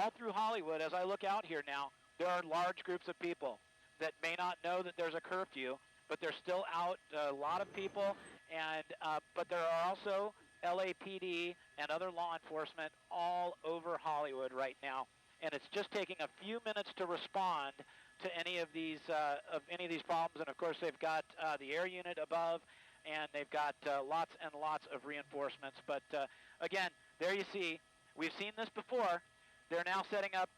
all through Hollywood, as I look out here now, there are large groups of people that may not know that there's a curfew, but they're still out, a lot of people, and but there are also LAPD and other law enforcement all over Hollywood right now, and it's just taking a few minutes to respond to any of these problems. And of course, they've got the air unit above, and they've got lots and lots of reinforcements. But again, there you see, we've seen this before. They're now setting up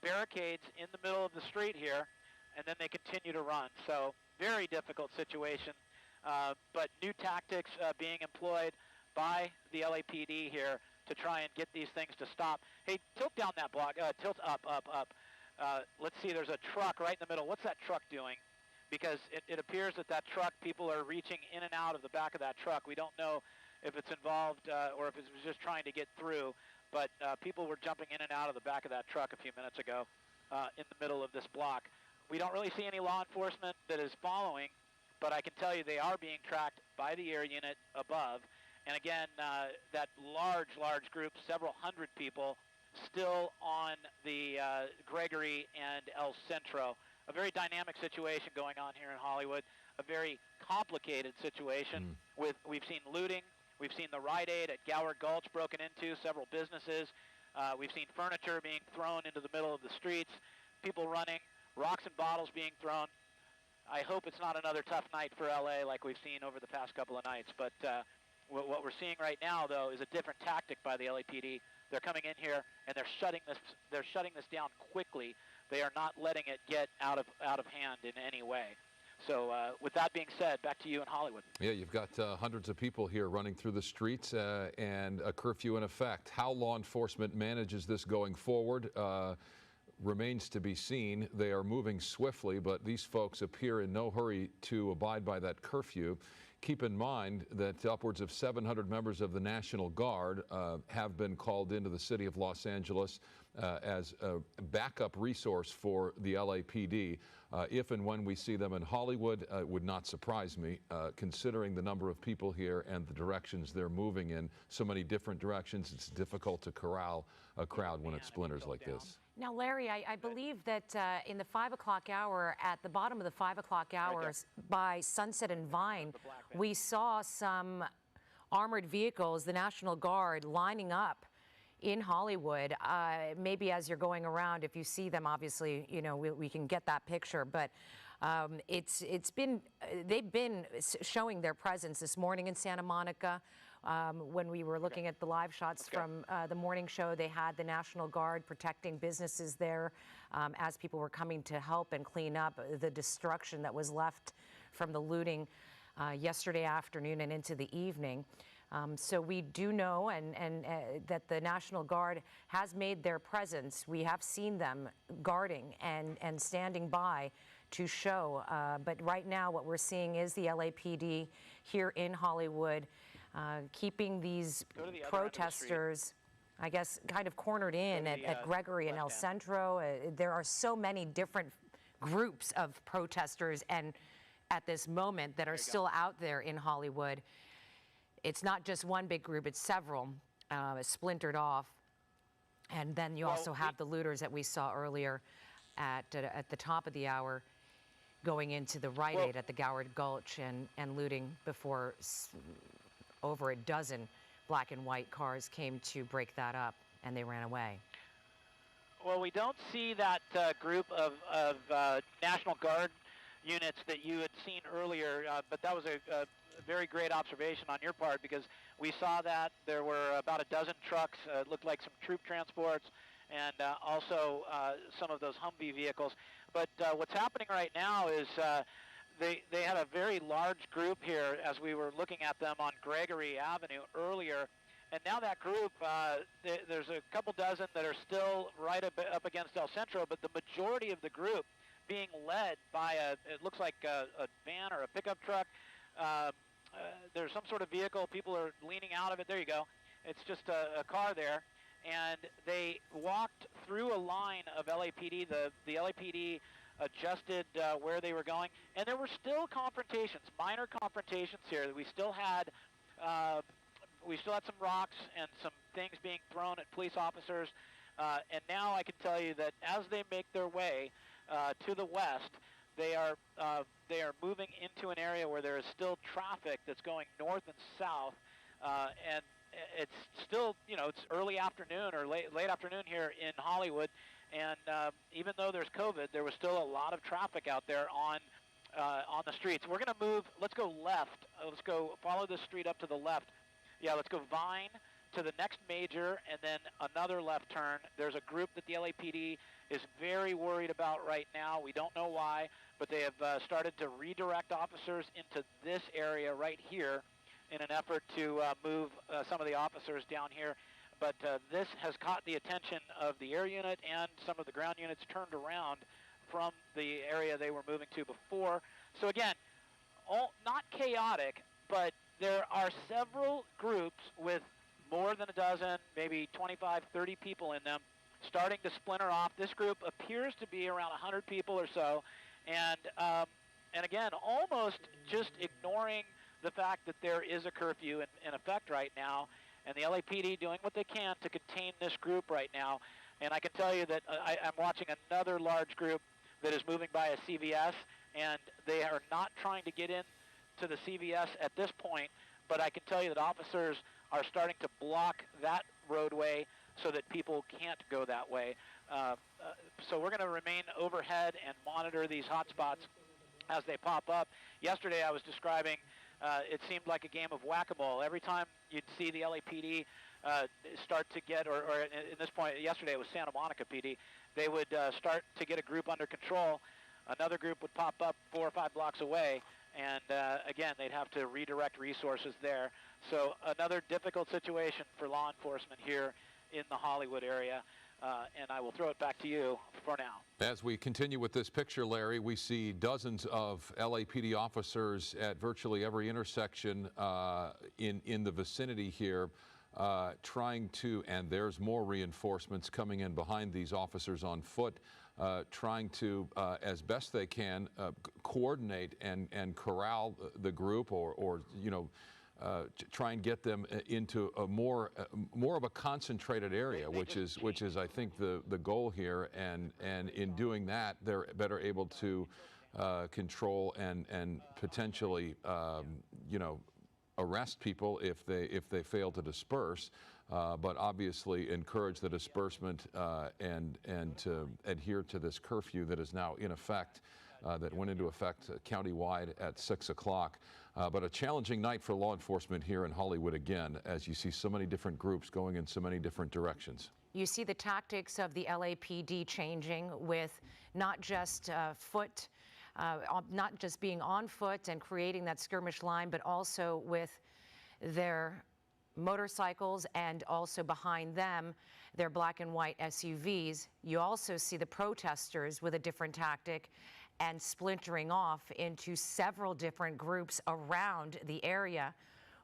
barricades in the middle of the street here, and then they continue to run. So very difficult situation, but new tactics being employed by the LAPD here to try and get these things to stop. Hey, tilt down that block, tilt up. Let's see, there's a truck right in the middle. What's that truck doing? Because it appears that truck, people are reaching in and out of the back of that truck. We don't know if it's involved or if it was just trying to get through, but people were jumping in and out of the back of that truck a few minutes ago in the middle of this block. We don't really see any law enforcement that is following, but I can tell you they are being tracked by the air unit above. And again, that large group, several hundred people, still on the Gregory and El Centro. A very dynamic situation going on here in Hollywood, a very complicated situation. We've seen looting, we've seen the Rite Aid at Gower Gulch broken into, several businesses. We've seen furniture being thrown into the middle of the streets, people running, rocks and bottles being thrown. I hope it's not another tough night for LA like we've seen over the past couple of nights, but what we're seeing right now, though, is a different tactic by the LAPD. They're coming in here and they're shutting this down quickly. They are not letting it get out of hand in any way. So with that being said, back to you in Hollywood. Yeah, you've got hundreds of people here running through the streets and a curfew in effect. How law enforcement manages this going forward remains to be seen. They are moving swiftly, but these folks appear in no hurry to abide by that curfew. Keep in mind that upwards of 700 members of the National Guard have been called into the city of Los Angeles as a backup resource for the LAPD. If and when we see them in Hollywood, it would not surprise me, considering the number of people here and the directions they're moving in. So many different directions, it's difficult to corral a crowd when it splinters like this. Now, Larry, I believe that in the 5 o'clock hour, at the bottom of the 5 o'clock hours by Sunset and Vine, we saw some armored vehicles, the National Guard, lining up in Hollywood. Maybe as you're going around, if you see them, obviously, you know, we can get that picture. But they've been showing their presence this morning in Santa Monica. When we were looking at the live shots from the morning show, they had the National Guard protecting businesses there as people were coming to help and clean up the destruction that was left from the looting yesterday afternoon and into the evening. So we do know that the National Guard has made their presence. We have seen them guarding and standing by to show. But right now what we're seeing is the LAPD here in Hollywood keeping these protesters, I guess, kind of cornered in at Gregory and El Centro. There are so many different groups of protesters and at this moment that are still out there in Hollywood. It's not just one big group, it's several splintered off. And then you also have the looters that we saw earlier at the top of the hour going into the Rite Aid at the Gower Gulch and looting before over a dozen black and white cars came to break that up and they ran away. Well, we don't see that group of National Guard units that you had seen earlier, but that was a very great observation on your part, because we saw that there were about a dozen trucks, it looked like some troop transports, and also some of those Humvee vehicles. But what's happening right now is they had a very large group here as we were looking at them on Gregory Avenue earlier, and now that group, there's a couple dozen that are still right up against El Centro, but the majority of the group being led by it looks like a van or a pickup truck. There's some sort of vehicle. People are leaning out of it. There you go. It's just a car there. And they walked through a line of LAPD. The LAPD adjusted where they were going. And there were still confrontations, minor confrontations here. We still had some rocks and some things being thrown at police officers. And now I can tell you that as they make their way to the west, they are moving into an area where there is still traffic that's going north and south, and it's still, it's early afternoon or late afternoon here in Hollywood, and even though there's COVID, there was still a lot of traffic out there on the streets. We're going to move. Let's go left. Let's go follow this street up to the left. Yeah, let's go Vine to the next major, and then another left turn. There's a group that the LAPD is very worried about right now. We don't know why, but they have started to redirect officers into this area right here in an effort to move some of the officers down here. But this has caught the attention of the air unit, and some of the ground units turned around from the area they were moving to before. So again, not chaotic, but there are several groups with more than a dozen, maybe 25, 30 people in them, starting to splinter off. This group appears to be around 100 people or so, and again, almost just ignoring the fact that there is a curfew in effect right now, and the LAPD doing what they can to contain this group right now. And I can tell you that I'm watching another large group that is moving by a CVS, and they are not trying to get in to the CVS at this point, but I can tell you that officers are starting to block that roadway so that people can't go that way. So we're going to remain overhead and monitor these hot spots as they pop up. Yesterday I was describing, it seemed like a game of whack-a-mole. Every time you'd see the LAPD start to get, or in this point, yesterday it was Santa Monica PD, they would start to get a group under control. Another group would pop up 4 or 5 blocks away, and again, they'd have to redirect resources there. So another difficult situation for law enforcement here in the Hollywood area, and I will throw it back to you for now. As we continue with this picture, Larry, we see dozens of LAPD officers at virtually every intersection in the vicinity here, trying to, and there's more reinforcements coming in behind these officers on foot, trying to, as best they can, coordinate and corral the group, or try and get them into a more of a concentrated area, which is I think the goal here, and in doing that they're better able to control and potentially arrest people if they fail to disperse, but obviously encourage the disbursement and to adhere to this curfew that is now in effect, that went into effect countywide at 6 o'clock. But a challenging night for law enforcement here in Hollywood again, as you see so many different groups going in so many different directions. You see the tactics of the LAPD changing, with not just not just being on foot and creating that skirmish line, but also with their motorcycles, and also behind them their black and white SUVs. You also see the protesters with a different tactic and splintering off into several different groups around the area,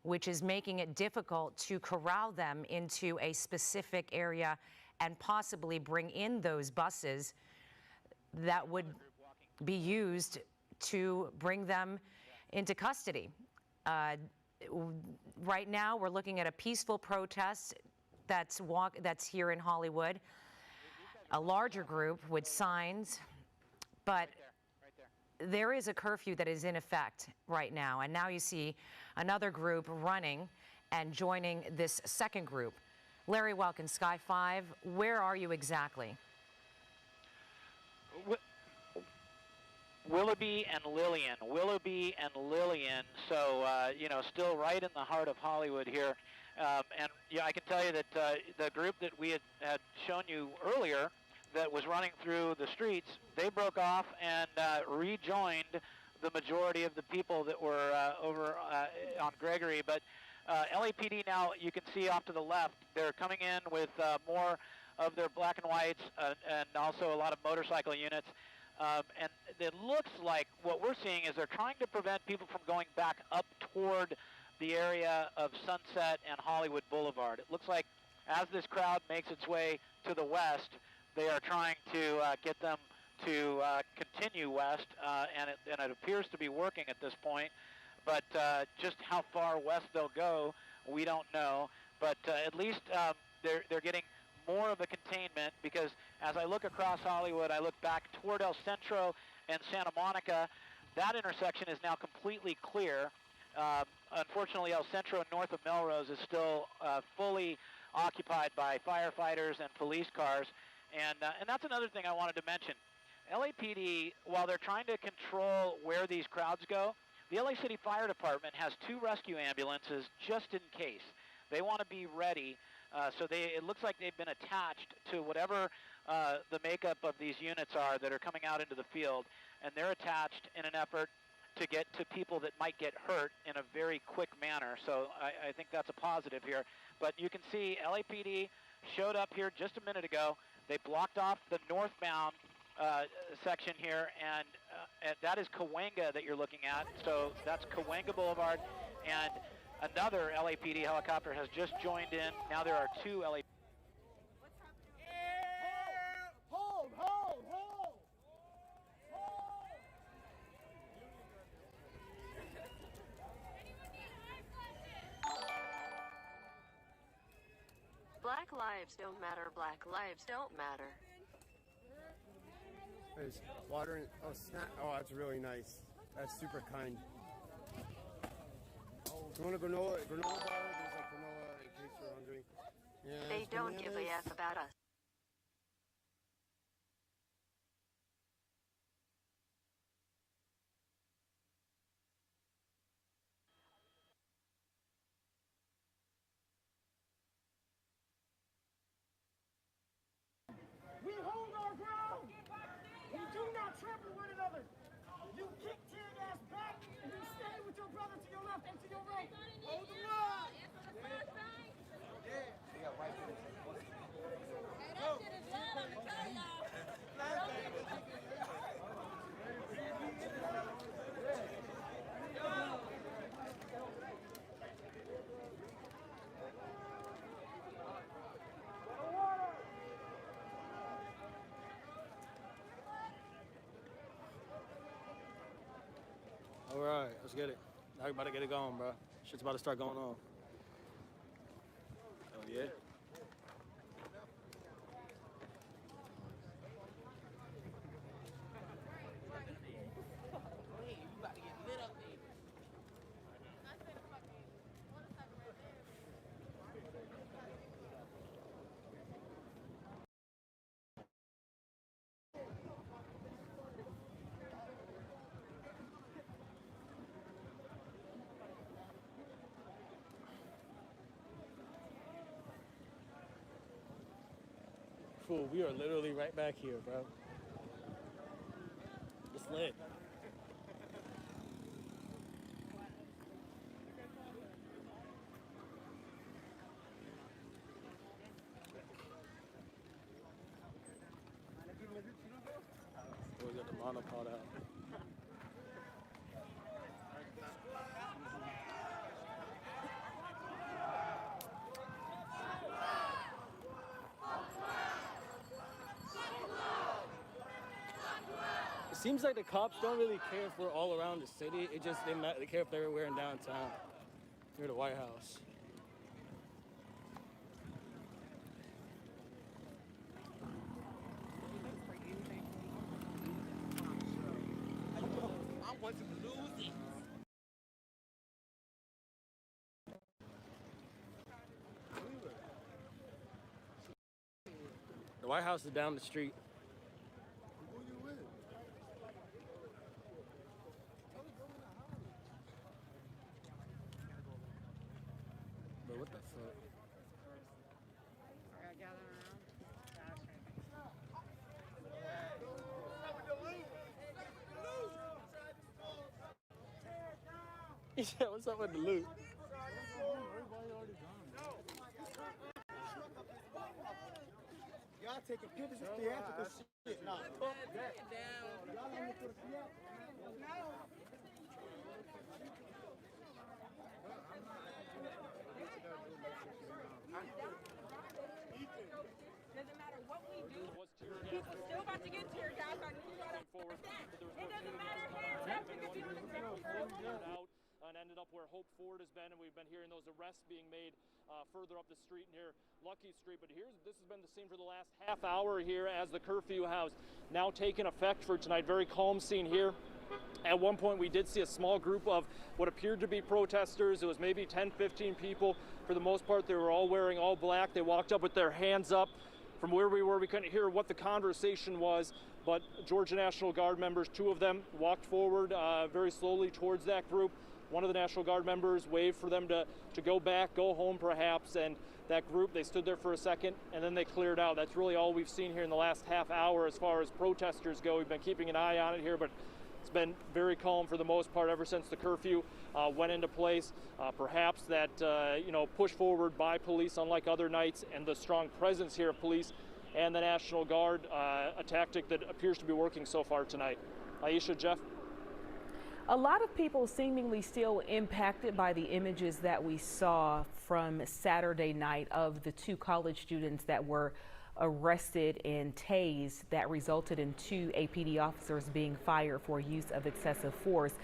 which is making it difficult to corral them into a specific area and possibly bring in those buses that would be used to bring them into custody. Right now, we're looking at a peaceful protest that's here in Hollywood, a larger group with signs, but there is a curfew that is in effect right now, and now you see another group running and joining this second group. Larry Welkin, Sky 5, where are you exactly? Willoughby and Lillian. Willoughby and Lillian, so, still right in the heart of Hollywood here. And yeah, I can tell you that the group that we had shown you earlier that was running through the streets, they broke off and rejoined the majority of the people that were over on Gregory. But LAPD now, you can see off to the left, they're coming in with more of their black and whites and also a lot of motorcycle units. And it looks like what we're seeing is they're trying to prevent people from going back up toward the area of Sunset and Hollywood Boulevard. It looks like as this crowd makes its way to the west, they are trying to get them to continue west, and it appears to be working at this point. But just how far west they'll go, we don't know. But at least they're getting more of a containment because as I look across Hollywood, I look back toward El Centro and Santa Monica. That intersection is now completely clear. Unfortunately, El Centro north of Melrose is still fully occupied by firefighters and police cars. And that's another thing I wanted to mention. LAPD, while they're trying to control where these crowds go, the LA City Fire Department has 2 rescue ambulances just in case. They want to be ready. So it looks like they've been attached to whatever the makeup of these units are that are coming out into the field. And they're attached in an effort to get to people that might get hurt in a very quick manner. So I think that's a positive here. But you can see LAPD showed up here just a minute ago. They blocked off the northbound section here, and that is Cahuenga that you're looking at. So that's Cahuenga Boulevard, and another LAPD helicopter has just joined in. Now there are 2 LAPD. Hold! Black lives don't matter. Black lives don't matter. There's water in, oh snap, oh that's really nice. That's super kind. You want a granola bar? There's like granola in case you're hungry. Yeah, They don't give a F about us. We hold our ground. We do not trample one another. You kick tear gas back and you stay with your brother to your left and to your right. Hold the line. All right, let's get it. Now we about to get it going, bro. Shit's about to start going on. Oh, yeah? Fool, we are literally right back here, bro. It's lit. Oh, we got the monopod out. It seems like the cops don't really care if we're all around the city. It just they care if they're everywhere in downtown, near the White House. I want to lose it. The White House is down the street. But what the fuck? Yeah, what's up with the loot? Y'all taking pictures of theatrical shit. Nah, fuck that. Y'all only for the Doesn't matter what we do. People still about to get tear gas. I knew that. It doesn't matter hands up because people are out and ended up where Hope Ford has been, and we've been hearing those arrests being made further up the street near Lucky Street. But this has been the scene for the last half hour here as the curfew has now taken effect for tonight. Very calm scene here. At one point, we did see a small group of what appeared to be protesters. It was maybe 10, 15 people. For the most part, they were all wearing all black. They walked up with their hands up. From where we were, we couldn't hear what the conversation was, but Georgia National Guard members, 2 of them, walked forward very slowly towards that group. One of the National Guard members waved for them to go back, go home perhaps, and that group, they stood there for a second, and then they cleared out. That's really all we've seen here in the last half hour as far as protesters go. We've been keeping an eye on it here, but it's been very calm for the most part ever since the curfew went into place. Perhaps that push forward by police, unlike other nights, and the strong presence here of police and the National Guard, a tactic that appears to be working so far tonight. Aisha, Jeff? A lot of people seemingly still impacted by the images that we saw from Saturday night of the 2 college students that were arrested and tased that resulted in 2 APD officers being fired for use of excessive force.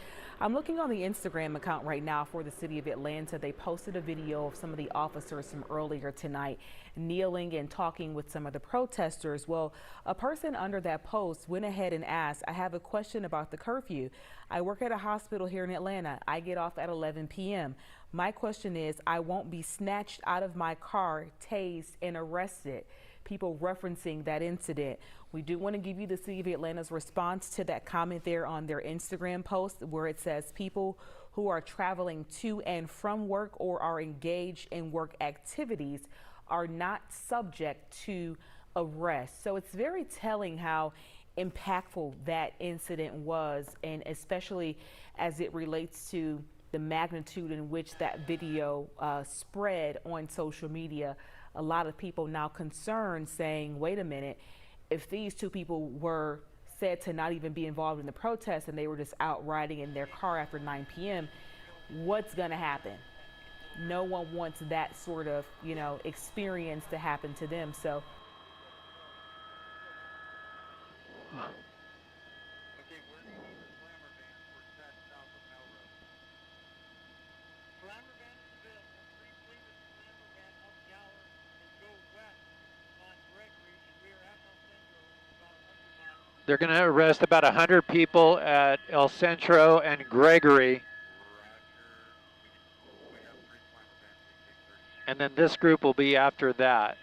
I'm looking on the Instagram account right now for the city of Atlanta. They posted a video of some of the officers from earlier tonight kneeling and talking with some of the protesters. Well, a person under that post went ahead and asked, I have a question about the curfew. I work at a hospital here in Atlanta. I get off at 11 p.m. My question is, I won't be snatched out of my car, tased, and arrested. People referencing that incident. We do want to give you the City of Atlanta's response to that comment there on their Instagram post, where it says people who are traveling to and from work or are engaged in work activities are not subject to arrest. So it's very telling how impactful that incident was, and especially as it relates to the magnitude in which that video spread on social media. A lot of people now concerned, saying, wait a minute, if these 2 people were said to not even be involved in the protest and they were just out riding in their car after 9 p.m., what's going to happen? No one wants that sort of, experience to happen to them. So. They're going to arrest about 100 people at El Centro and Gregory. And then this group will be after that.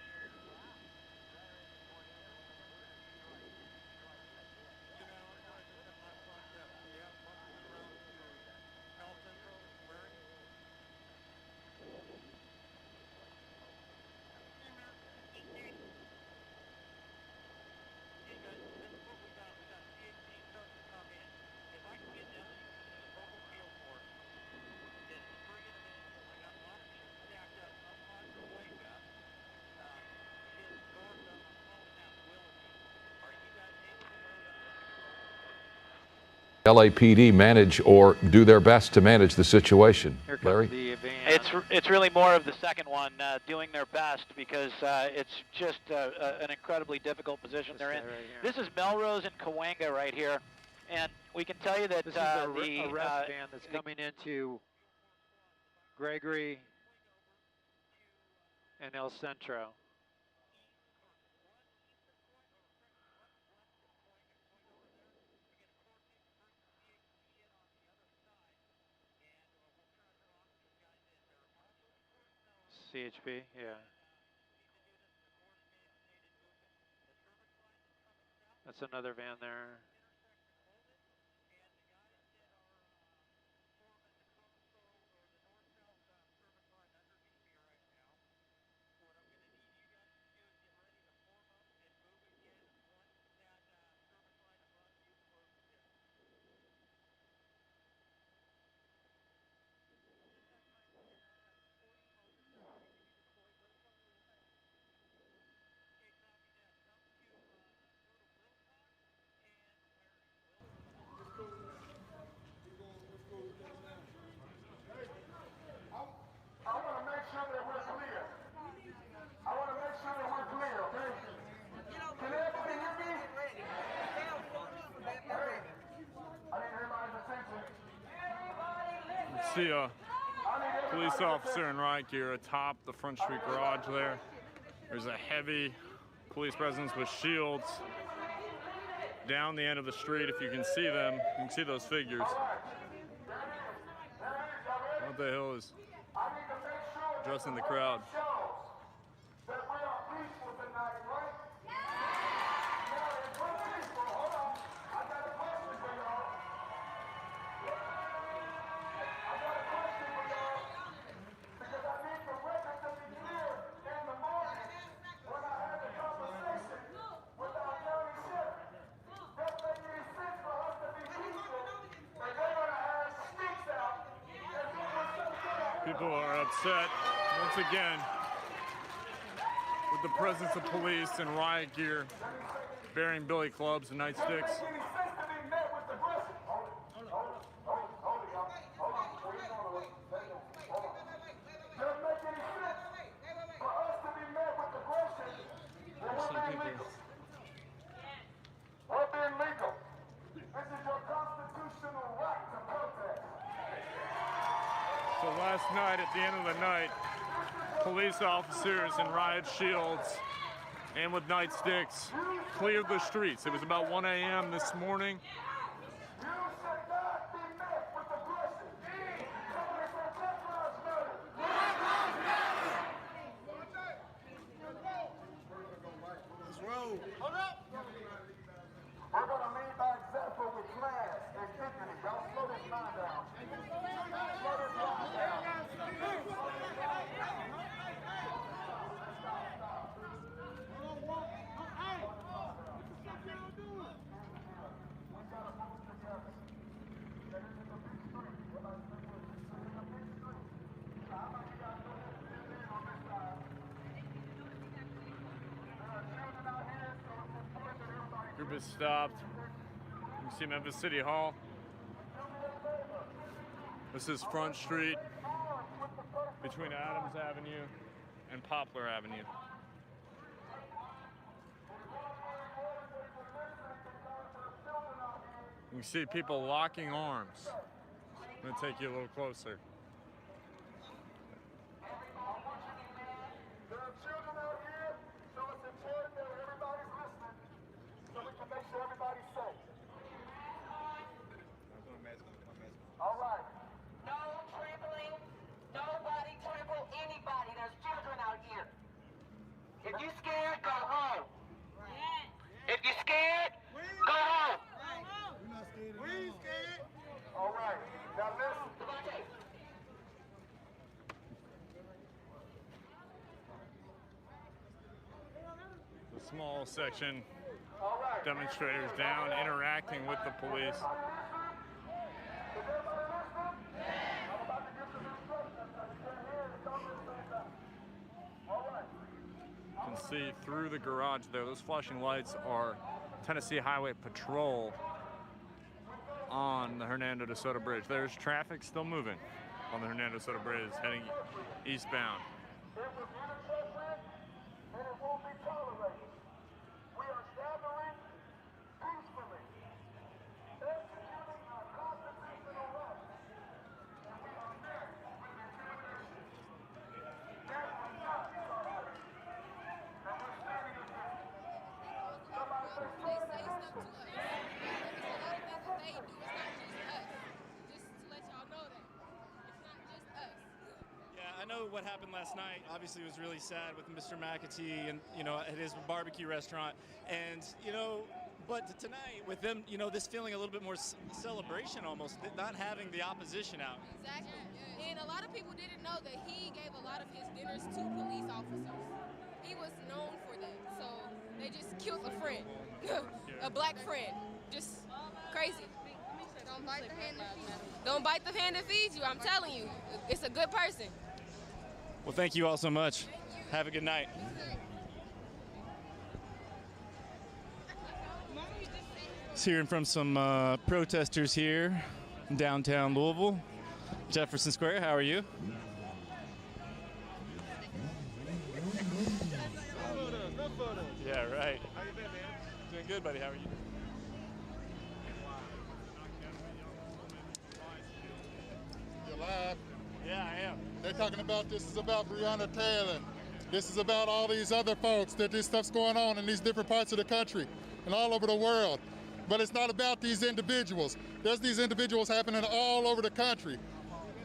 LAPD manage or do their best to manage the situation? Larry? It's really more of the second one, doing their best, because it's just an incredibly difficult position they're in. This is Melrose and Cahuenga right here, and we can tell you that this is the arrest van that's coming into Gregory and El Centro. CHP, yeah. That's another van there. See ya. Police officer in riot gear atop the Front Street garage there. There's a heavy police presence with shields down the end of the street. If you can see them, you can see those figures. What the hell is addressing the crowd? People are upset once again with the presence of police in riot gear bearing billy clubs and nightsticks. We're being legal. This is your constitutional right to protest. So last night, at the end of the night, police officers in riot shields and with nightsticks cleared the streets. It was about 1 a.m. this morning. We're going to lead by example with class and dignity. Y'all slow this line down. Slow this line down. Group is stopped. You can see Memphis City Hall. This is Front Street between Adams Avenue and Poplar Avenue. You can see people locking arms. I'm going to take you a little closer. There are children out here, so it's important that everybody's listening so we can make sure everybody's safe. All right. No trampling. Nobody trample anybody. There's children out here. If you're scared, go home. If you're scared, go home. We ain't scared. All right. Now listen. The small section, demonstrators down, interacting with the police. You can see through the garage there, those flashing lights are Tennessee Highway Patrol on the Hernando de Soto Bridge. There's traffic still moving on the Hernando de Soto Bridge heading eastbound. And it won't be tolerated. We are gathering peacefully, executing our constitutional rights, and we are met with intimidation. That will not tolerate. And we're standing against it. Somebody say, They say stuff to us. There's a lot of things that they do. It's not just us. Just to let y'all know that. It's not just us. Yeah, I know what happened last night. Obviously, it was really sad with Mr. McAtee and, at his barbecue restaurant. And, but tonight with them, this feeling a little bit more celebration almost, not having the opposition out. Exactly. And a lot of people didn't know that he gave a lot of his dinners to police officers. He was known for that. So they just killed a friend, a black friend. Just crazy. Don't bite the hand that feeds you. Don't bite the hand that feeds you. I'm telling you, it's a good person. Well, thank you all so much. Have a good night. Just hearing from some protesters here in downtown Louisville. Jefferson Square, how are you? Yeah, right. How you been, man? Doing good, buddy. How are you? You're live. Yeah, I am. They're talking about this is about Breonna Taylor. This is about all these other folks, that this stuff's going on in these different parts of the country and all over the world. But it's not about these individuals. There's these individuals happening all over the country.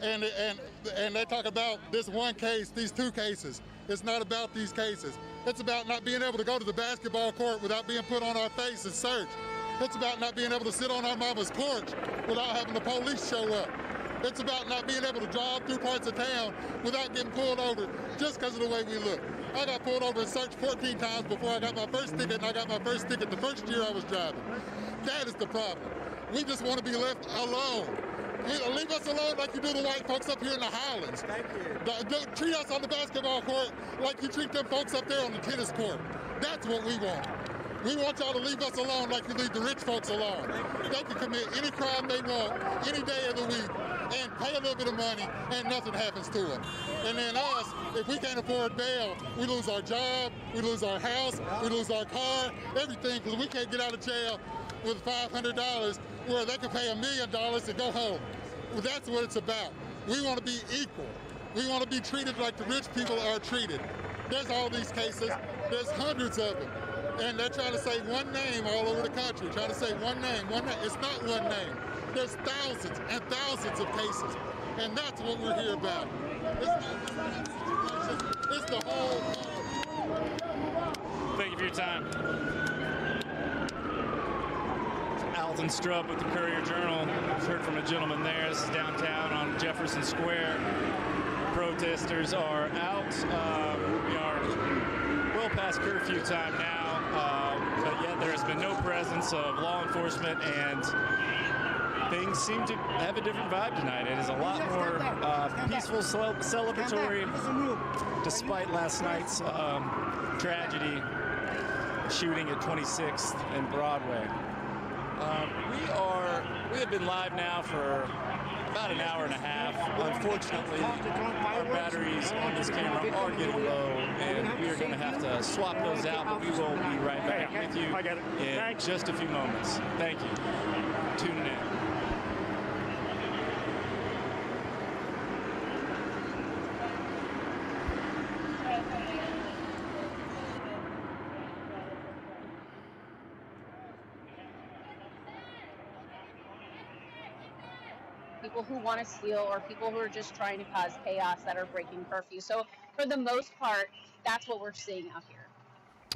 And they talk about this one case, these two cases. It's not about these cases. It's about not being able to go to the basketball court without being put on our face and searched. It's about not being able to sit on our mama's porch without having the police show up. It's about not being able to drive through parts of town without getting pulled over just because of the way we look. I got pulled over and searched 14 times before I got my first ticket, and I got my first ticket the first year I was driving. That is the problem. We just want to be left alone. Leave us alone like you do the white folks up here in the Highlands. Thank you. Don't treat us on the basketball court like you treat them folks up there on the tennis court. That's what we want. We want y'all to leave us alone like you leave the rich folks alone. They can commit any crime they want, any day of the week, and pay a little bit of money, and nothing happens to them. And then us, if we can't afford bail, we lose our job, we lose our house, we lose our car, everything, because we can't get out of jail with $500 where they can pay $1 million to go home. Well, that's what it's about. We want to be equal. We want to be treated like the rich people are treated. There's all these cases. There's hundreds of them. And they're trying to say one name all over the country, trying to say one name, one name. It's not one name. There's thousands and thousands of cases. And that's what we're here about. It's not the situation. It's the whole Thank you for your time. Alton Strubb with the Courier-Journal. I've heard from a gentleman there. This is downtown on Jefferson Square. Protesters are out. We are well past curfew time now. But yet there has been no presence of law enforcement, and things seem to have a different vibe tonight. It is a lot more peaceful, celebratory, despite last night's tragedy, shooting at 26th and Broadway. We have been live now for about an hour and a half. Unfortunately, our batteries on this camera are getting low, and we are going to have to swap those out, but we will be right back with you in just a few moments. Thank you. Tuning in. People who want to steal, or people who are just trying to cause chaos that are breaking curfew. So for the most part, that's what we're seeing out here.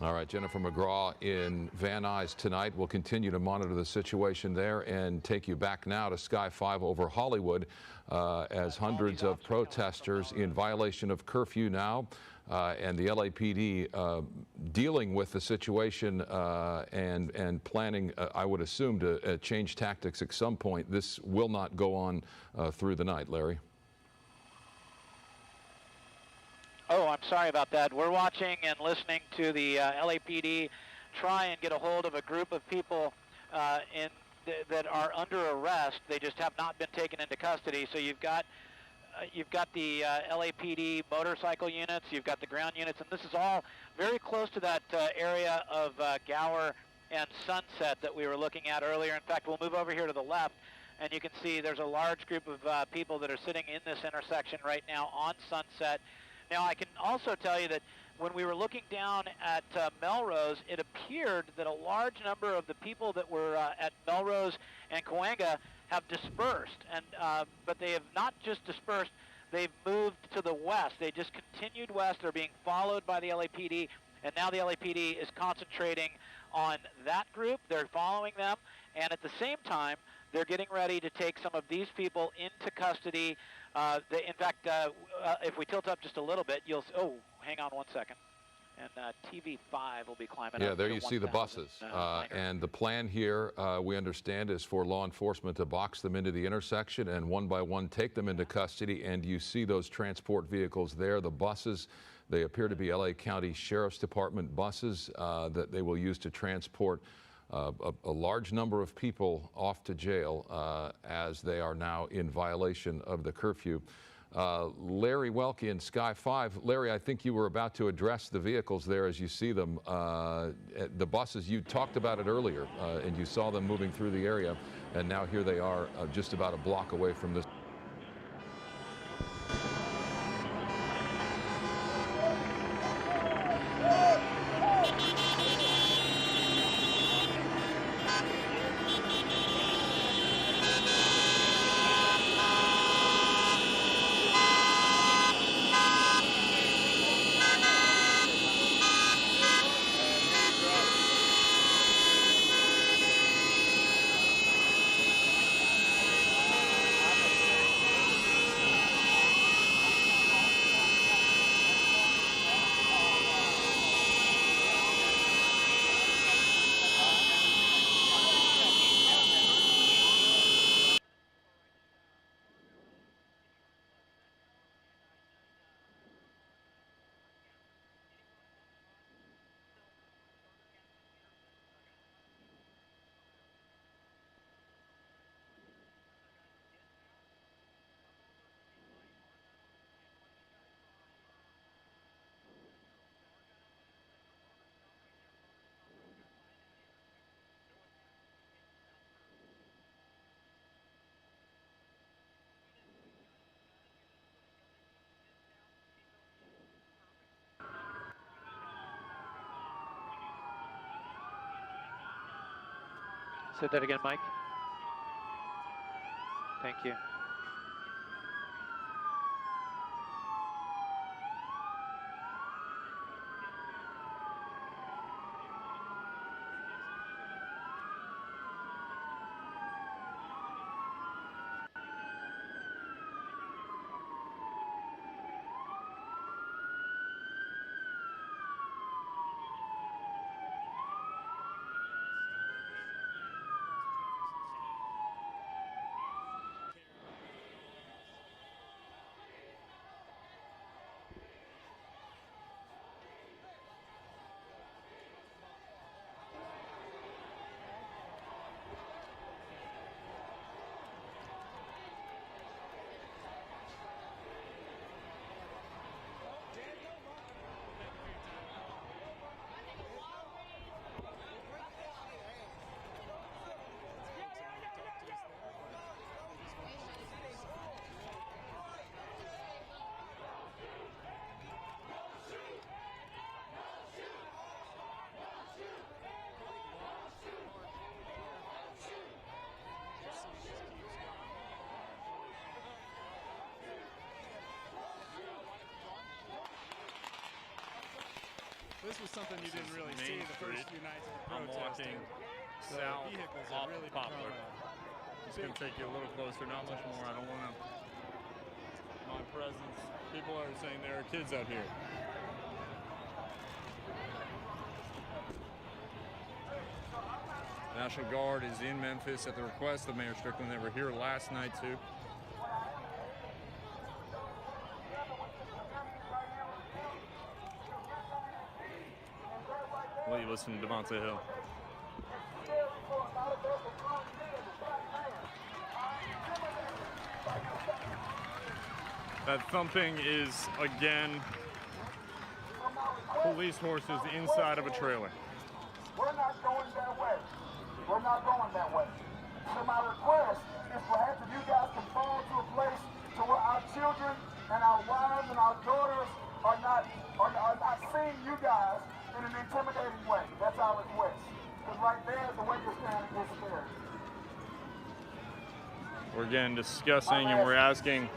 All right, Jennifer McGraw in Van Nuys tonight. We'll continue to monitor the situation there and take you back now to Sky 5 over Hollywood as hundreds of protesters in violation of curfew now and the LAPD dealing with the situation and planning, I would assume, to change tactics at some point. This will not go on through the night, Larry. Oh, I'm sorry about that. We're watching and listening to the LAPD try and get a hold of a group of people that are under arrest. They just have not been taken into custody. So you've got the LAPD motorcycle units, you've got the ground units, and this is all very close to that area of Gower and Sunset that we were looking at earlier. In fact, we'll move over here to the left, and you can see there's a large group of people that are sitting in this intersection right now on Sunset. Now, I can also tell you that when we were looking down at Melrose, it appeared that a large number of the people that were at Melrose and Cahuenga have dispersed, and but they have not just dispersed, they've moved to the west. They just continued west. They're being followed by the LAPD, and now the LAPD is concentrating on that group. They're following them, and at the same time, they're getting ready to take some of these people into custody. In fact, if we tilt up just a little bit, you'll... Oh, hang on one second. And TV5 will be climbing up. Yeah, there you see the buses. And the plan here, we understand, is for law enforcement to box them into the intersection and one by one take them into custody. And you see those transport vehicles there, the buses. They appear to be LA County Sheriff's Department buses that they will use to transport a large number of people off to jail as they are now in violation of the curfew. Larry Welke in Sky 5. Larry, I think you were about to address the vehicles there as you see them. The buses, you talked about it earlier, and you saw them moving through the area, and now here they are just about a block away from this. Say that again, Mike. Thank you. This was something you didn't really see the first few nights of the I'm protest. walking The south vehicles have off really of Poplar. become Just gonna take you a little closer, not much more. I don't want to. My presence. People are saying there are kids out here. National Guard is in Memphis at the request of Mayor Strickland. They were here last night too. Well, you listen to Devontae Hill. That thumping is, again, police horses inside of a trailer. We're not going that way. We're not going that way. So my request is perhaps if you guys can fall to a place to where our children and our wives and our daughters are not seeing you guys in an intimidating way. That's our request. Because right there, the way you're standing is scary. We're again discussing and we're asking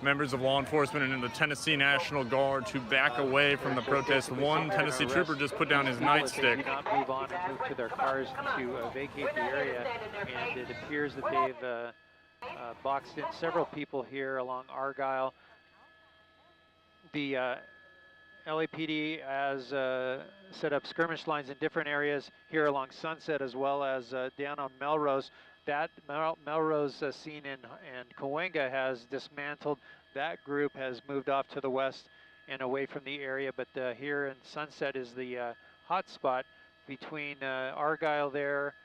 members of law enforcement and the Tennessee National Guard to back away from the protest. One Tennessee trooper just put down his nightstick. Do not move on and move to their cars to vacate the area, and it appears that they've boxed in several people here along Argyle. The LAPD has set up skirmish lines in different areas here along Sunset as well as down on Melrose. That Melrose scene in Cahuenga has dismantled. That group has moved off to the west and away from the area, but here in Sunset is the hot spot between Argyle there,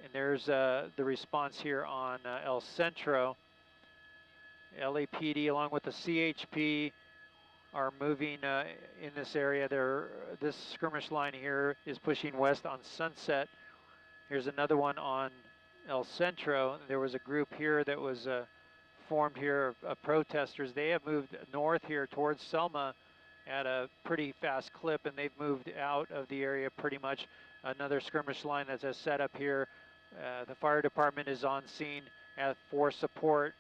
and there's the response here on El Centro. LAPD along with the CHP are moving in this area. This skirmish line here is pushing west on Sunset. Here's another one on El Centro. There was a group here that was formed here of protesters. They have moved north here towards Selma at a pretty fast clip, and they've moved out of the area pretty much. Another skirmish line that's set up here. The fire department is on scene for support.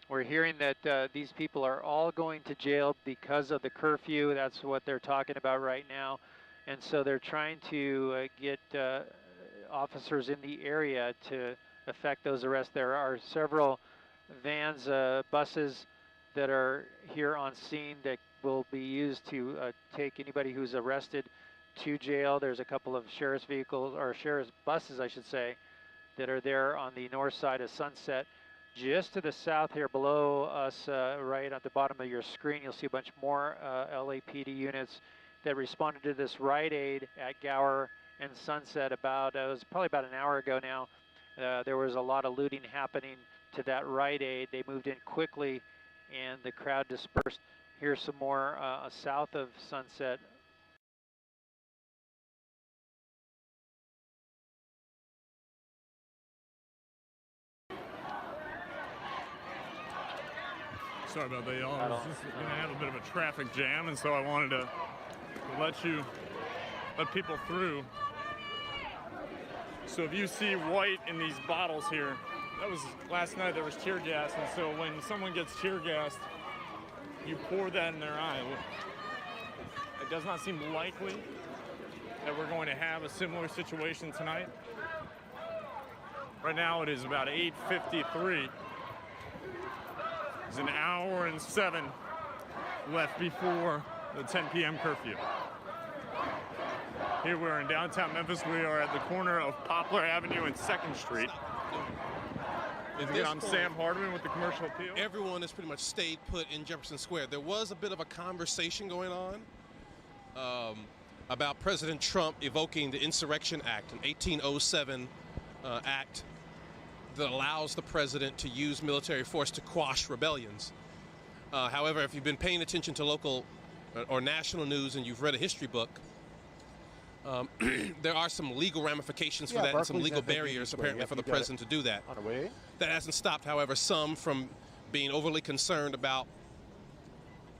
We're hearing that these people are all going to jail because of the curfew. That's what they're talking about right now. And so they're trying to get officers in the area to effect those arrests. There are several vans, buses that are here on scene that will be used to take anybody who's arrested to jail. There's a couple of sheriff's vehicles, or sheriff's buses, I should say, that are there on the north side of Sunset. Just to the south here below us, right at the bottom of your screen, you'll see a bunch more LAPD units that responded to this Rite Aid at Gower and Sunset it was probably about an hour ago now. There was a lot of looting happening to that Rite Aid. They moved in quickly and the crowd dispersed. Here's some more south of Sunset. Sorry about that, y'all. I was just going to have a bit of a traffic jam, and so I wanted to let you let people through. So if you see white in these bottles here, that was last night there was tear gas, and so when someone gets tear gassed, you pour that in their eye. It does not seem likely that we're going to have a similar situation tonight. Right now it is about 8:53. There's an hour and 7 left before the 10 p.m. curfew. Here we're in downtown Memphis. We are at the corner of Poplar Avenue and 2nd Street. Again, I'm Sam Hardman with the Commercial Appeal. Everyone has pretty much stayed put in Jefferson Square. There was a bit of a conversation going on about President Trump evoking the Insurrection Act, an 1807 act that allows the president to use military force to quash rebellions. However, if you've been paying attention to local or national news and you've read a history book, there are some legal ramifications for that and some legal barriers apparently for the president to do that. That hasn't stopped, however, some from being overly concerned about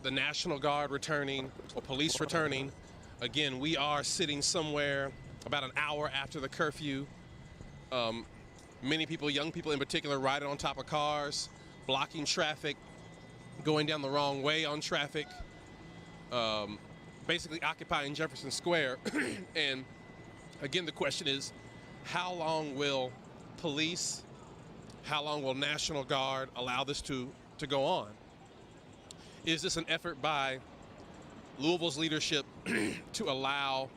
the National Guard returning or police returning. Again, we are sitting somewhere about an hour after the curfew. Many people, young people in particular, riding on top of cars, blocking traffic, going down the wrong way on traffic, basically occupying Jefferson Square. And again, the question is, how long will police, how long will National Guard allow this to go on? Is this an effort by Louisville's leadership to allow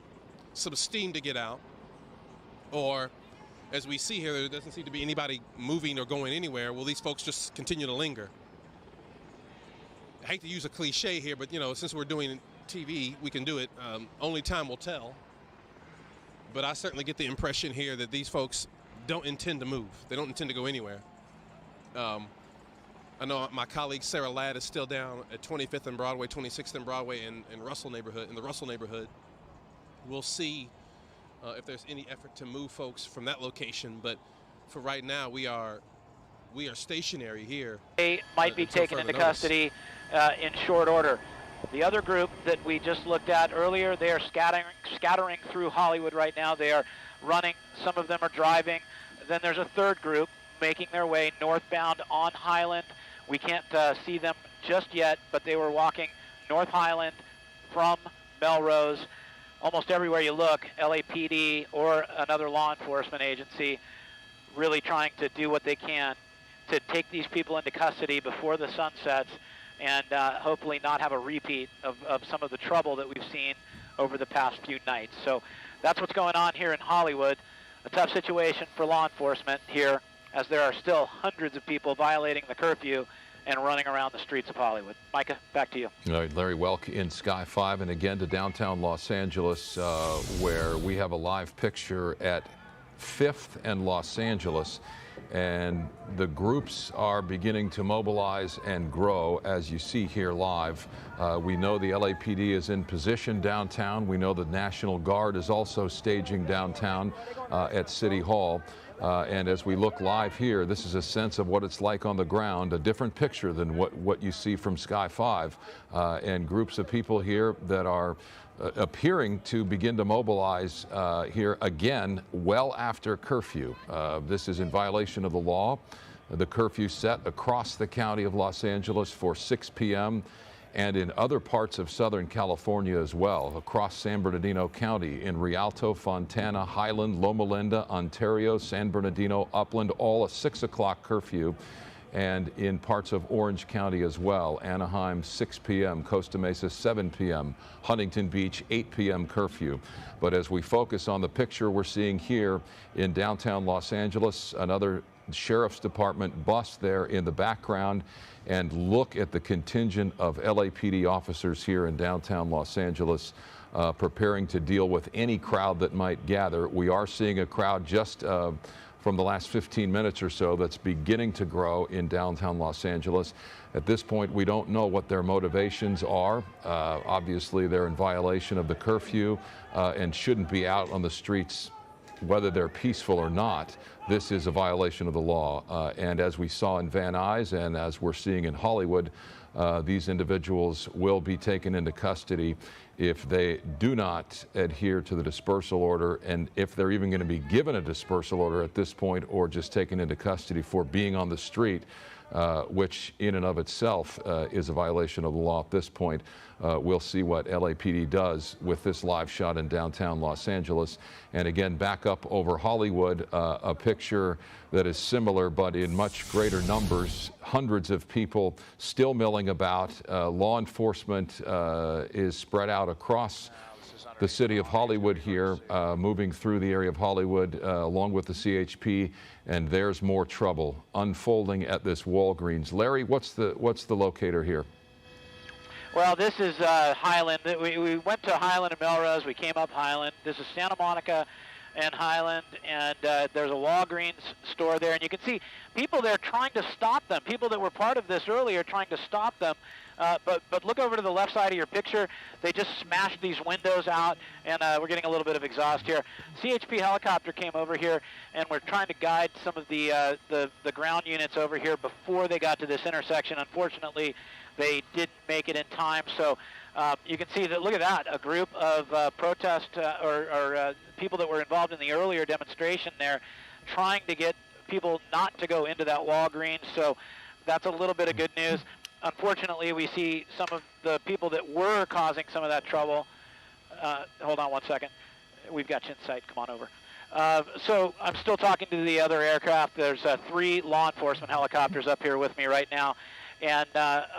some steam to get out? Or, as we see here, there doesn't seem to be anybody moving or going anywhere. Will these folks just continue to linger? I hate to use a cliche here, but, you know, since we're doing TV, we can do it. Only time will tell. But I certainly get the impression here that these folks don't intend to move. They don't intend to go anywhere. I know my colleague Sarah Ladd is still down at 25th and Broadway, 26th and Broadway in the Russell neighborhood. We'll see if there's any effort to move folks from that location. But for right now, we are stationary here. They might be taken into custody in short order. The other group that we just looked at earlier, they are scattering through Hollywood right now. They are running. Some of them are driving. Then there's a third group making their way northbound on Highland. We can't see them just yet, but they were walking North Highland from Melrose. Almost everywhere you look, LAPD or another law enforcement agency really trying to do what they can to take these people into custody before the sun sets and hopefully not have a repeat of some of the trouble that we've seen over the past few nights. So that's what's going on here in Hollywood. A tough situation for law enforcement here, as there are still hundreds of people violating the curfew and running around the streets of Hollywood. Micah, back to you. All right, Larry Welk in Sky 5, and again to downtown Los Angeles, where we have a live picture at 5th and Los Angeles. And the groups are beginning to mobilize and grow, as you see here live. We know the LAPD is in position downtown. We know the National Guard is also staging downtown at City Hall. And as we look live here, this is a sense of what it's like on the ground, a different picture than what you see from Sky 5. And groups of people here that are appearing to begin to mobilize here again well after curfew. This is in violation of the law. The curfew set across the county of Los Angeles for 6 p.m. and in other parts of Southern California as well, across San Bernardino County, in Rialto, Fontana, Highland, Loma Linda, Ontario, San Bernardino, Upland, all a 6 o'clock curfew. And in parts of Orange County as well. Anaheim, 6 p.m., Costa Mesa, 7 p.m., Huntington Beach, 8 p.m. curfew. But as we focus on the picture we're seeing here in downtown Los Angeles, another Sheriff's Department bus there in the background, and look at the contingent of LAPD officers here in downtown Los Angeles preparing to deal with any crowd that might gather. We are seeing a crowd just from the last 15 minutes or so that's beginning to grow in downtown Los Angeles. At this point, we don't know what their motivations are. Obviously, they're in violation of the curfew and shouldn't be out on the streets, whether they're peaceful or not. This is a violation of the law. And as we saw in Van Nuys and as we're seeing in Hollywood, these individuals will be taken into custody if they do not adhere to the dispersal order, and if they're even going to be given a dispersal order at this point, or just taken into custody for being on the street, which in and of itself is a violation of the law at this point. We'll see what LAPD does with this live shot in downtown Los Angeles. And again, back up over Hollywood, a picture that is similar but in much greater numbers. Hundreds of people still milling about. Law enforcement is spread out across the city of Hollywood here, moving through the area of Hollywood along with the CHP, and there's more trouble unfolding at this Walgreens. Larry, what's the locator here? Well, this is Highland. We went to Highland and Melrose. We came up Highland. This is Santa Monica and Highland, and there's a Walgreens store there, and you can see people there trying to stop them. People that were part of this earlier trying to stop them. But look over to the left side of your picture. They just smashed these windows out, and we're getting a little bit of exhaust here. CHP helicopter came over here, and we're trying to guide some of the ground units over here before they got to this intersection. Unfortunately, they didn't make it in time. So you can see that, look at that, a group of protest or people that were involved in the earlier demonstration there trying to get people not to go into that Walgreens. So that's a little bit of good news. Unfortunately, we see some of the people that were causing some of that trouble. Hold on one second. We've got you in sight. Come on over. So I'm still talking to the other aircraft. There's 3 law enforcement helicopters up here with me right now. And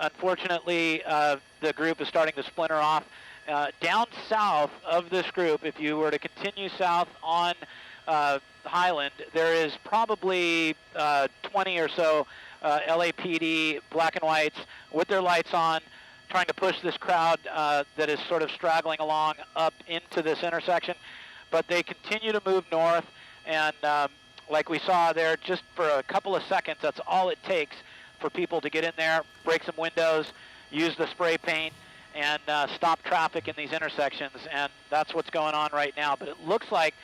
unfortunately, the group is starting to splinter off. Down south of this group, if you were to continue south on Highland, there is probably 20 or so LAPD black and whites with their lights on, trying to push this crowd that is sort of straggling along up into this intersection. But they continue to move north, and like we saw there, just for a couple of seconds, that's all it takes for people to get in there, break some windows, use the spray paint, and stop traffic in these intersections. And that's what's going on right now. But it looks like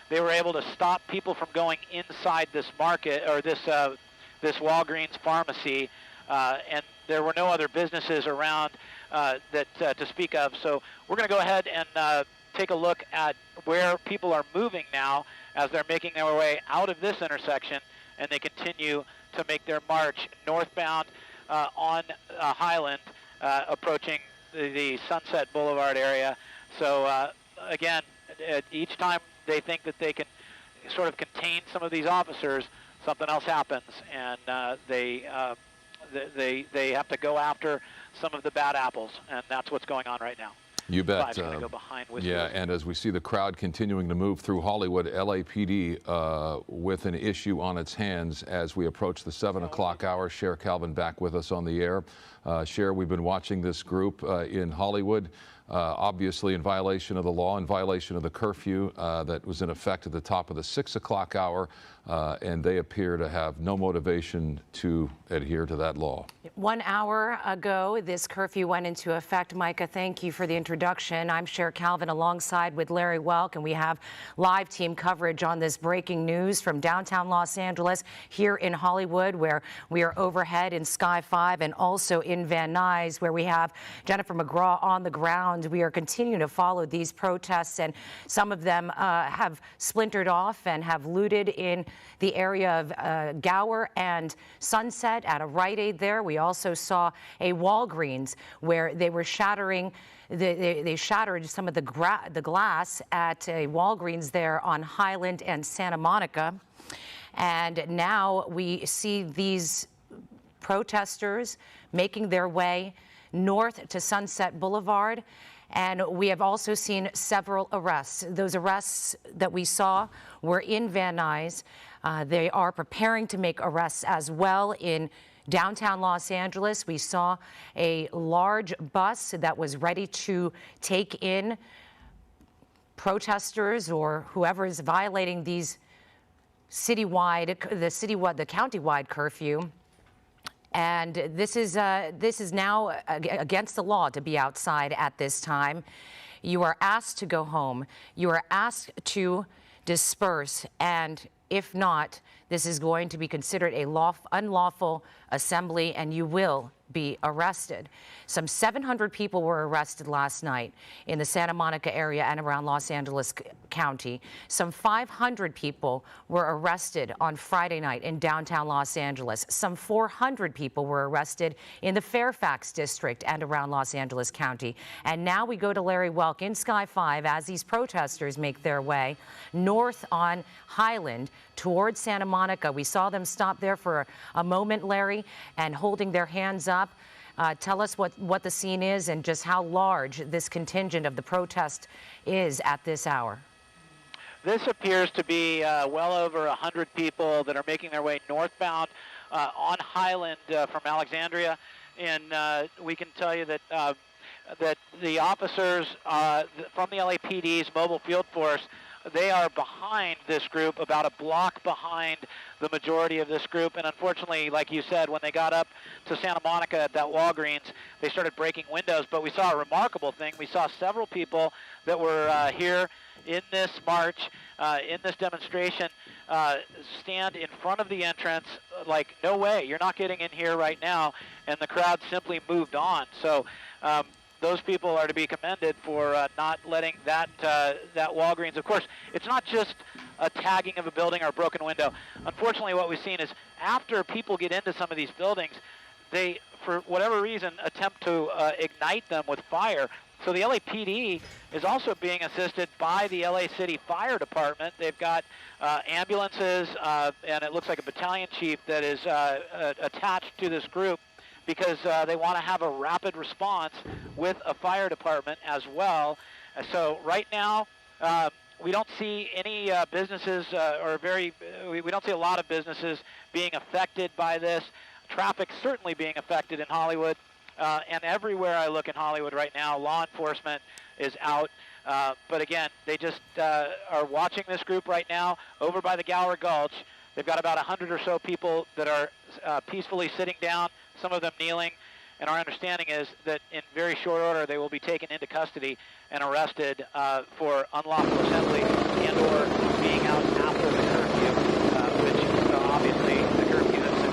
they were able to stop people from going inside this market, or this Walgreens pharmacy, and there were no other businesses around that to speak of. So we're going to go ahead and take a look at where people are moving now as they're making their way out of this intersection, and they continue to make their march northbound on Highland, approaching the Sunset Boulevard area. So again, each time they think that they can sort of contain some of these officers, something else happens, and they have to go after some of the bad apples, and that's what's going on right now. You bet. Go behind with yeah, and as we see the crowd continuing to move through Hollywood, LAPD with an issue on its hands as we approach the 7 o'clock hour. Cher Calvin back with us on the air. Cher, we've been watching this group in Hollywood, obviously in violation of the law, in violation of the curfew that was in effect at the top of the 6 o'clock hour, and they appear to have no motivation to adhere to that law. 1 hour ago, this curfew went into effect. Micah, thank you for the introduction. I'm Cher Calvin alongside with Larry Welk, and we have live team coverage on this breaking news from downtown Los Angeles, here in Hollywood, where we are overhead in Sky 5, and also in Van Nuys, where we have Jennifer McGraw on the ground. We are continuing to follow these protests, and some of them have splintered off and have looted in the area of Gower and Sunset at a Rite Aid there. We also saw a Walgreens where they were shattering, they shattered some of the glass at a Walgreens there on Highland and Santa Monica. And now we see these protesters making their way north to Sunset Boulevard. And we have also seen several arrests. Those arrests that we saw were in Van Nuys. They are preparing to make arrests as well in downtown Los Angeles. We saw a large bus that was ready to take in protesters or whoever is violating these the countywide curfew. And this is now against the law to be outside at this time. You are asked to go home. You are asked to disperse, and if not, this is going to be considered a unlawful assembly, and you will be arrested. Some 700 people were arrested last night in the Santa Monica area and around Los Angeles County. Some 500 people were arrested on Friday night in downtown Los Angeles. Some 400 people were arrested in the Fairfax district and around Los Angeles County. And now we go to Larry Welk in Sky 5 as these protesters make their way north on Highland towards Santa Monica. We saw them stop there for a moment, Larry, and holding their hands up. Tell us what the scene is and just how large this contingent of the protest is at this hour. This appears to be well over 100 people that are making their way northbound on Highland from Alexandria. And we can tell you that that the officers from the LAPD's mobile field force, they are behind this group, about a block behind the majority of this group. And unfortunately, like you said, when they got up to Santa Monica at that Walgreens, they started breaking windows. But we saw a remarkable thing. We saw several people that were here in this march, in this demonstration, stand in front of the entrance like, no way, you're not getting in here right now. And the crowd simply moved on. So those people are to be commended for not letting that Walgreens. Of course, it's not just a tagging of a building or a broken window. Unfortunately, what we've seen is after people get into some of these buildings, they, for whatever reason, attempt to ignite them with fire. So the LAPD is also being assisted by the LA City Fire Department. They've got ambulances, and it looks like a battalion chief that is attached to this group, because they want to have a rapid response with a fire department as well. So right now, we don't see any businesses, we don't see a lot of businesses being affected by this. Traffic certainly being affected in Hollywood. And everywhere I look in Hollywood right now, law enforcement is out. But again, they just are watching this group right now over by the Gower Gulch. They've got about 100 or so people that are peacefully sitting down, some of them kneeling, and our understanding is that in very short order they will be taken into custody and arrested for unlawful assembly and or being out after the curfew, which obviously the curfew that's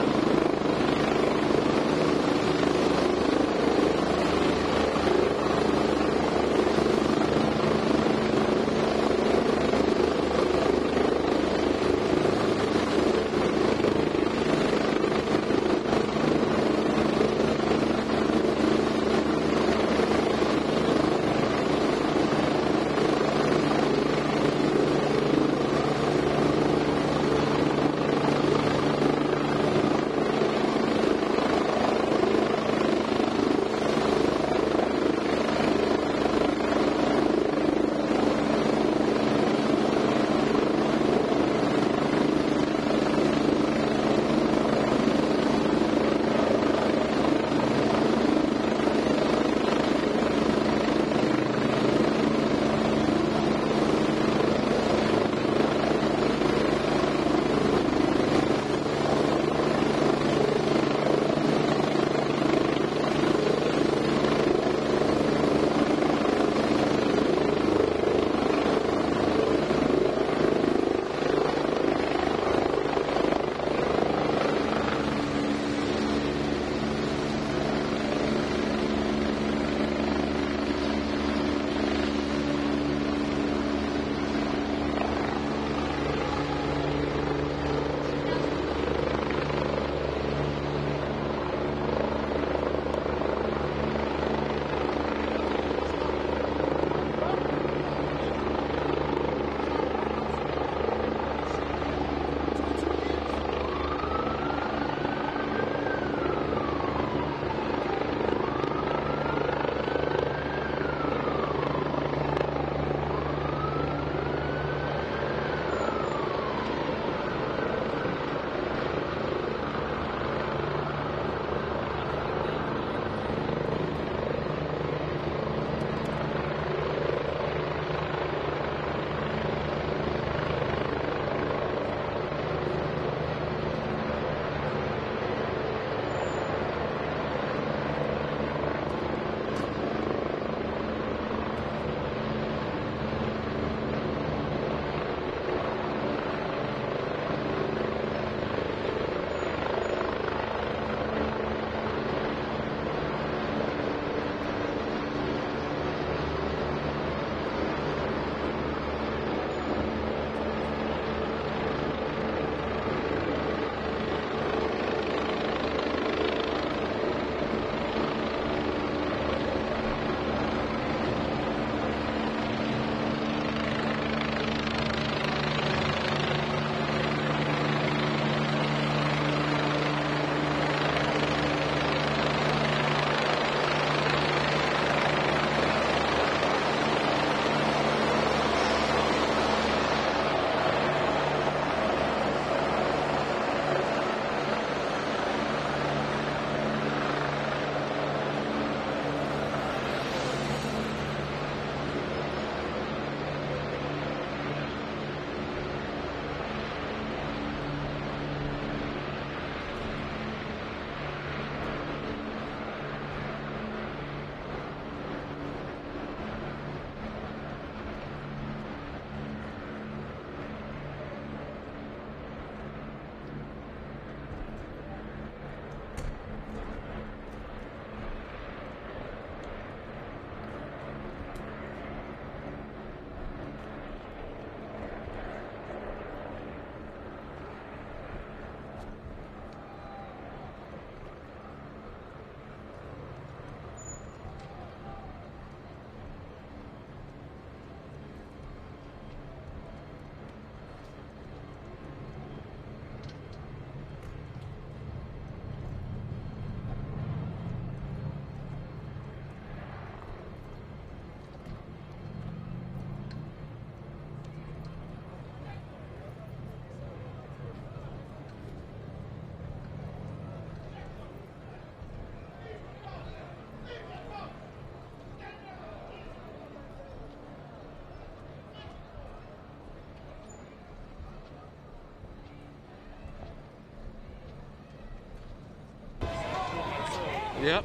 Yep,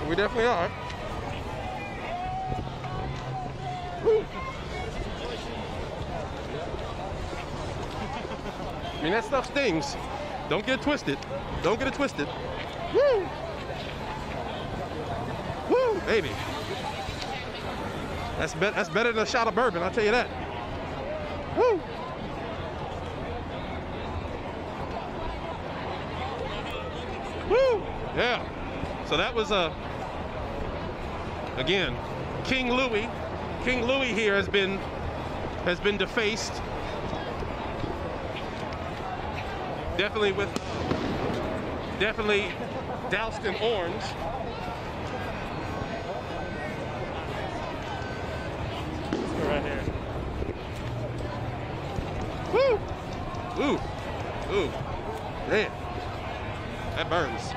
we definitely are. Woo. I mean, that stuff stings. Don't get it twisted. Don't get it twisted. Woo! Woo, baby. That's better than a shot of bourbon, I'll tell you that. Woo! Woo! Yeah. So that was again, King Louis. King Louis here has been defaced. Definitely doused in orange. Right here. Woo! Ooh! Ooh! Man, that burns.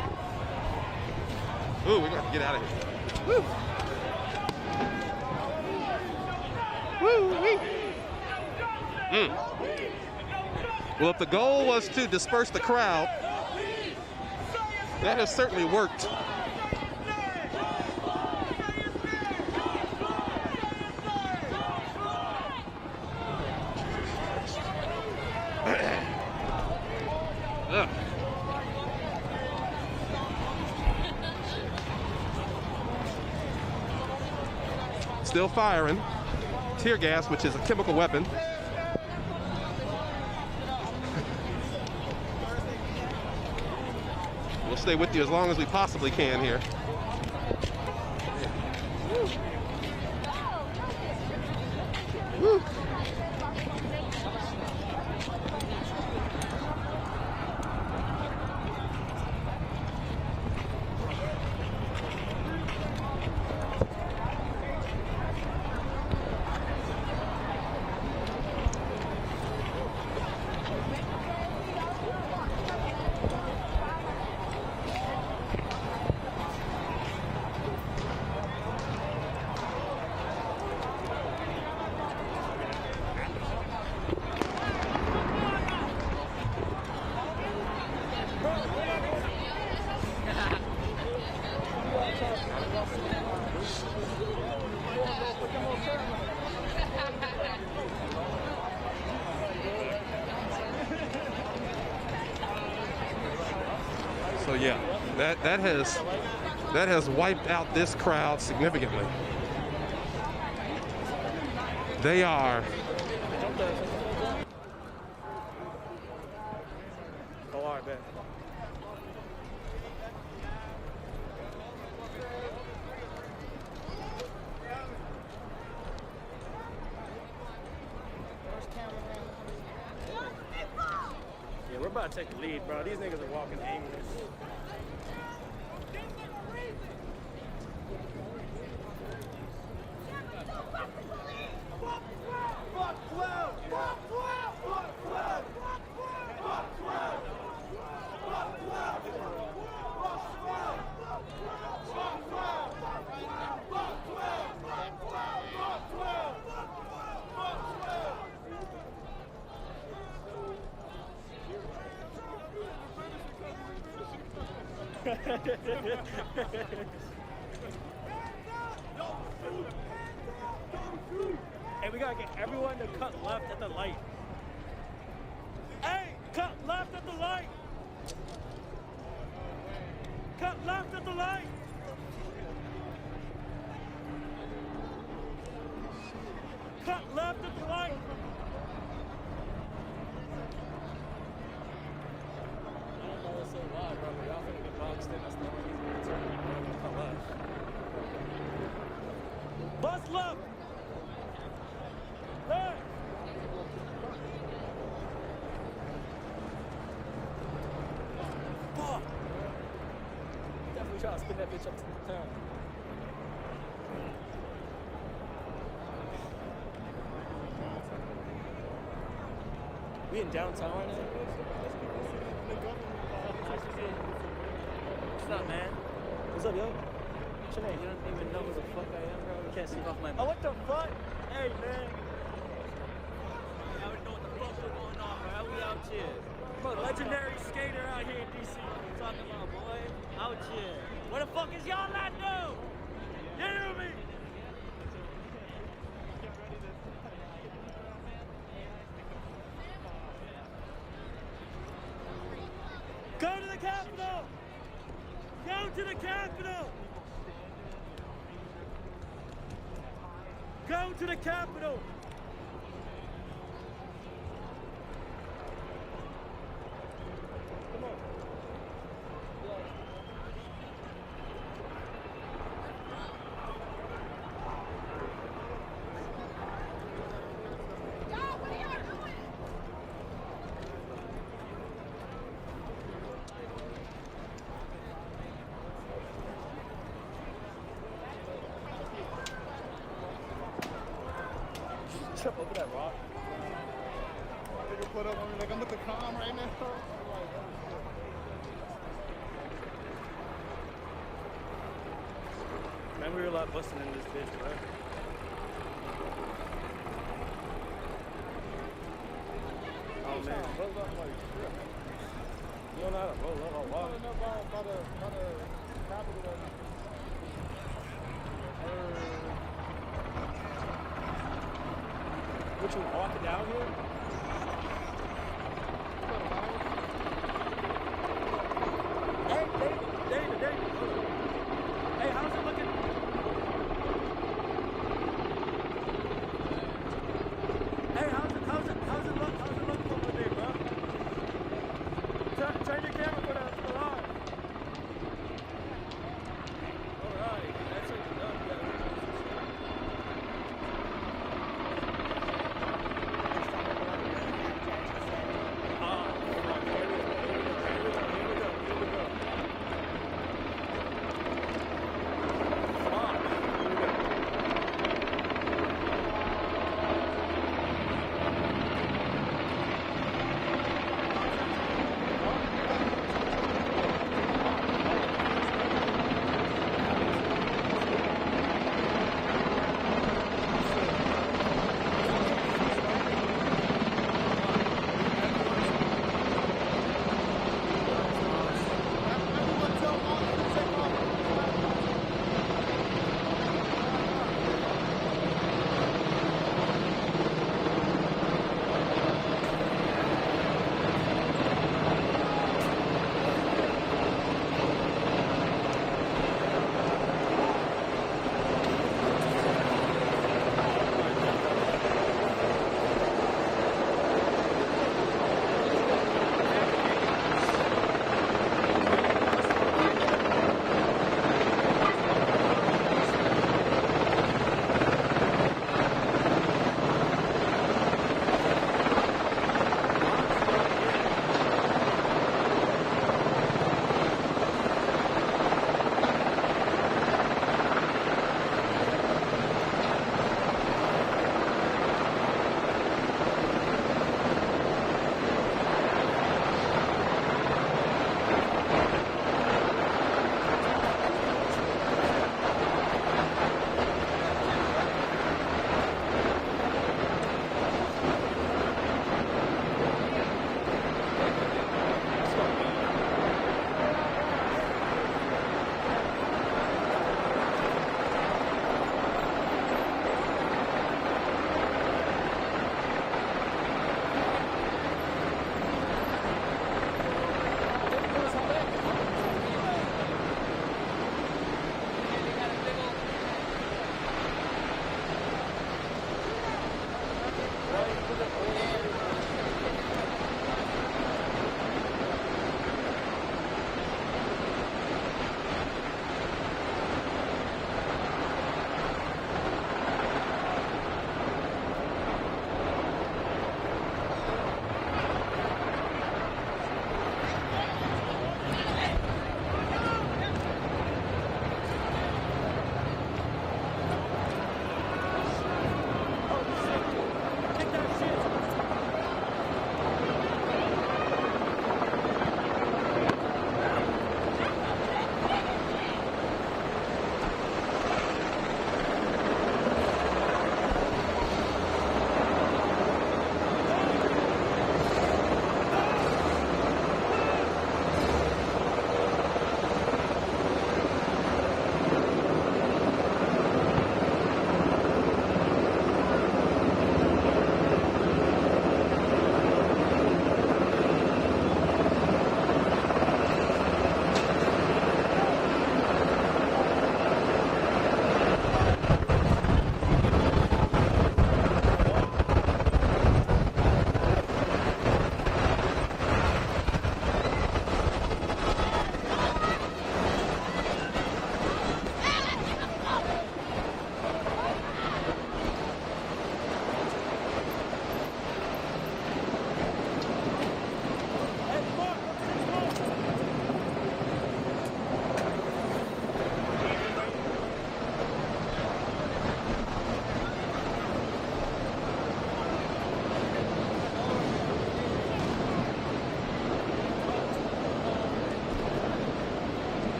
Ooh, we're gonna have to get out of here. Woo! Woo-wee. Well, if the goal was to disperse the crowd, that has certainly worked. Still firing tear gas, which is a chemical weapon. We'll stay with you as long as we possibly can here. Woo. So yeah, that has wiped out this crowd significantly. They are. Oh, all right, man. Yeah, we're about to take the lead, bro. These niggas are walking aimless. Hey, we gotta get everyone to cut left at the light. Hey, cut left at the light. Cut left at the light. Cut left at the light. Bus left! Left! Fuck! Definitely try to spin that bitch up to the town. We in downtown right now? What's up, man? What's up, yo? What's your name? You don't even know who the fuck I am, bro. You can't see off my. Oh, what the fuck? Hey, man. I already know what the fuck's going on, bro. We out here. Bro, legendary skater out here in DC. What you talking about, boy? Out here. What the fuck is y'all not do? You hear me? Go to the Capitol! Go to the Capitol! Go to the Capitol! Come on. Trip over that rock. They can put up on me like I'm at the calm right now. Man, we were a lot busting in this bitch, bro. Oh man. Roll up like shit. You don't know how to roll up or walk. By the Capitol. What, you walking down here? Hey, David. Hey, how's it looking? Hey, how's it look over there, bro? Turn your camera for the live. All right, that's it.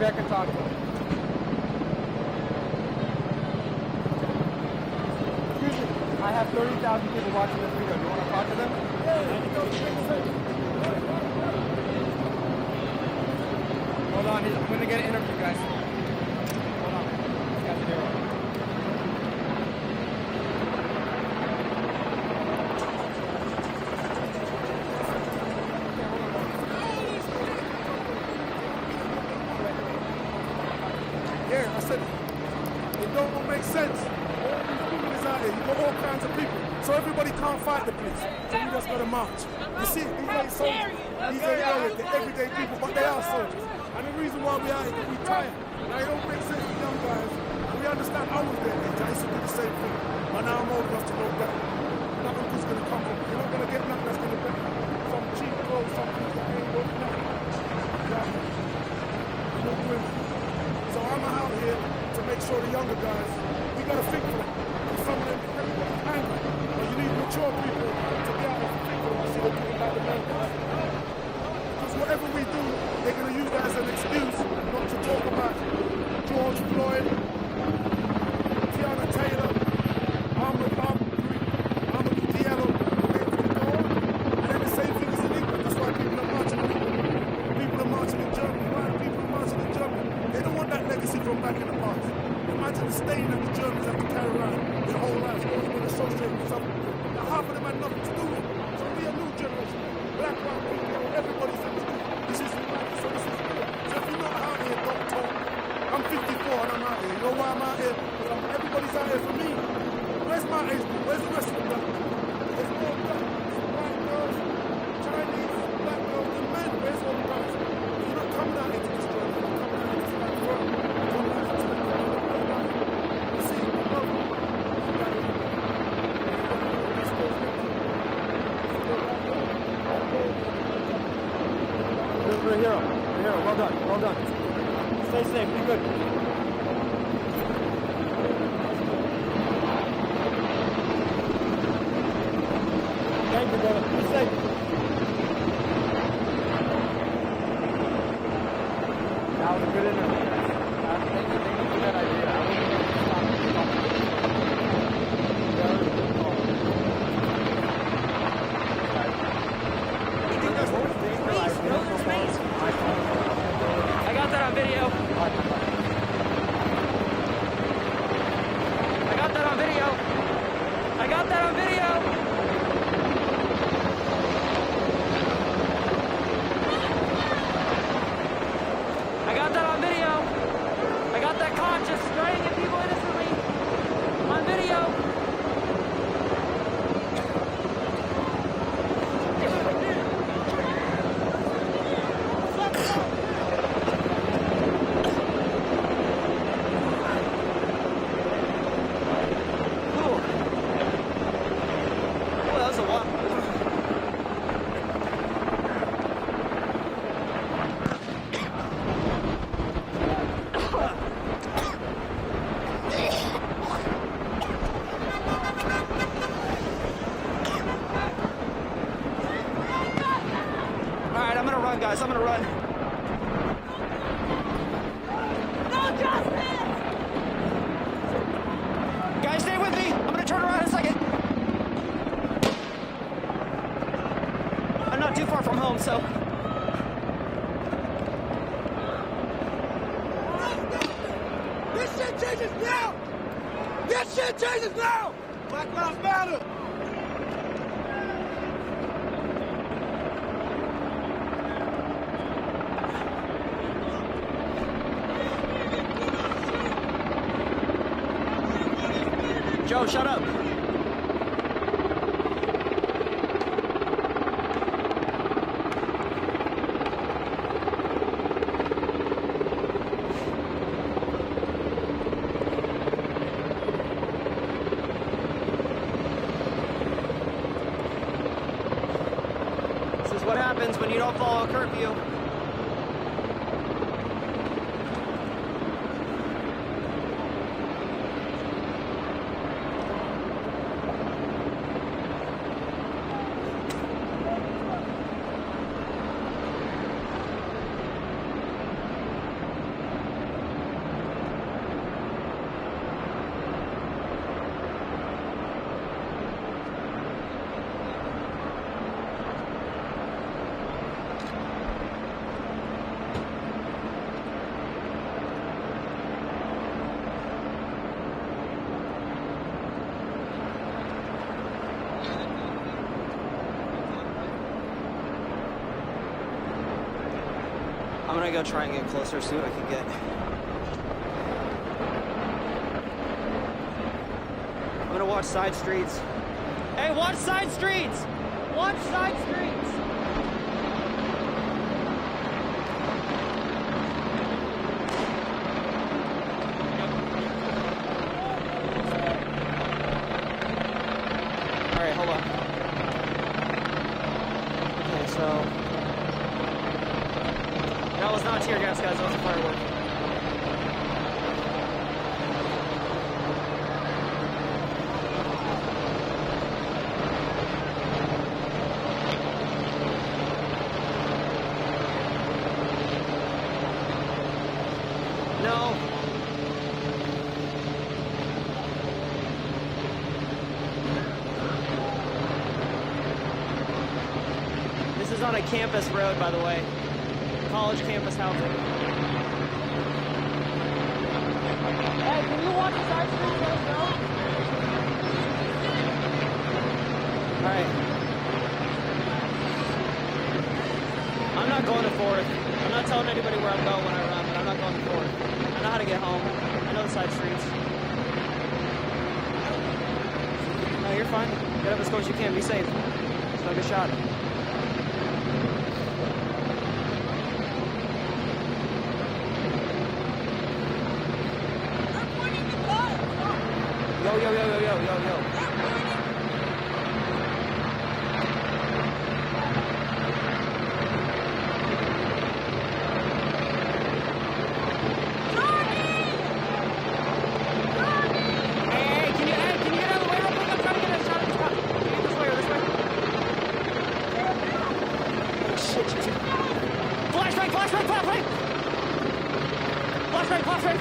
Maybe I can talk to him. Excuse me, I have 30,000 people watching this video. Do you want to talk to them? Hold on, I'm going to get an interview, guys. Hold on. This guy's a hero. Yeah, I said it don't make sense. All these people is out here. You got all kinds of people. So everybody can't fight the police. So you just gotta march. You see, these ain't soldiers. These ain't lawyers. They're everyday people, but they are soldiers. And the reason why we are here is we tired. Now it don't make sense to young guys. And we understand I was their age. I used to do the same thing. But now I'm old enough to know better. Nothing good's gonna come from it. You're not gonna get nothing that's gonna benefit. Some cheap clothes, some things that ain't worth nothing. You know, women. So I'm out here to make sure the younger guys, we gotta think for them. And some of them, everybody's angry. But you need mature people to be out there to think for them. See, they're doing like the men guys. Because whatever we do, they're gonna use that as an excuse not to talk about George Floyd, Tiana Taylor, Ahmed Diallo, and then the same thing is in England. That's why people are marching in England. People are marching in Germany. Why are people marching in Germany? They don't want that legacy from back in the past. Imagine the stain that the Germans have to carry around their whole lives, always been associated with something. Now half of them had nothing to do with it. So we a new generation. Black, white, people, everybody's in the street. This is humanity, so this is real. So if you're not out here, don't talk. I'm 54 and I'm out here. You know why I'm out here? Because everybody's out here for me. Where's my age group? Where's the rest of the black people? There's more black, white girls, Chinese, black girls, and men. Where's all the guys? You're not coming out here to destroy. You're not coming out here to fight for. You're a hero. You're a hero. Well done. Well done. Stay safe. Be good. Thank you, brother. Be safe. That was a good interview. Thank you for that idea. I wasn't going to stop I got that on video. I got that on video. I got that on video. I got that on video. I got that conscious spraying at people innocently on video. Guys, I'm gonna run. No justice! Guys, stay with me. I'm gonna turn around in a second. I'm not too far from home, so. This shit changes now! This shit changes now! Black Lives Matter! Joe, shut up. This is what happens when you don't follow a curfew. I'm gonna go try and get closer, see what I can get. I'm gonna watch side streets. Hey, watch side streets! Watch side streets! Alright, hold on. Okay, so... That was not tear gas, guys, that was a firework. No. This is on a campus road, by the way. College campus housing. Hey, can you watch the side streets? Let us know. Alright. I'm not going to Fourth. I'm not telling anybody where I'm going when I run, but I'm not going to Fourth. I know how to get home. I know the side streets. No, you're fine. Get up as close as you can. Be safe. It's not a good shot. Yo, yo, yo, yo, yo, yo, yo. Hey, can you get out of the way real quick? I'm trying to get a shot at this cop. Can you get this way or this way? Oh, shit, shit, shit. Flashbang, flashbang, flashbang! Flashbang, flashbang!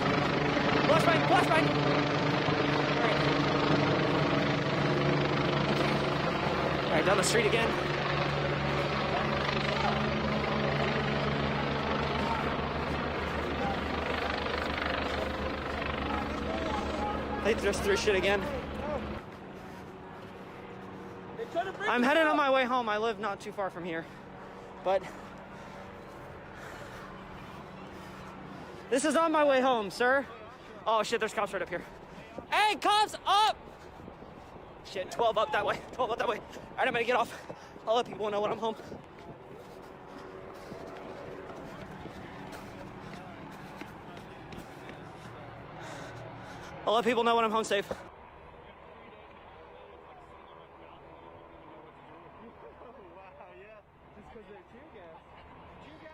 Flashbang, flashbang! All right, down the street again. They just threw shit again. I'm headed on my way home. I live not too far from here, but this is on my way home, sir. Oh shit, there's cops right up here. Hey, cops up! Shit, 12 up that way, 12 up that way. All right, I'm gonna get off. I'll let people know when I'm home. I'll let people know when I'm home safe.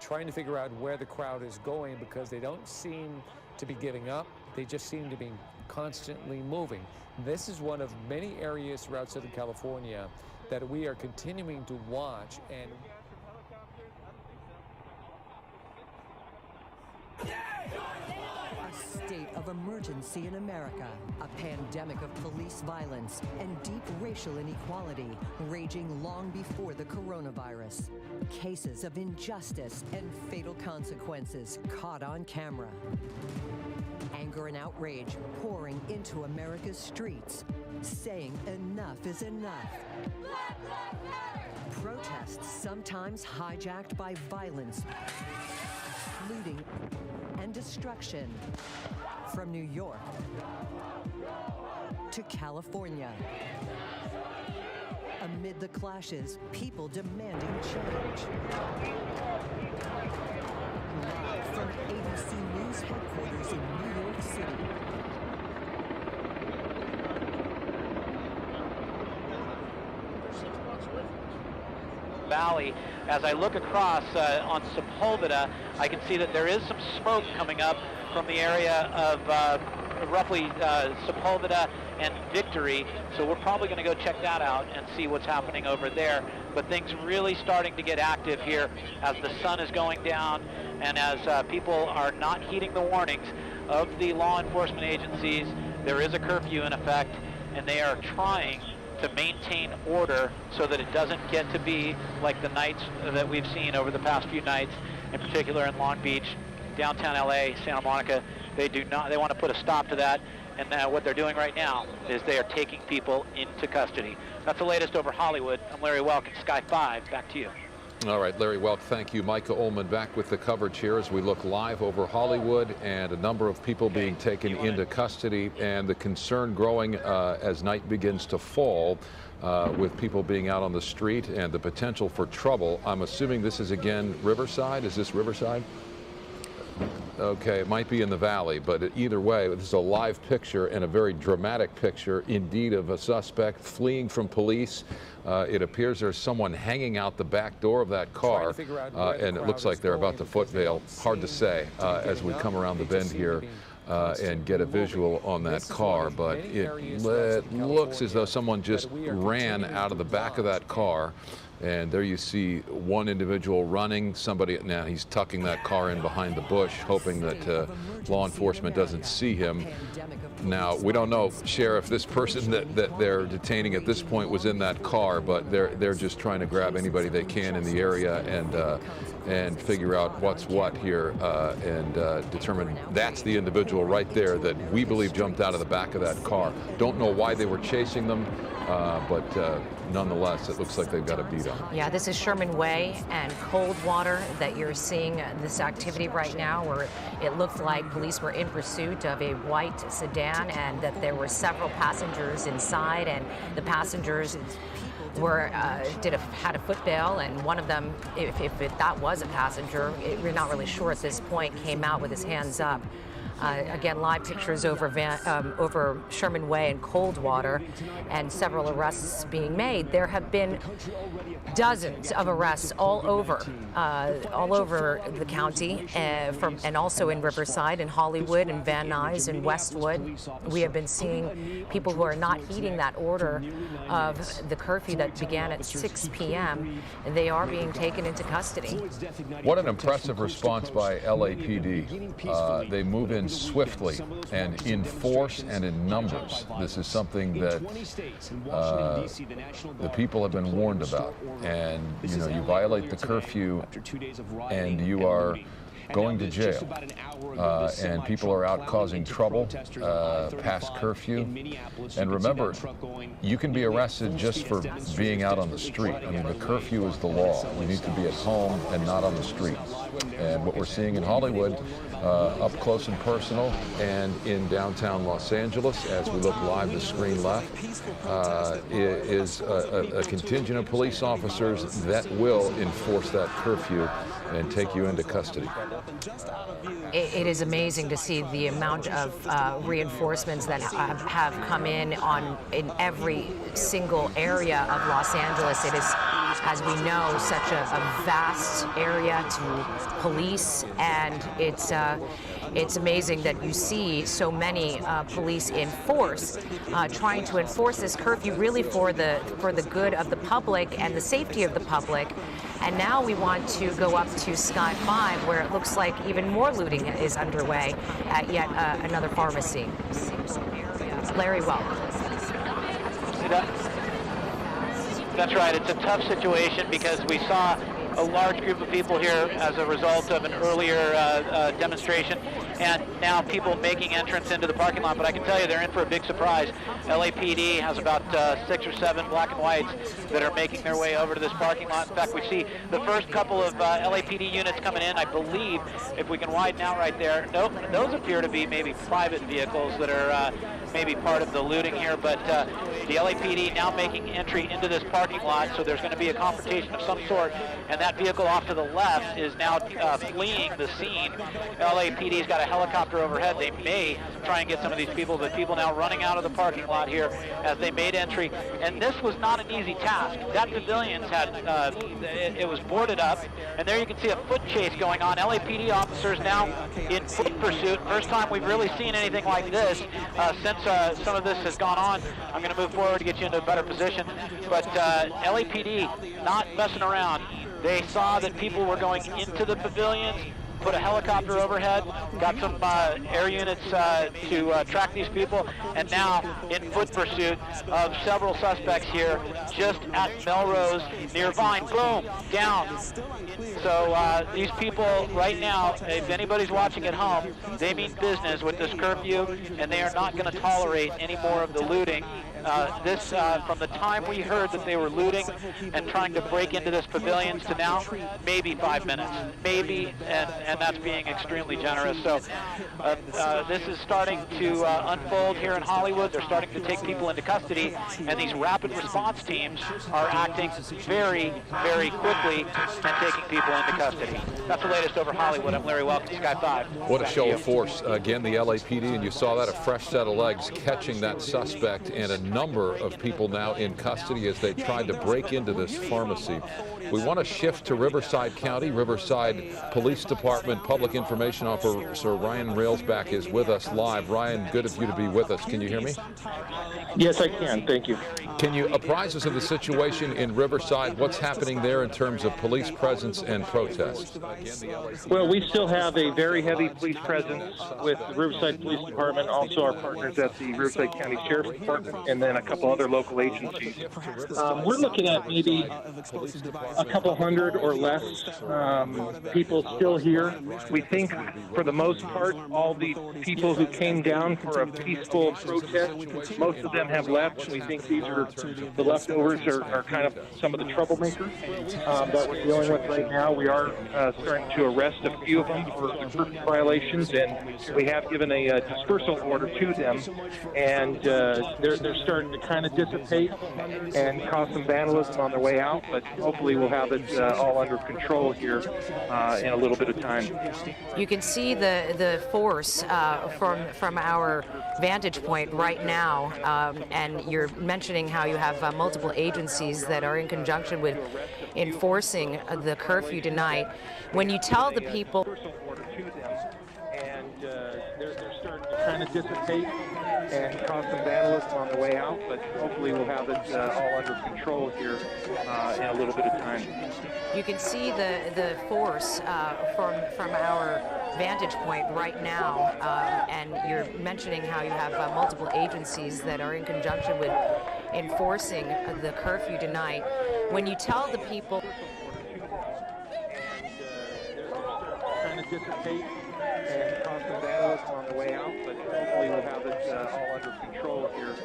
Trying to figure out where the crowd is going because they don't seem to be giving up. They just seem to be constantly moving. This is one of many areas throughout Southern California that we are continuing to watch. And a state of emergency in America, a pandemic of police violence and deep racial inequality raging long before the coronavirus. Cases of injustice and fatal consequences caught on camera. Anger and outrage pouring into America's streets, saying enough is enough. Black Lives Matter! Protests sometimes hijacked by violence, looting, and destruction. From New York to California. Amid the clashes, people demanding change. Live from ABC News headquarters in New York City. Valley. As I look across on Sepulveda, I can see that there is some smoke coming up from the area of roughly Sepulveda and Victory, so we're probably going to go check that out and see what's happening over there. But things really starting to get active here as the sun is going down and as people are not heeding the warnings of the law enforcement agencies. There is a curfew in effect, and they are trying to maintain order so that it doesn't get to be like the nights that we've seen over the past few nights, in particular in Long Beach, downtown LA, Santa Monica. They want to put a stop to that, and what they're doing right now is they are taking people into custody. That's the latest over Hollywood. I'm Larry Welk, Sky 5. Back to you. All right, Larry Welk, thank you. Micah Ullman back with the coverage here as we look live over Hollywood, and a number of people being taken into custody, and the concern growing as night begins to fall with people being out on the street and the potential for trouble. I'm assuming this is again Riverside. Is this Riverside? Okay, it might be in the valley, but either way, this is a live picture and a very dramatic picture indeed of a suspect fleeing from police. It appears there's someone hanging out the back door of that car, and it looks like they're about to foot bail. Hard to say as we come around the bend here and get a visual on that car, but it looks as though someone just ran out of the back of that car. And there you see one individual running. Somebody, now he's tucking that car in behind the bush, hoping that law enforcement doesn't see him. Now, we don't know, Sheriff, this person that they're detaining at this point was in that car, but they're just trying to grab anybody they can in the area and figure out what's what here and determine that's the individual right there that we believe jumped out of the back of that car. Don't know why they were chasing them, but nonetheless, it looks like they've got a beat on. Yeah, this is Sherman Way and Coldwater that you're seeing this activity right now, where it looked like police were in pursuit of a white sedan and that there were several passengers inside, and the passengers were had a foot bail, and one of them, if that was a passenger, we're not really sure at this point, came out with his hands up. Again, live pictures over Sherman Way and Coldwater, and several arrests being made. There have been dozens of arrests all over the county, and also in Riverside and Hollywood and Van Nuys and Westwood. We have been seeing people who are not heeding that order of the curfew that began at 6 p.m. They are being taken into custody. What an impressive response by LAPD. They move in swiftly and in force and in numbers. This is something that the people have been warned about. And you know, you violate the curfew and you are going to jail, and people are out causing trouble past curfew. And remember, you can be arrested just for being out on the street. I mean, the curfew is the law. You need to be at home and not on the street. And what we're seeing in Hollywood, up close and personal, and in downtown Los Angeles, as we look live, the screen left, is a contingent of police officers that will enforce that curfew and take you into custody. It is amazing to see the amount of reinforcements that have come in every single area of Los Angeles. It is, as we know, such a vast area to police, and it's amazing that you see so many police in force trying to enforce this curfew, really for the good of the public and the safety of the public. And now we want to go up to Sky 5, where it looks like even more looting is underway at yet another pharmacy. Larry Welk. That's right. It's a tough situation because we saw a large group of people here as a result of an earlier demonstration, and now people making entrance into the parking lot. But I can tell you they're in for a big surprise. LAPD has about 6 or 7 black and whites that are making their way over to this parking lot. In fact, we see the first couple of LAPD units coming in. I believe, if we can widen out right there, nope, those appear to be maybe private vehicles that are maybe part of the looting here, but the LAPD now making entry into this parking lot, so there's going to be a confrontation of some sort, and that vehicle off to the left is now fleeing the scene. LAPD's got a helicopter overhead. They may try and get some of these people, but people now running out of the parking lot here as they made entry, and this was not an easy task. That pavilion's had, it was boarded up, and there you can see a foot chase going on. LAPD officers now in foot pursuit. First time we've really seen anything like this since some of this has gone on. I'm going to move forward to get you into a better position, but LAPD not messing around. They saw that people were going into the pavilions, put a helicopter overhead, got some air units to track these people, and now in foot pursuit of several suspects here just at Melrose near Vine. Boom, down. So these people right now, if anybody's watching at home, they mean business with this curfew, and they are not going to tolerate any more of the looting From the time we heard that they were looting and trying to break into this pavilion to now, maybe 5 minutes, maybe, and that's being extremely generous. So this is starting to unfold here in Hollywood. They're starting to take people into custody, and these rapid response teams are acting very, very quickly and taking people into custody. That's the latest over Hollywood. I'm Larry Welkin, Sky 5. What a show of force. Again, the LAPD, and you saw that, a fresh set of legs catching that suspect, and a number of people now in custody as they tried to break into this pharmacy. We want to shift to Riverside County. Riverside Police Department Public Information Officer Ryan Railsback is with us live. Ryan, good of you to be with us. Can you hear me? Yes, I can. Thank you. Can you apprise us of the situation in Riverside? What's happening there in terms of police presence and protest? Well, we still have a very heavy police presence with the Riverside Police Department, also our partners at the Riverside County Sheriff's Department, and then a couple other local agencies. We're looking at maybe a couple hundred or less people still here. We think, for the most part, all the people who came down for a peaceful protest, most of them have left. We think these are the leftovers are kind of some of the troublemakers that we're dealing with right now. We are starting to arrest a few of them for curfew violations, and we have given a dispersal order to them, and they're starting to kind of dissipate and cause some vandalism on their way out, but hopefully we'll have it all under control here in a little bit of time. You can see the force from our vantage point right now, and you're mentioning how you have multiple agencies that are in conjunction with enforcing the curfew tonight. When you tell the people, and they're starting to kind of dissipate and cause some vandalism on the way out, but hopefully we'll have it all under control here in a little bit of time. you can see the force from our vantage point right now, and you're mentioning how you have multiple agencies that are in conjunction with enforcing the curfew tonight. When you tell the people, kind of dissipate and cause some vandalism on the way out, but hopefully we'll have it all under control here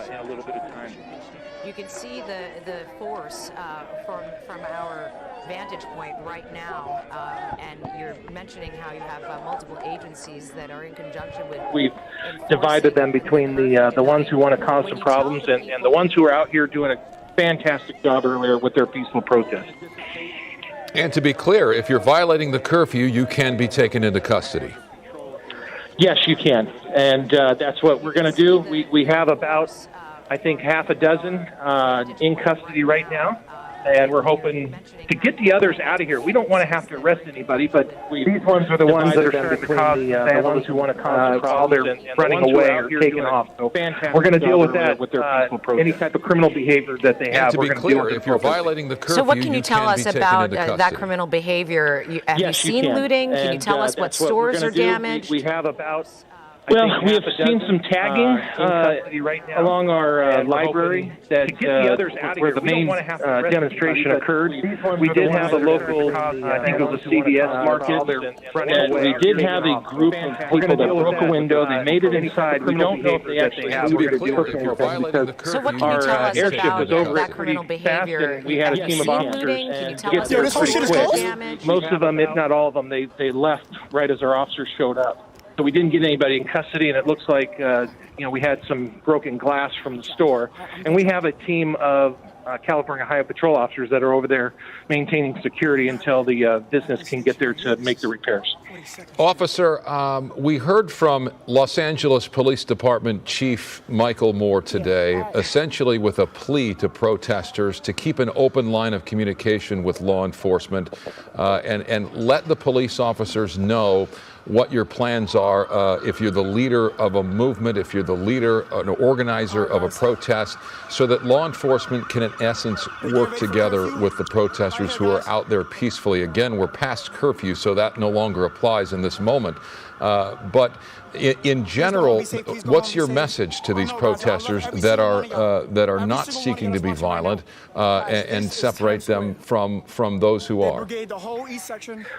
in a little bit of time. you can see the force from our vantage point right now, and you're mentioning how you have multiple agencies that are in conjunction with. We've divided them between the ones who want to cause some problems and the ones who are out here doing a fantastic job earlier with their peaceful protest. And to be clear, if you're violating the curfew, you can be taken into custody. Yes, you can, and that's what we're going to do. We have about, I think, half a dozen in custody right now, and we're hoping to get the others out of here. We don't want to have to arrest anybody, but these ones are the ones that are starting to cause the ones who want to cause problems and running away or taking off. So we're going to deal with that, with their any type of criminal behavior that they have. And to be clear, if you're violating the curfew, so what can you tell us about that criminal behavior? Have yes, you seen looting? Can you tell us what stores are damaged? We have about... Well, we have seen some tagging along our library that where the main demonstration occurred. We did have a local, I think it was a CVS market, and we did have a group of people that broke a window. They made it inside. We don't know if they actually have because our airship was over it pretty fast, and we had a team of officers to get there pretty quick. Most of them, if not all of them, they left right as our officers showed up. So we didn't get anybody in custody, and it looks like we had some broken glass from the store. And we have a team of California Highway Patrol officers that are over there maintaining security until the business can get there to make the repairs. Officer, we heard from Los Angeles Police Department Chief Michael Moore today, essentially with a plea to protesters to keep an open line of communication with law enforcement and let the police officers know what your plans are if you're the leader of a movement, if you're the leader, an organizer of a protest, so that law enforcement can, in essence, work together with the protesters who are out there peacefully. Again, we're past curfew, so that no longer applies in this moment. But in general, what's your message to these protesters that are not seeking to be violent and separate them from those who are?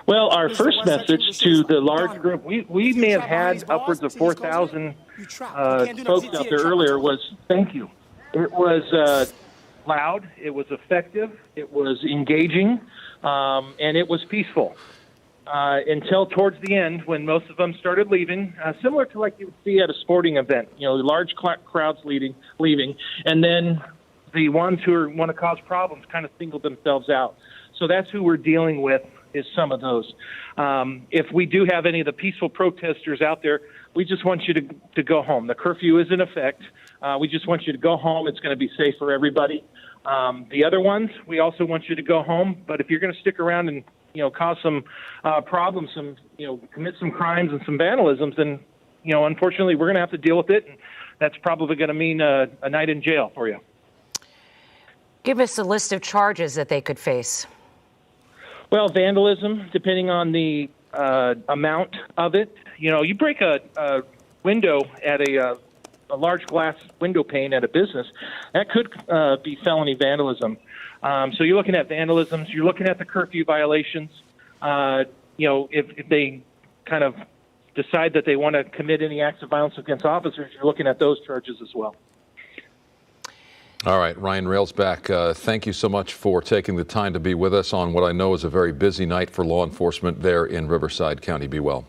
Well, our first message to the large group, we may have had upwards of 4,000 folks out there earlier, was thank you. It was loud, it was effective, it was engaging, and it was peaceful. Until towards the end, when most of them started leaving, similar to like you would see at a sporting event, large crowds leaving, and then the ones who want to cause problems kind of singled themselves out. So that's who we're dealing with, is some of those. If we do have any of the peaceful protesters out there, we just want you to go home. The curfew is in effect. We just want you to go home. It's going to be safe for everybody. The other ones, we also want you to go home. But if you're going to stick around and cause some problems, commit some crimes and some vandalisms, then, unfortunately, we're going to have to deal with it. And that's probably going to mean a night in jail for you. Give us a list of charges that they could face. Well, vandalism, depending on the amount of it. You break a window at a large glass window pane at a business, that could be felony vandalism. So you're looking at vandalisms, you're looking at the curfew violations. If they kind of decide that they want to commit any acts of violence against officers, you're looking at those charges as well. All right, Ryan Railsback, thank you so much for taking the time to be with us on what I know is a very busy night for law enforcement there in Riverside County. Be well.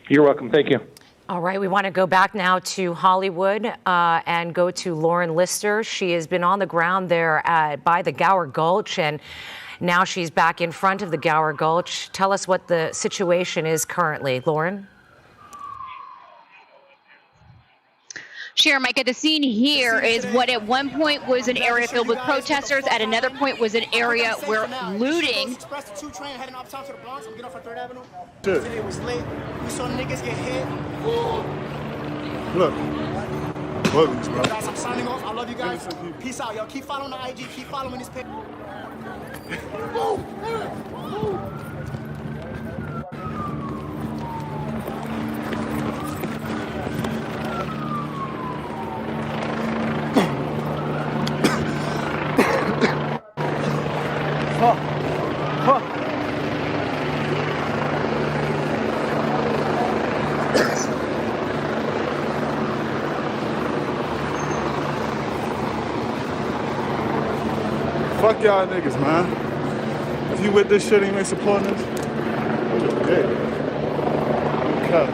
You're welcome. Thank you. All right, we want to go back now to Hollywood and go to Lauren Lister. She has been on the ground there by the Gower Gulch, and now she's back in front of the Gower Gulch. Tell us what the situation is currently, Lauren. Sure, Micah, the scene here is what at one point was an area filled with protesters. At another point was an area where looting. It was late. We saw niggas get hit. Look. Bro. Guys, I'm signing off. I love you guys. Peace out, y'all. Keep following the IG. Keep following this page. Fuck y'all niggas, man. If you with this shit and you ain't supporting this, hey. Okay.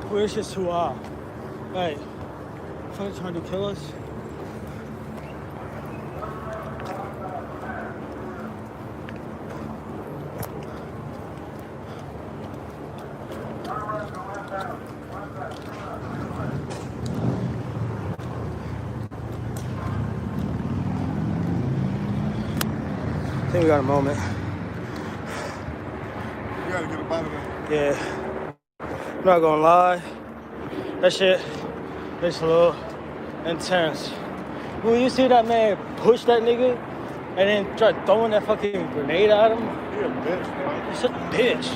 Where's just who are? Hey, fucking trying to kill us? I think we got a moment. You gotta get up out of there. Yeah. I'm not gonna lie. That shit is a little intense. When you see that man push that nigga and then try throwing that fucking grenade at him. You're a bitch, bro. You're such a bitch.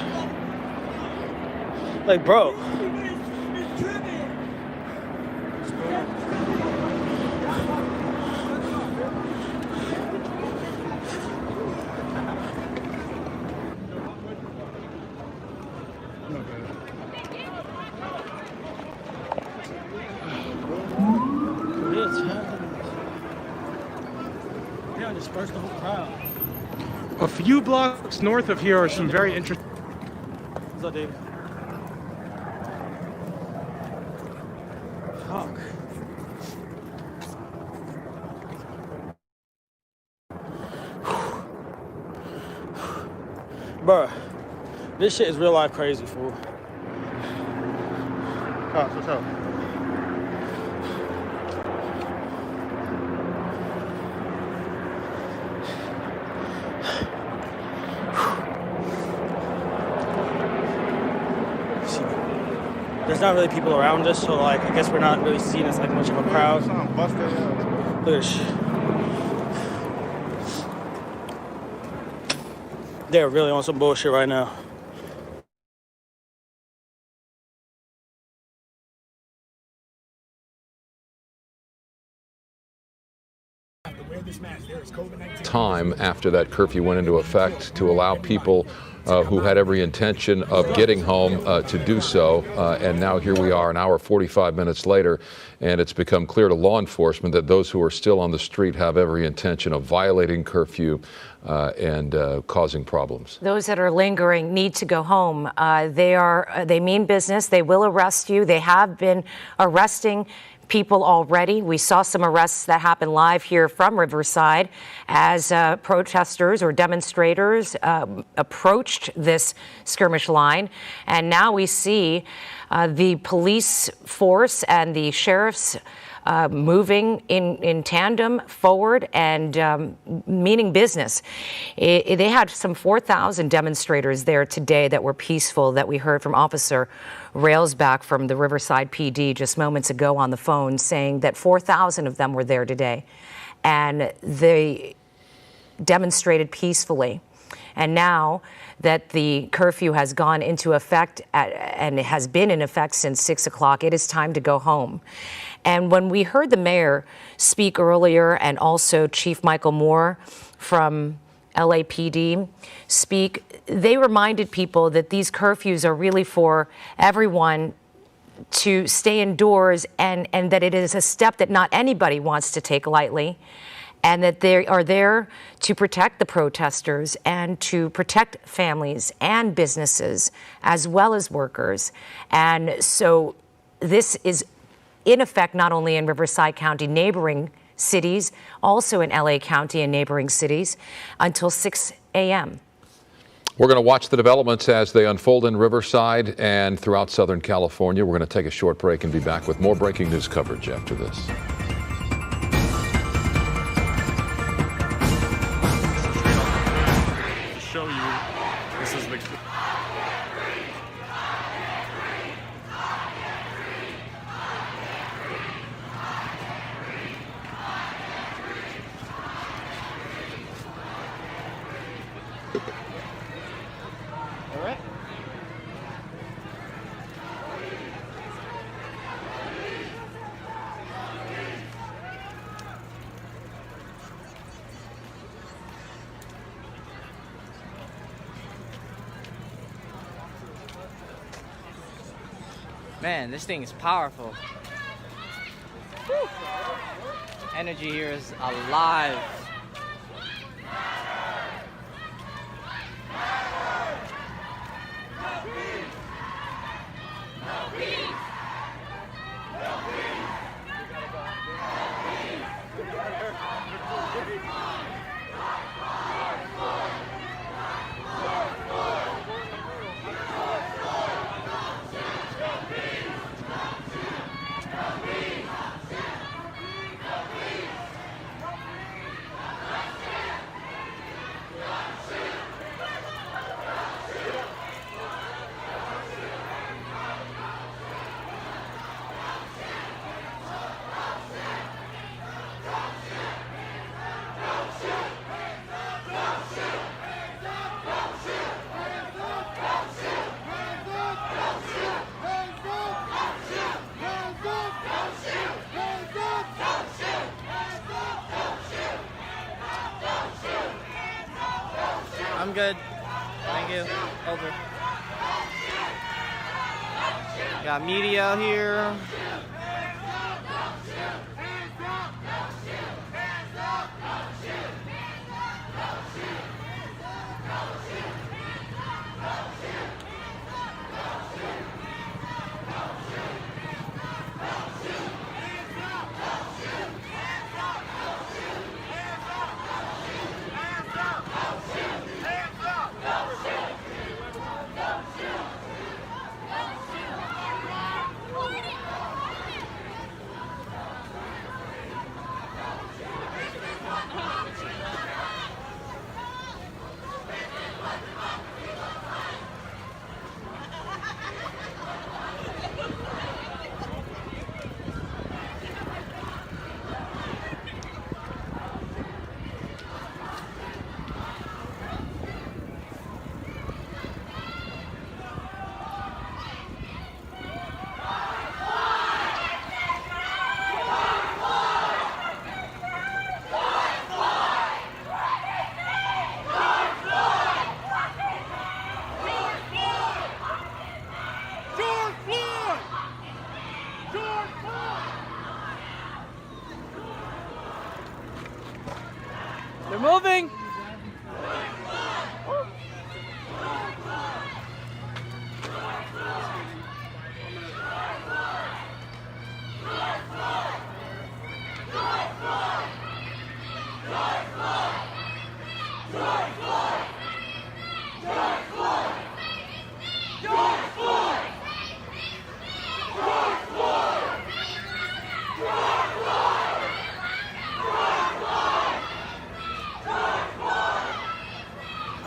Like, bro. Disperse the whole crowd. A few blocks north of here are some very interesting. What's up, David? Fuck. Bruh, this shit is real life crazy, fool. What's up? there's not really people around us, so like I guess we're not really seen as like much of a crowd. Look at this shit. They're really on some bullshit right now. Time after that curfew went into effect to allow people who had every intention of getting home to do so. And now here we are an hour 45 minutes later, and it's become clear to law enforcement that those who are still on the street have every intention of violating curfew and causing problems. Those that are lingering need to go home. They mean business. They will arrest you. They have been arresting people already. We saw some arrests that happened live here from Riverside as protesters or demonstrators approached this skirmish line. And now we see the police force and the sheriffs moving in tandem forward and meaning business. They had some 4,000 demonstrators there today that were peaceful, that we heard from Officer Railsback from the Riverside PD just moments ago on the phone, saying that 4,000 of them were there today and they demonstrated peacefully. And now that the curfew has gone into effect and it has been in effect since 6 o'clock, it is time to go home. And when we heard the mayor speak earlier, and also Chief Michael Moore from LAPD speak, they reminded people that these curfews are really for everyone to stay indoors, and that it is a step that not anybody wants to take lightly, and that they are there to protect the protesters and to protect families and businesses as well as workers. And so this is in effect not only in Riverside County, neighboring cities, also in LA County and neighboring cities until 6 a.m. We're going to watch the developments as they unfold in Riverside and throughout Southern California. We're going to take a short break and be back with more breaking news coverage after this. Show you, this is the All right. Man, this thing is powerful. Whew. Energy here is alive. I'm good. Thank you. Over. Got media out here.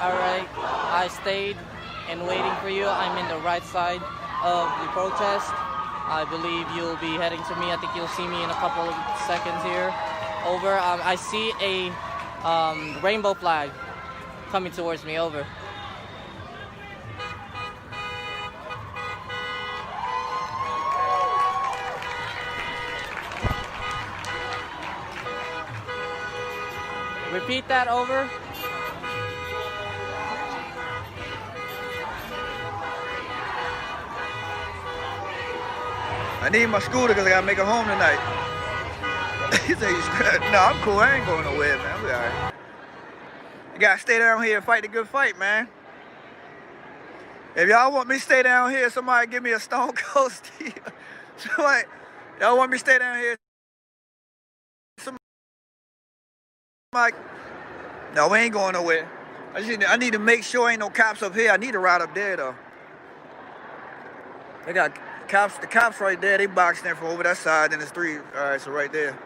All right, I stayed and waiting for you. I'm in the right side of the protest. I believe you'll be heading to me. I think you'll see me in a couple of seconds here. Over. I see a rainbow flag coming towards me. Over. Repeat that. Over. I need my scooter because I gotta make it home tonight. He said, no, I'm cool. I ain't going nowhere, man. I'm all right. You gotta stay down here and fight the good fight, man. If y'all want me to stay down here, somebody give me a Stone Cold Steve. Somebody, y'all want me to stay down here? Somebody, no, we ain't going nowhere. I need to make sure ain't no cops up here. I need to ride up there, though. They got cops, the cops right there. They boxing there from over that side, and there's three. All right, so right there.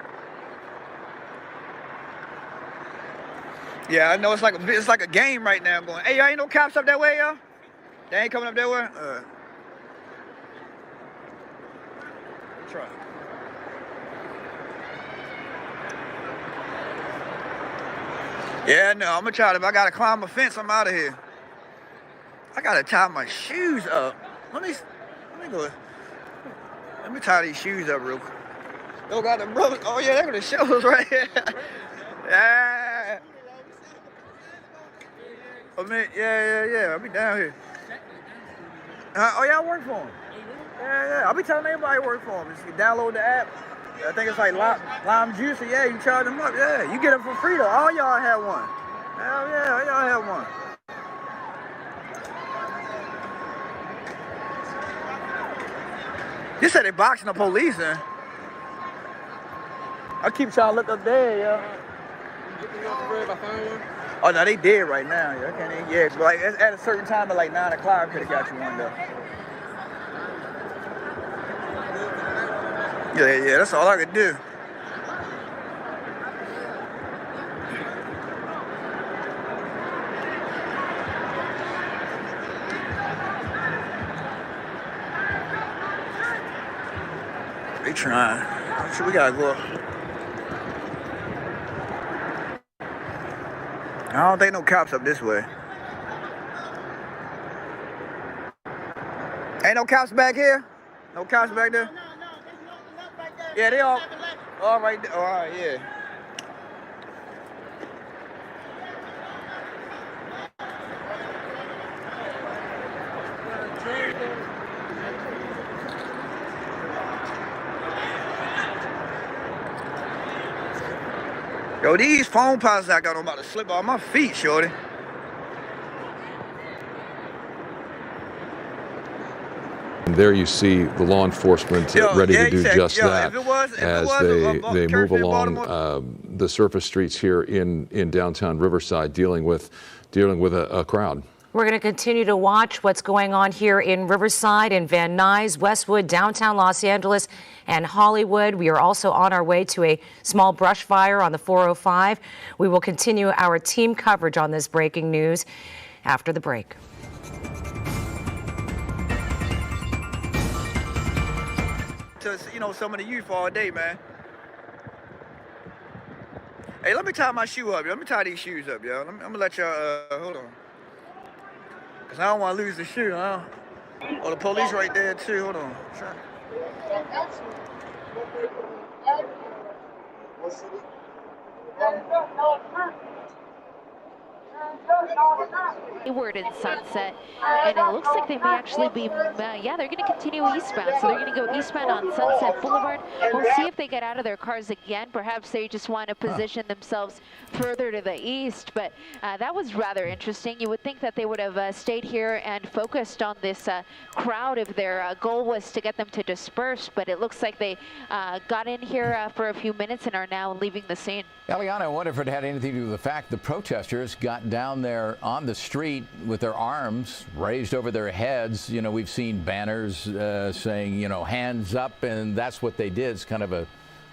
Yeah, I know it's like a game right now. I'm going, hey, y'all ain't no cops up that way, y'all? They ain't coming up that way? Try. Yeah, no, I'm gonna try to, if I gotta climb a fence, I'm out of here. I gotta tie my shoes up. Let me go. Let me tie these shoes up real quick. Oh, got the brothers. Oh, yeah, they're gonna show us right here. Yeah. I mean, yeah. I'll be down here. Oh, y'all work for them? Yeah. I'll be telling everybody I work for them. Just download the app. I think it's like lime juice. So yeah, you charge them up. Yeah, you get them for free though. All y'all have one. Hell yeah, all y'all have one. You said they boxing the police, huh? I keep trying to look up there, yo. Oh no, they dead right now. Yeah, I can't even, yeah, but like at a certain time at like 9 o'clock, I could have got you one though. Yeah, that's all I could do. They trying. So we gotta go up. I don't think no cops up this way. Ain't no cops back here? No cops back there? Yeah, they all right there. All right, yeah. Yo, these foam piles I got on about to slip off my feet, shorty. And there you see the law enforcement ready to do just that as they move along the surface streets here in downtown Riverside, dealing with a crowd. We're going to continue to watch what's going on here in Riverside, in Van Nuys, Westwood, downtown Los Angeles, and Hollywood. We are also on our way to a small brush fire on the 405. We will continue our team coverage on this breaking news after the break. To, some of the youth all day, man. Hey, let me tie my shoe up, yo. Let me tie these shoes up, yo. I'm gonna let y'all, hold on. Cause I don't want to lose the shoe, huh? Oh, the police right there too. Hold on. Word in Sunset, and it looks like they may actually be, they're going to continue eastbound, so they're going to go eastbound on Sunset Boulevard. We'll see if they get out of their cars again. Perhaps they just want to position themselves further to the east, but that was rather interesting. You would think that they would have stayed here and focused on this crowd if their goal was to get them to disperse, but it looks like they got in here for a few minutes and are now leaving the scene. Eliana, I wonder if it had anything to do with the fact the protesters got down there on the street with their arms raised over their heads. You know, we've seen banners saying, you know, hands up, and that's what they did. It's kind of a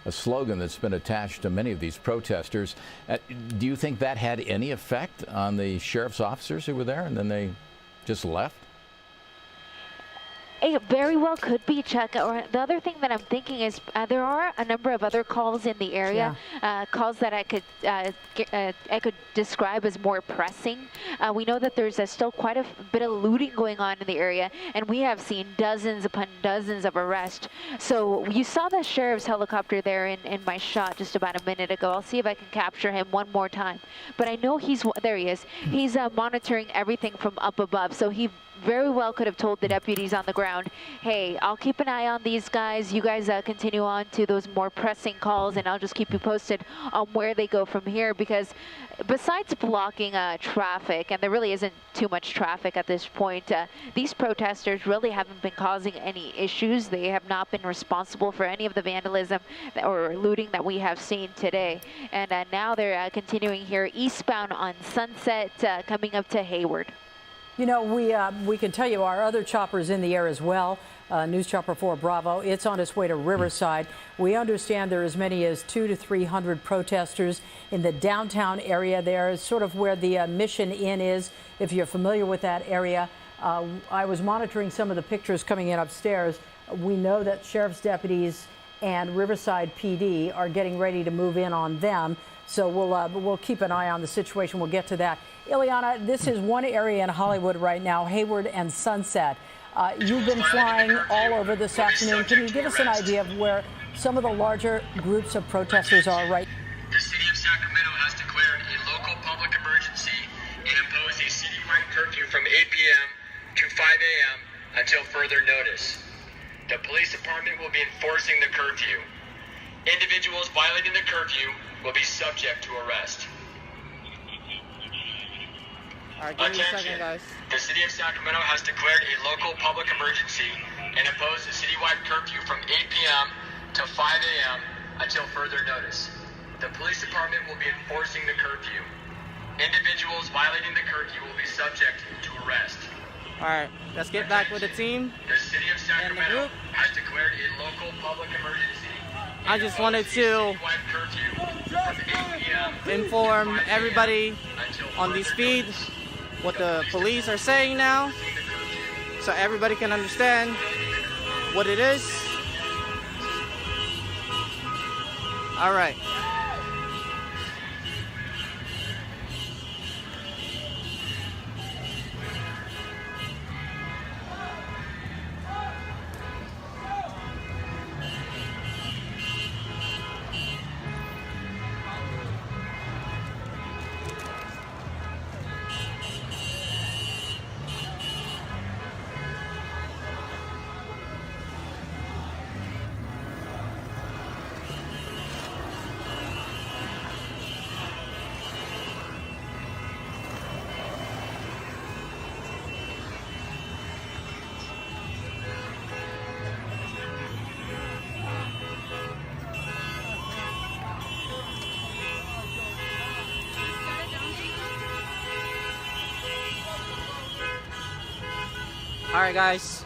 slogan that's been attached to many of these protesters. Do you think that had any effect on the sheriff's officers who were there, and then they just left? It very well could be, Chuck. Or the other thing that I'm thinking is there are a number of other calls in the area, calls that I could describe as more pressing. We know that there's still quite a bit of looting going on in the area, and we have seen dozens upon dozens of arrests. So you saw the sheriff's helicopter there in my shot just about a minute ago. I'll see if I can capture him one more time. But I know there he is. He's monitoring everything from up above, so he very well could have told the deputies on the ground, hey, I'll keep an eye on these guys. You guys continue on to those more pressing calls, and I'll just keep you posted on where they go from here. Because besides blocking traffic, and there really isn't too much traffic at this point, these protesters really haven't been causing any issues. They have not been responsible for any of the vandalism or looting that we have seen today. And now they're continuing here eastbound on Sunset, coming up to Hayward. You know, we can tell you our other chopper's in the air as well. News Chopper 4 Bravo. It's on its way to Riverside. We understand there are as many as 200 to 300 protesters in the downtown area there, sort of where the Mission Inn is, if you're familiar with that area. I was monitoring some of the pictures coming in upstairs. We know that sheriff's deputies and Riverside PD are getting ready to move in on them. So we'll keep an eye on the situation. We'll get to that. Ileana, this is one area in Hollywood right now, Hayward and Sunset. You've been flying all over this afternoon. Can you give us an idea of where some of the larger groups of protesters are right now? The city of Sacramento has declared a local public emergency and imposed a citywide curfew from 8 p.m. to 5 a.m. until further notice. The police department will be enforcing the curfew. Individuals violating the curfew will be subject to arrest. All right, give me a Attention. second, guys. The city of Sacramento has declared a local public emergency and imposed a citywide curfew from 8 p.m. to 5 a.m. until further notice. The police department will be enforcing the curfew. Individuals violating the curfew will be subject to arrest. All right, let's get back with the team. The city of Sacramento has declared a local public emergency. I just wanted to inform everybody on the speed, what the police are saying now, so everybody can understand what it is. All right. All right, guys,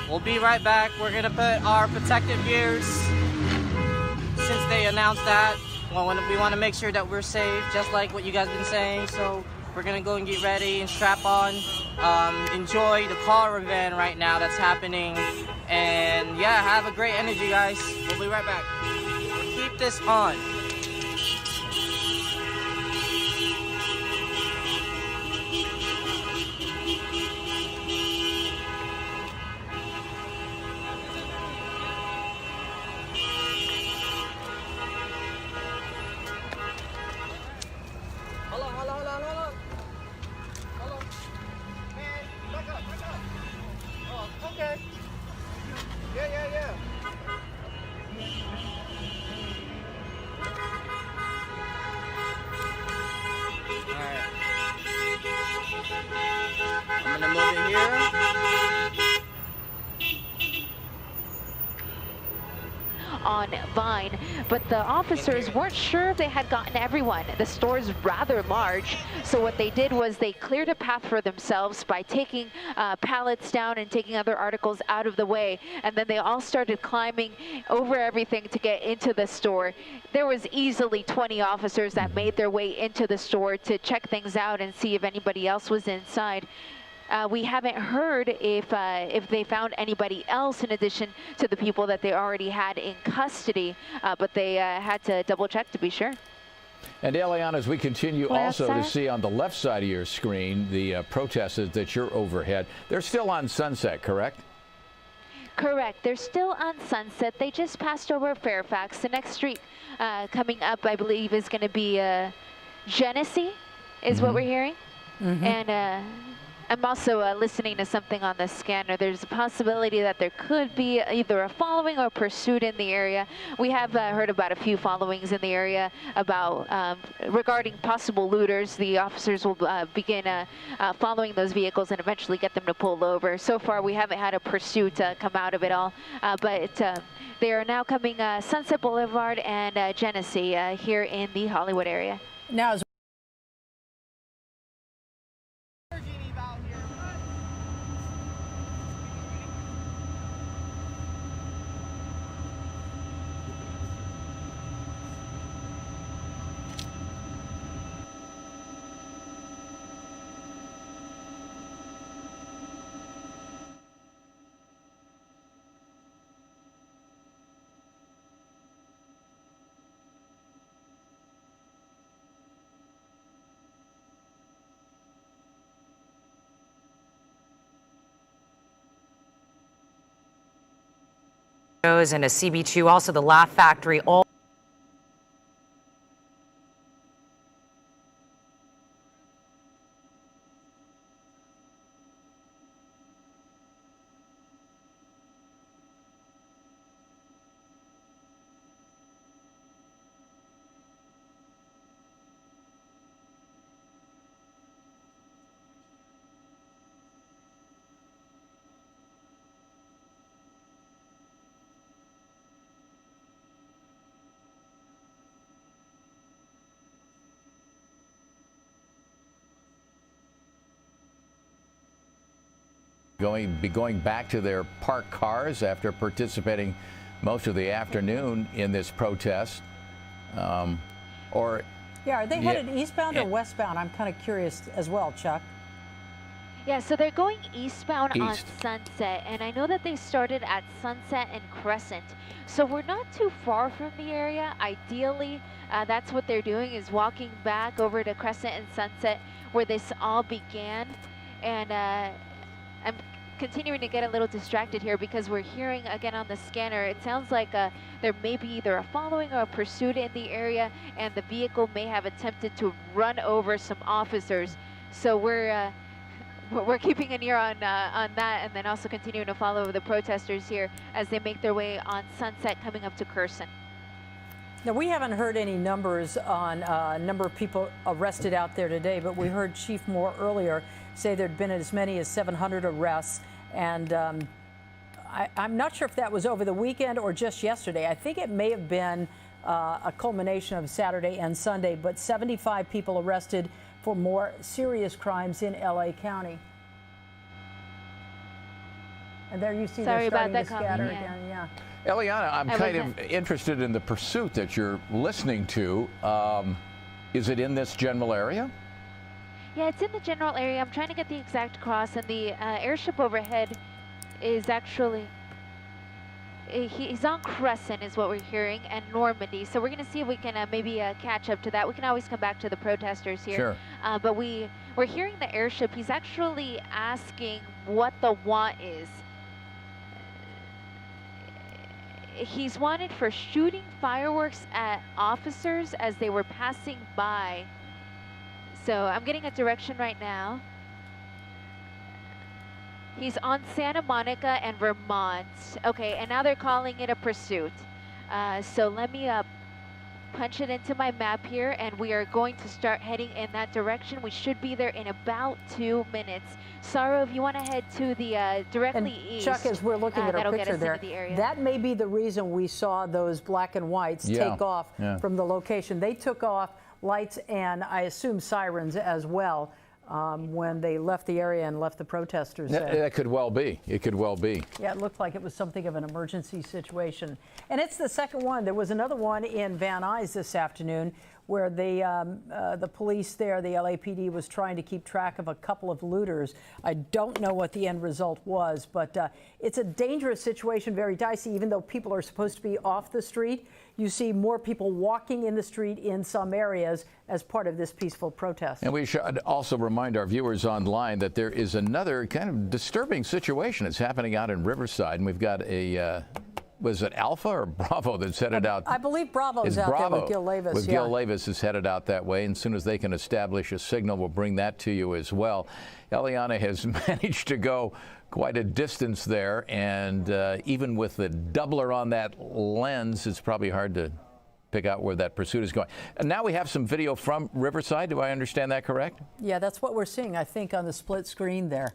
we'll be right back. We're gonna put our protective gears since they announced that. We want to make sure that we're safe, just like what you guys been saying. So we're gonna go and get ready and strap on. Enjoy the car event right now that's happening, and yeah, have a great energy, guys. We'll be right back. Keep this on. on Vine, but the officers weren't sure if they had gotten everyone. The store's rather large, so what they did was they cleared a path for themselves by taking pallets down and taking other articles out of the way, and then they all started climbing over everything to get into the store. There was easily 20 officers that made their way into the store to check things out and see if anybody else was inside. We haven't heard if they found anybody else in addition to the people that they already had in custody, but they had to double check to be sure. And Eliana, as we continue also to see on the left side of your screen, the protesters that you're overhead, they're still on Sunset, correct? Correct. They're still on Sunset. They just passed over Fairfax. The next street coming up, I believe, is going to be Genesee, is what we're hearing. And I'm also listening to something on the scanner. There's a possibility that there could be either a following or pursuit in the area. We have heard about a few followings in the area about regarding possible looters. The officers will begin following those vehicles and eventually get them to pull over. So far, we haven't had a pursuit come out of it all, but they are now coming Sunset Boulevard and Genesee here in the Hollywood area. Now, as and a CB2, also the Laugh Factory, all going back to their parked cars after participating most of the afternoon in this protest. yeah, are they headed eastbound or westbound? I'm kind of curious as well, Chuck. Yeah, so they're going eastbound on Sunset, and I know that they started at Sunset and Crescent. So we're not too far from the area. Ideally, that's what they're doing, is walking back over to Crescent and Sunset where this all began. And I'm continuing to get a little distracted here because we're hearing again on the scanner, it sounds like there may be either a following or a pursuit in the area, and the vehicle may have attempted to run over some officers. So we're keeping an ear on that, and then also continuing to follow the protesters here as they make their way on Sunset coming up to Curson. Now, we haven't heard any numbers on number of people arrested out there today, but we heard Chief Moore earlier say there'd been as many as 700 arrests, and I'm not sure if that was over the weekend or just yesterday. I think it may have been a culmination of Saturday and Sunday, but 75 people arrested for more serious crimes in LA County. And there you see they're starting to scatter again. Yeah. Eliana, I'm kind of interested in the pursuit that you're listening to. Is it in this general area? Yeah, it's in the general area. I'm trying to get the exact cross, and the airship overhead is actually, he's on Crescent is what we're hearing, and Normandy. So we're going to see if we can maybe catch up to that. We can always come back to the protesters here. Sure. But we're hearing the airship. He's actually asking what the want is. He's wanted for shooting fireworks at officers as they were passing by. So I'm getting a direction right now. He's on Santa Monica and Vermont. Okay, and now they're calling it a pursuit. So let me punch it into my map here, and we are going to start heading in that direction. We should be there in about 2 minutes. Sarah, if you want to head to the directly east. Chuck, as we're looking at our picture there, that may be the reason we saw those black and whites take off from the location. They took off lights and I assume sirens as well when they left the area and left the protesters there. That could well be. It could well be. Yeah, it looked like it was something of an emergency situation. And it's the second one. There was another one in Van Nuys this afternoon where the police there, the LAPD, was trying to keep track of a couple of looters. I don't know what the end result was, but it's a dangerous situation, very dicey, even though people are supposed to be off the street. You see more people walking in the street in some areas as part of this peaceful protest. And we should also remind our viewers online that there is another kind of disturbing situation that's happening out in Riverside, and we've got a was it Alpha or Bravo that's headed out? I believe Bravo's out there with Gil Levis. Gil Levis is headed out that way, and as soon as they can establish a signal, we'll bring that to you as well. Eliana has managed to go quite a distance there, and even with the doubler on that lens, it's probably hard to pick out where that pursuit is going. And now we have some video from Riverside. Do I understand that correct? Yeah, that's what we're seeing, I think, on the split screen there.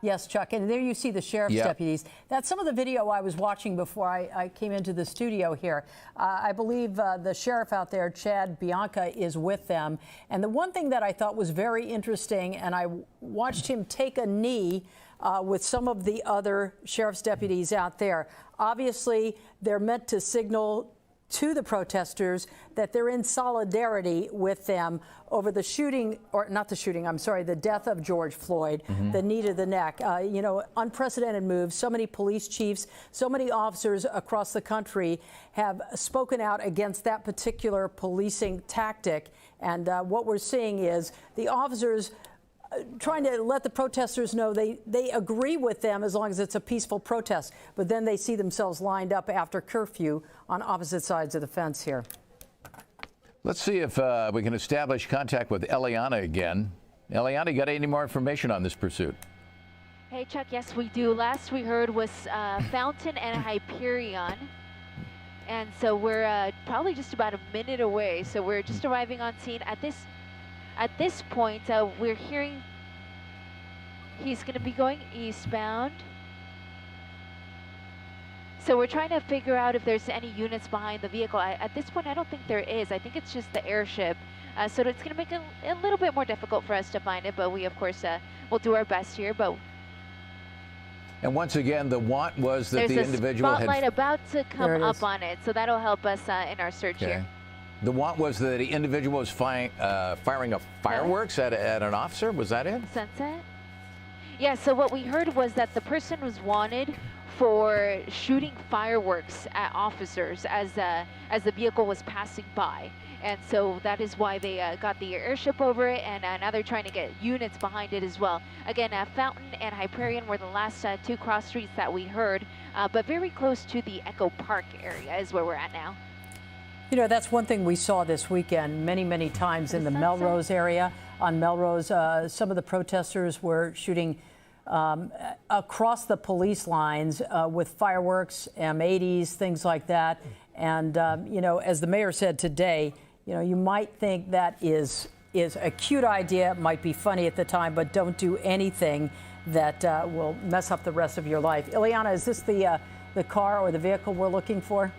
Yes, Chuck, and there you see the sheriff's deputies. That's some of the video I was watching before I came into the studio here. I believe the sheriff out there, Chad Bianca, is with them. And the one thing that I thought was very interesting, and I watched him take a knee with some of the other sheriff's deputies out there. Obviously, they're meant to signal to the protesters that they're in solidarity with them over the shooting, or not the shooting, I'm sorry, the death of George Floyd, the knee to the neck. You know, unprecedented moves. So many police chiefs, so many officers across the country have spoken out against that particular policing tactic. And what we're seeing is the officers trying to let the protesters know they agree with them as long as it's a peaceful protest. But then they see themselves lined up after curfew on opposite sides of the fence here. Let's see if we can establish contact with Eliana again. Eliana, you got any more information on this pursuit? Hey, Chuck, yes, we do. Last we heard was Fountain and Hyperion. And so we're probably just about a minute away. So we're just arriving on scene. At this point, we're hearing he's going to be going eastbound. So we're trying to figure out if there's any units behind the vehicle. At this point, I don't think there is. I think it's just the airship. So it's going to make it a little bit more difficult for us to find it, but we, of course, will do our best here. But and once again, the want was that the individual had... There's a spotlight about to come up on it, so that'll help us in our search here. The want was that the individual was firing a fireworks at an officer. Was that it? Sunset? Yeah, so what we heard was that the person was wanted for shooting fireworks at officers as the vehicle was passing by. And so that is why they got the airship over it, and now they're trying to get units behind it as well. Again, Fountain and Hyperion were the last two cross streets that we heard, but very close to the Echo Park area is where we're at now. You know, that's one thing we saw this weekend many, many times in the Melrose area. On Melrose, some of the protesters were shooting across the police lines with fireworks, M80s, things like that. And, you know, as the mayor said today, you know, you might think that is a cute idea, it might be funny at the time, but don't do anything that will mess up the rest of your life. Ileana, is this the car or the vehicle we're looking for?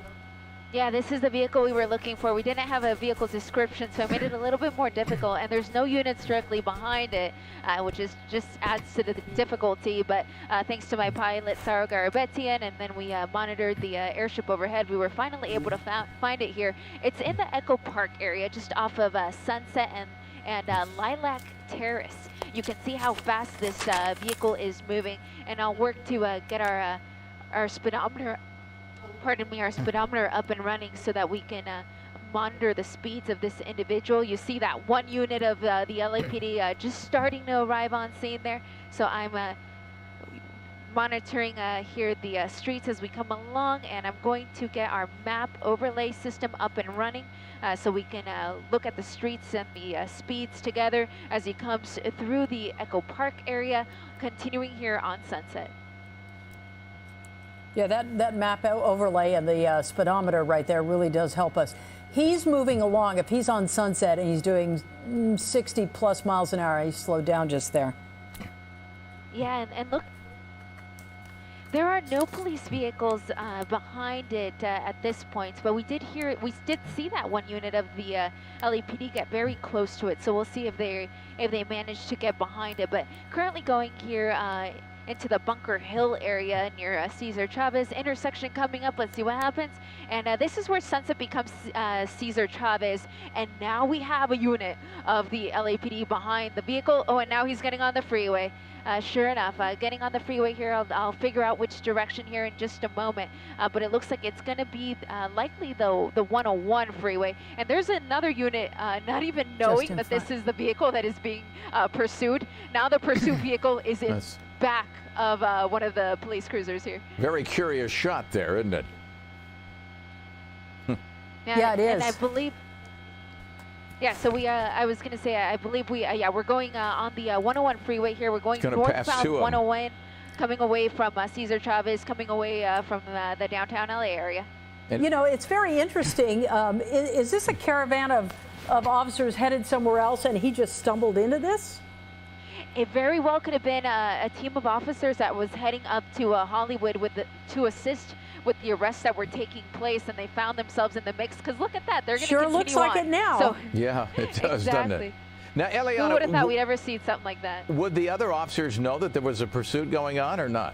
Yeah, this is the vehicle we were looking for. We didn't have a vehicle description, so it made it a little bit more difficult. And there's no units directly behind it, which is just adds to the difficulty. But thanks to my pilot, Sarah Garabetian, and then we monitored the airship overhead, we were finally able to find it here. It's in the Echo Park area, just off of Sunset and Lilac Terrace. You can see how fast this vehicle is moving, and I'll work to get our speedometer. Pardon me, our speedometer up and running so that we can monitor the speeds of this individual. You see that one unit of the LAPD just starting to arrive on scene there. So I'm monitoring here the streets as we come along, and I'm going to get our map overlay system up and running so we can look at the streets and the speeds together as he comes through the Echo Park area, continuing here on Sunset. Yeah, that map overlay and the speedometer right there really does help us. he's moving along. If he's on Sunset and he's doing 60 plus miles an hour, he's slowed down just there. Yeah, and look, there are no police vehicles behind it at this point, but we did see that one unit of the LAPD get very close to it. So we'll see if they manage to get behind it. But currently going here into the Bunker Hill area near Cesar Chavez intersection coming up. Let's see what happens. And this is where Sunset becomes Cesar Chavez. And now we have a unit of the LAPD behind the vehicle. Oh, and now he's getting on the freeway. Sure enough, getting on the freeway here. I'll figure out which direction here in just a moment. But it looks like it's going to be likely, though, the 101 freeway. And there's another unit not even knowing that this is the vehicle that is being pursued. Now the pursuit vehicle is in back of one of the police cruisers here. Very curious shot there, isn't it? Yeah, it is. And I believe... Yeah, so I was going to say, I believe we're going on the 101 freeway here. We're going northbound 101, coming away from Cesar Chavez, coming away from the downtown LA area. And you know, it's very interesting. Is this a caravan of officers headed somewhere else and he just stumbled into this? It very well could have been a team of officers that was heading up to Hollywood to assist with the arrests that were taking place, and they found themselves in the mix. Because look at that, they're going to continue looks like on. It now. So, yeah, it does, doesn't it? Now, Eliana, who would have thought we'd ever see something like that? Would the other officers know that there was a pursuit going on or not?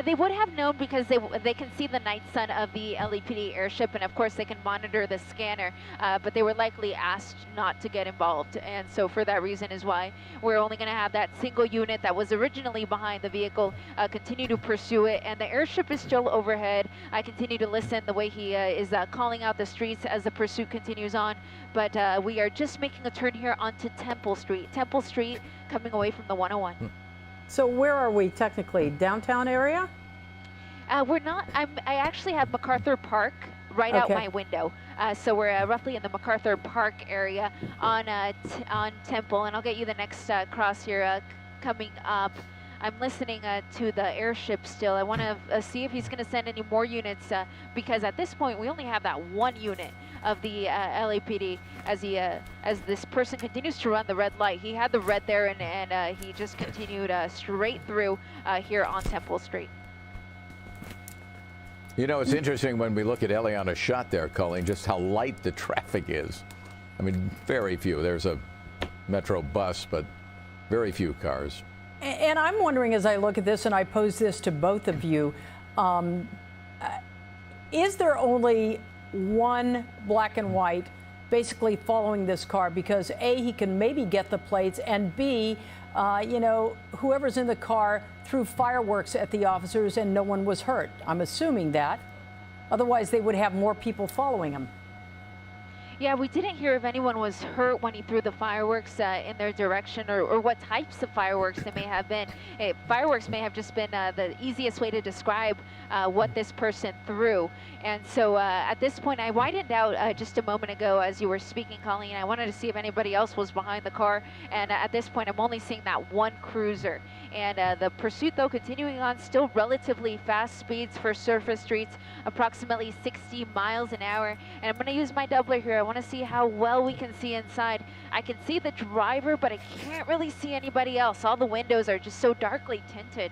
They would have known because they can see the night sun of the LAPD airship, and of course they can monitor the scanner, but they were likely asked not to get involved. And so for that reason is why we're only going to have that single unit that was originally behind the vehicle continue to pursue it. And the airship is still overhead. I continue to listen the way he is calling out the streets as the pursuit continues on. But we are just making a turn here onto Temple Street. Temple Street coming away from the 101. So where are we technically? Downtown area? We're not. I actually have MacArthur Park right out my window. So we're roughly in the MacArthur Park area on Temple, and I'll get you the next cross here coming up. I'm listening to the airship still. I want to see if he's going to send any more units because at this point we only have that one unit of the LAPD as this person continues to run the red light. He had the red there and he just continued straight through here on Temple Street. You know, it's interesting when we look at Eliana's shot there, Colleen, just how light the traffic is. I mean, very few. There's a Metro bus, but very few cars. And I'm wondering, as I look at this, and I pose this to both of you, is there only one black and white basically following this car? Because A, he can maybe get the plates, and B, you know, whoever's in the car threw fireworks at the officers and no one was hurt. I'm assuming that. Otherwise, they would have more people following him. Yeah, we didn't hear if anyone was hurt when he threw the fireworks in their direction or what types of fireworks they may have been. Fireworks may have just been the easiest way to describe what this person threw. And so at this point, I widened out just a moment ago as you were speaking, Colleen. I wanted to see if anybody else was behind the car. And at this point, I'm only seeing that one cruiser. And the pursuit, though, continuing on, still relatively fast speeds for surface streets, approximately 60 miles an hour. And I'm going to use my doubler here. I want to see how well we can see inside. I can see the driver, but I can't really see anybody else. All the windows are just so darkly tinted.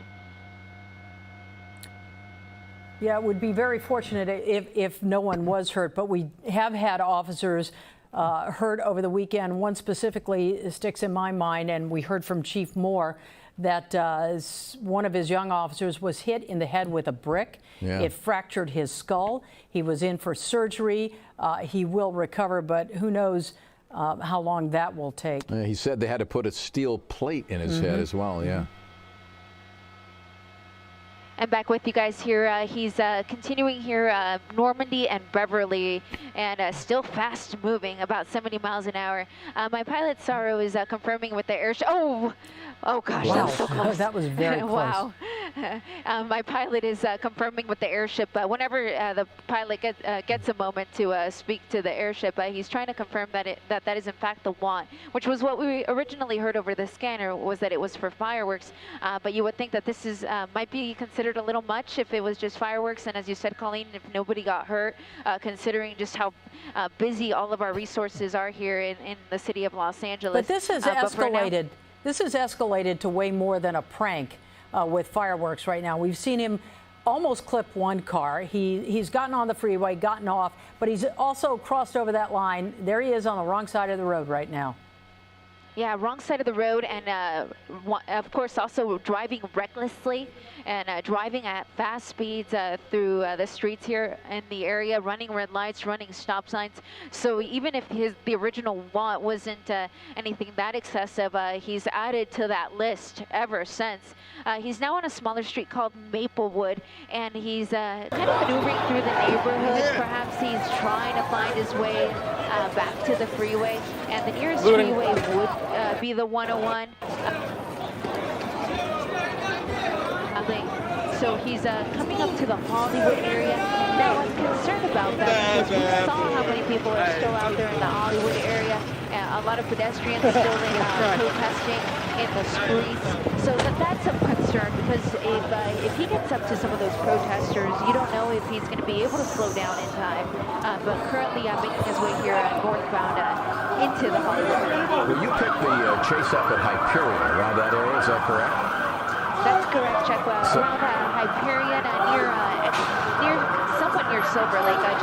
Yeah, it would be very fortunate if no one was hurt, but we have had officers hurt over the weekend. One specifically sticks in my mind, and we heard from Chief Moore that one of his young officers was hit in the head with a brick. Yeah. It fractured his skull. He was in for surgery. He will recover, but who knows how long that will take. He said they had to put a steel plate in his head as well, yeah. And back with you guys here. He's continuing here, Normandy and Beverly, and still fast moving, about 70 miles an hour. My pilot, Saro, is confirming with the air. Oh gosh, wow. that was so close. That was very close. Wow. My pilot is confirming with the airship. Whenever the pilot gets a moment to speak to the airship, he's trying to confirm that that is in fact the wand, which was what we originally heard over the scanner, was that it was for fireworks. But you would think that this is might be considered a little much if it was just fireworks. And as you said, Colleen, if nobody got hurt, considering just how busy all of our resources are here in the city of Los Angeles. But this has escalated. This has escalated to way more than a prank. With fireworks right now. We've seen him almost clip one car. He's gotten on the freeway, gotten off, but he's also crossed over that line. There he is on the wrong side of the road right now. Yeah, wrong side of the road, and of course also driving recklessly and driving at fast speeds through the streets here in the area, running red lights, running stop signs. So even if the original want wasn't anything that excessive, he's added to that list ever since. He's now on a smaller street called Maplewood, and he's kind of maneuvering through the neighborhood. Perhaps he's trying to find his way back to the freeway, and the nearest freeway would be the 101. So he's coming up to the Hollywood area. Now I'm concerned about that because we saw how many people are still out there in the Hollywood area. A lot of pedestrians still protesting in the streets. So that's of concern because if he gets up to some of those protesters, you don't know if he's going to be able to slow down in time. But currently making his way here northbound into the Hollywood area. Well, you picked the chase up at Hyperion around that area, is that correct? That's correct, Chuck. Around Hyperion, somewhat near Silver Lake,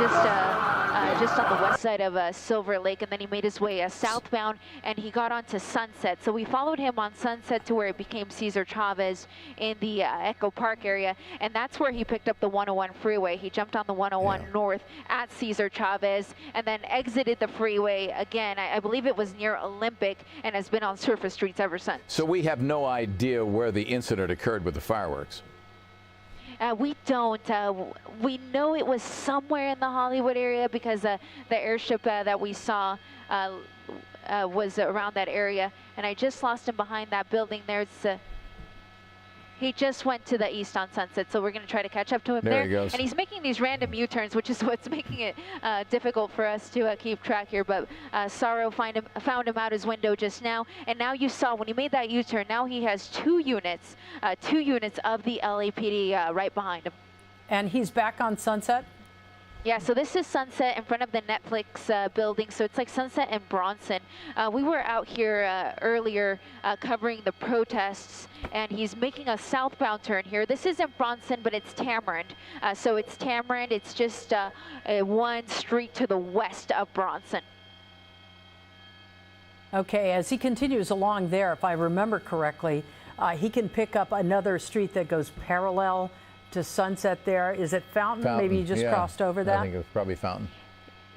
just on the west side of Silver Lake, and then he made his way southbound, and he got onto Sunset. So we followed him on Sunset to where it became Cesar Chavez in the Echo Park area, and that's where he picked up the 101 freeway. He jumped on the 101 north at Cesar Chavez, and then exited the freeway again. I believe it was near Olympic, and has been on surface streets ever since. So we have no idea where the incident occurred with the fireworks. We don't. We know it was somewhere in the Hollywood area because the airship that we saw was around that area. And I just lost him behind that building. He just went to the east on Sunset, so we're going to try to catch up to him there. He goes. And he's making these random U-turns, which is what's making it difficult for us to keep track here. But Sorrow found him out his window just now. And now you saw when he made that U-turn, now he has two units of the LAPD right behind him. And he's back on Sunset? Yeah, so this is Sunset in front of the Netflix building. So it's like Sunset and Bronson. We were out here earlier covering the protests, and he's making a southbound turn here. This isn't Bronson, but it's Tamarind. So it's Tamarind. It's just one street to the west of Bronson. Okay, as he continues along there, if I remember correctly, he can pick up another street that goes parallel to Sunset there. Is it Fountain? Maybe you just crossed over that? I think it was probably Fountain.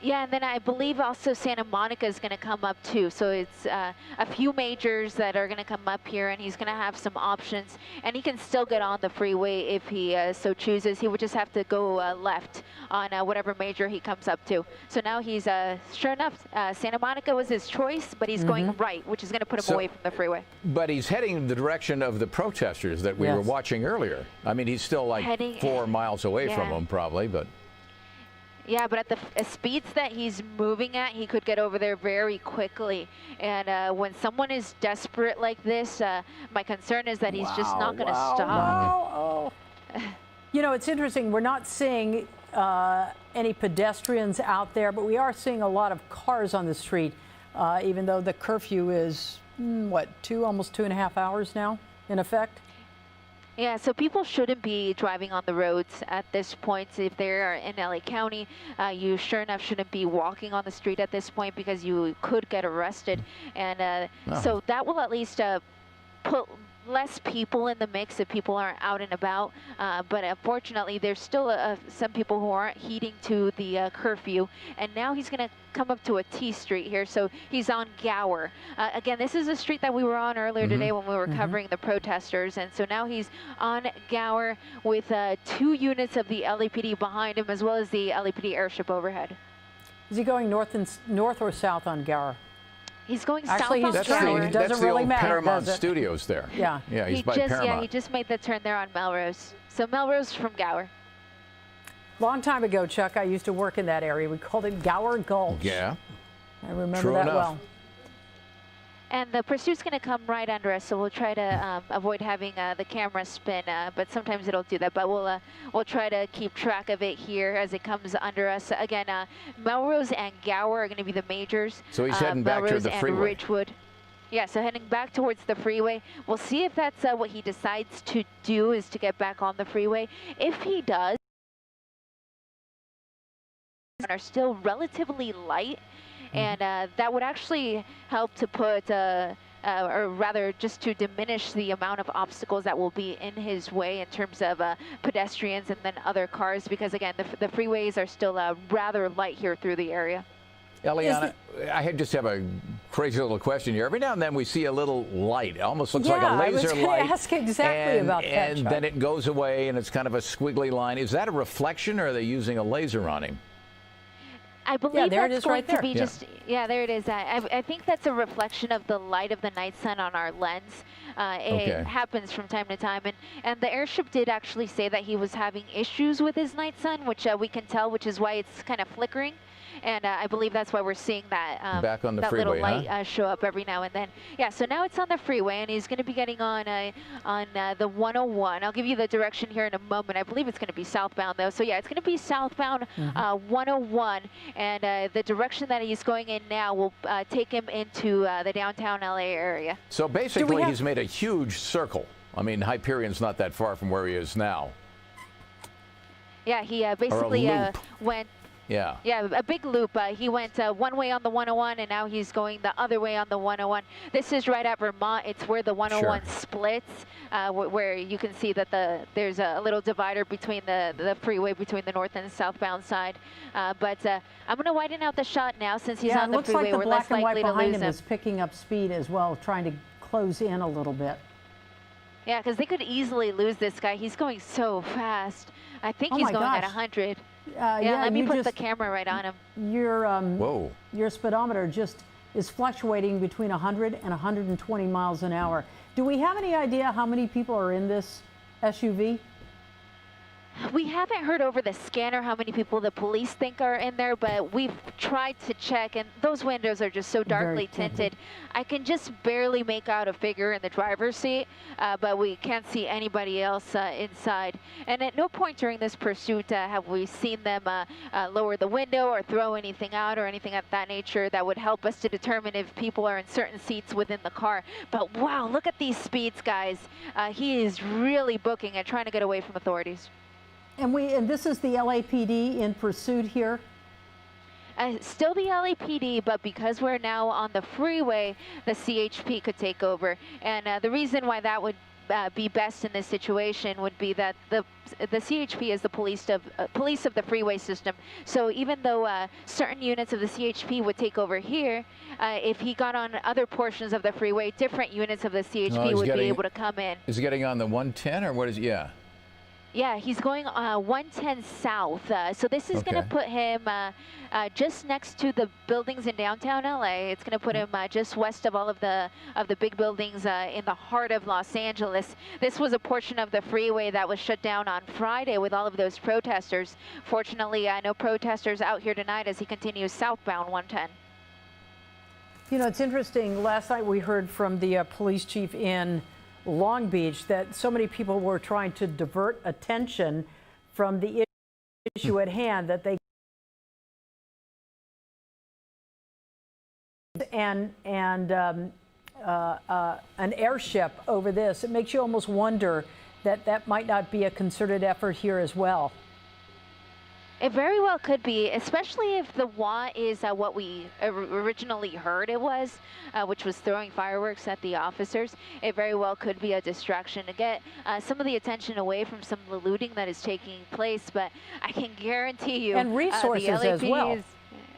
Yeah, and then I believe also Santa Monica is going to come up too. So it's a few majors that are going to come up here, and he's going to have some options. And he can still get on the freeway if he so chooses. He would just have to go left on whatever major he comes up to. So now he's, sure enough, Santa Monica was his choice, but he's going right, which is going to put him away from the freeway. But he's heading in the direction of the protesters that we were watching earlier. I mean, he's still like 4 miles away from them probably, but... Yeah, but at the speeds that he's moving at, he could get over there very quickly. And when someone is desperate like this, my concern is that he's just not going to stop. You know, it's interesting. We're not seeing any pedestrians out there, but we are seeing a lot of cars on the street, even though the curfew is, what, almost 2.5 hours now in effect? Yeah, so people shouldn't be driving on the roads at this point. If they're in LA County, you sure enough shouldn't be walking on the street at this point because you could get arrested. And so that will at least put less people in the mix if people aren't out and about. But unfortunately, there's still some people who aren't heeding to the curfew. And now he's going to come up to a T Street here. So he's on Gower. Again, this is a street that we were on earlier today when we were covering the protesters. And so now he's on Gower with 2 units of the LAPD behind him, as well as the LAPD airship overhead. Is he going north or south on Gower? He's going Actually, south he's on turning. Gower. It doesn't That's the really old matter, Paramount does it? Studios there. Yeah. Yeah, he's by Paramount. Yeah, he just made the turn there on Melrose. So Melrose from Gower. Long time ago, Chuck, I used to work in that area. We called it Gower Gulch. Yeah. I remember True that enough. well. And the pursuit's going to come right under us, so we'll try to avoid having the camera spin, but sometimes it'll do that. But we'll try to keep track of it here as it comes under us. Again, Melrose and Gower are going to be the majors. So he's heading back to Melrose the and freeway. Ridgewood. Yeah, so heading back towards the freeway. We'll see if that's what he decides to do, is to get back on the freeway. If he does, are still relatively light, and that would actually help to put, or rather just to diminish the amount of obstacles that will be in his way in terms of pedestrians and then other cars, because again, the freeways are still rather light here through the area. Eliana, I just have a crazy little question here. Every now and then we see a little light. It almost looks like a laser light. I was going to ask exactly about that, and then it goes away, and it's kind of a squiggly line. Is that a reflection, or are they using a laser on him? I believe there it that's is right going to there. be just, yeah, there it is. I think that's a reflection of the light of the night sun on our lens. It happens from time to time. And the airship did actually say that he was having issues with his night sun, which we can tell, which is why it's kind of flickering. And I believe that's why we're seeing that, back on the that freeway, little light show up every now and then. Yeah, so now it's on the freeway, and he's going to be getting on the 101. I'll give you the direction here in a moment. I believe it's going to be southbound, though. So, yeah, it's going to be southbound 101. And the direction that he's going in now will take him into the downtown LA area. So basically, he's made a huge circle. I mean, Hyperion's not that far from where he is now. Yeah, he basically went... Yeah. Yeah, a big loop. He went one way on the 101, and now he's going the other way on the 101. This is right at Vermont. It's where the 101 splits, where you can see that there's a little divider between the freeway between the north and southbound side. But I'm going to widen out the shot now since he's on the freeway. Looks like the We're black less and white likely to behind lose him him. is picking up speed as well, trying to close in a little bit. Yeah, because they could eeasily lose this guy. He's going so fast. I think he's going at 100. Yeah, let me put the camera right on him. Your speedometer just is fluctuating between 100 and 120 miles an hour. Do we have any idea how many people are in this SUV? We haven't heard over the scanner how many people the police think are in there, but we've tried to check, and those windows are just so darkly tinted. I can just barely make out a figure in the driver's seat, but we can't see anybody else inside. And at no point during this pursuit have we seen them lower the window or throw anything out or anything of that nature that would help us to determine if people are in certain seats within the car. But wow, look at these speeds, guys. He is really booking and trying to get away from authorities. And this is the LAPD in pursuit here? Still the LAPD, but because we're now on the freeway, the CHP could take over. And the reason why that would be best in this situation would be that the CHP is the police of the freeway system. So even though certain units of the CHP would take over here, if he got on other portions of the freeway, different units of the CHP would be able to come in. Is he getting on the 110 or what is? Yeah. Yeah, he's going 110 south. So this is going to put him just next to the buildings in downtown LA. It's going to put him just west of all of the big buildings in the heart of Los Angeles. This was a portion of the freeway that was shut down on Friday with all of those protesters. Fortunately, no protesters out here tonight as he continues southbound 110. You know, it's interesting. Last night we heard from the police chief in Long Beach that so many people were trying to divert attention from the issue at hand that they and an airship over this. It makes you almost wonder that might not be a concerted effort here as well. It very well could be, especially if the wah is what we originally heard it was, which was throwing fireworks at the officers. It very well could be a distraction to get some of the attention away from some of the looting that is taking place. But I can guarantee you, and resources the LAPD as well.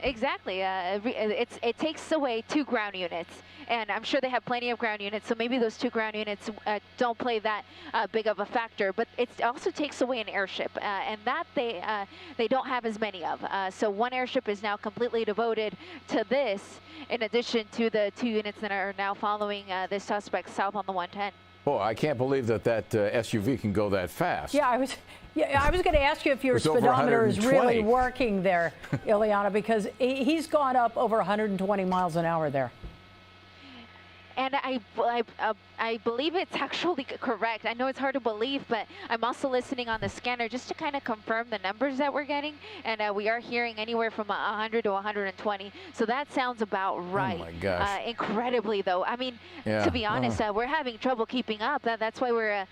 Exactly. It takes away 2 ground units, and I'm sure they have plenty of ground units, so maybe those 2 ground units don't play that big of a factor. But it also takes away an airship, and that they don't have as many of. So 1 airship is now completely devoted to this, in addition to the 2 units that are now following this suspect south on the 110. Boy, I can't believe that SUV can go that fast. Yeah, I was going to ask you if your speedometer is really working there, Ileana, because he's gone up over 120 miles an hour there. And I believe it's actually correct. I know it's hard to believe, but I'm also listening on the scanner just to kind of confirm the numbers that we're getting. And we are hearing anywhere from 100 to 120. So that sounds about right. Oh, my gosh. Incredibly, though. I mean, yeah. To be honest, we're having trouble keeping up. That's why we're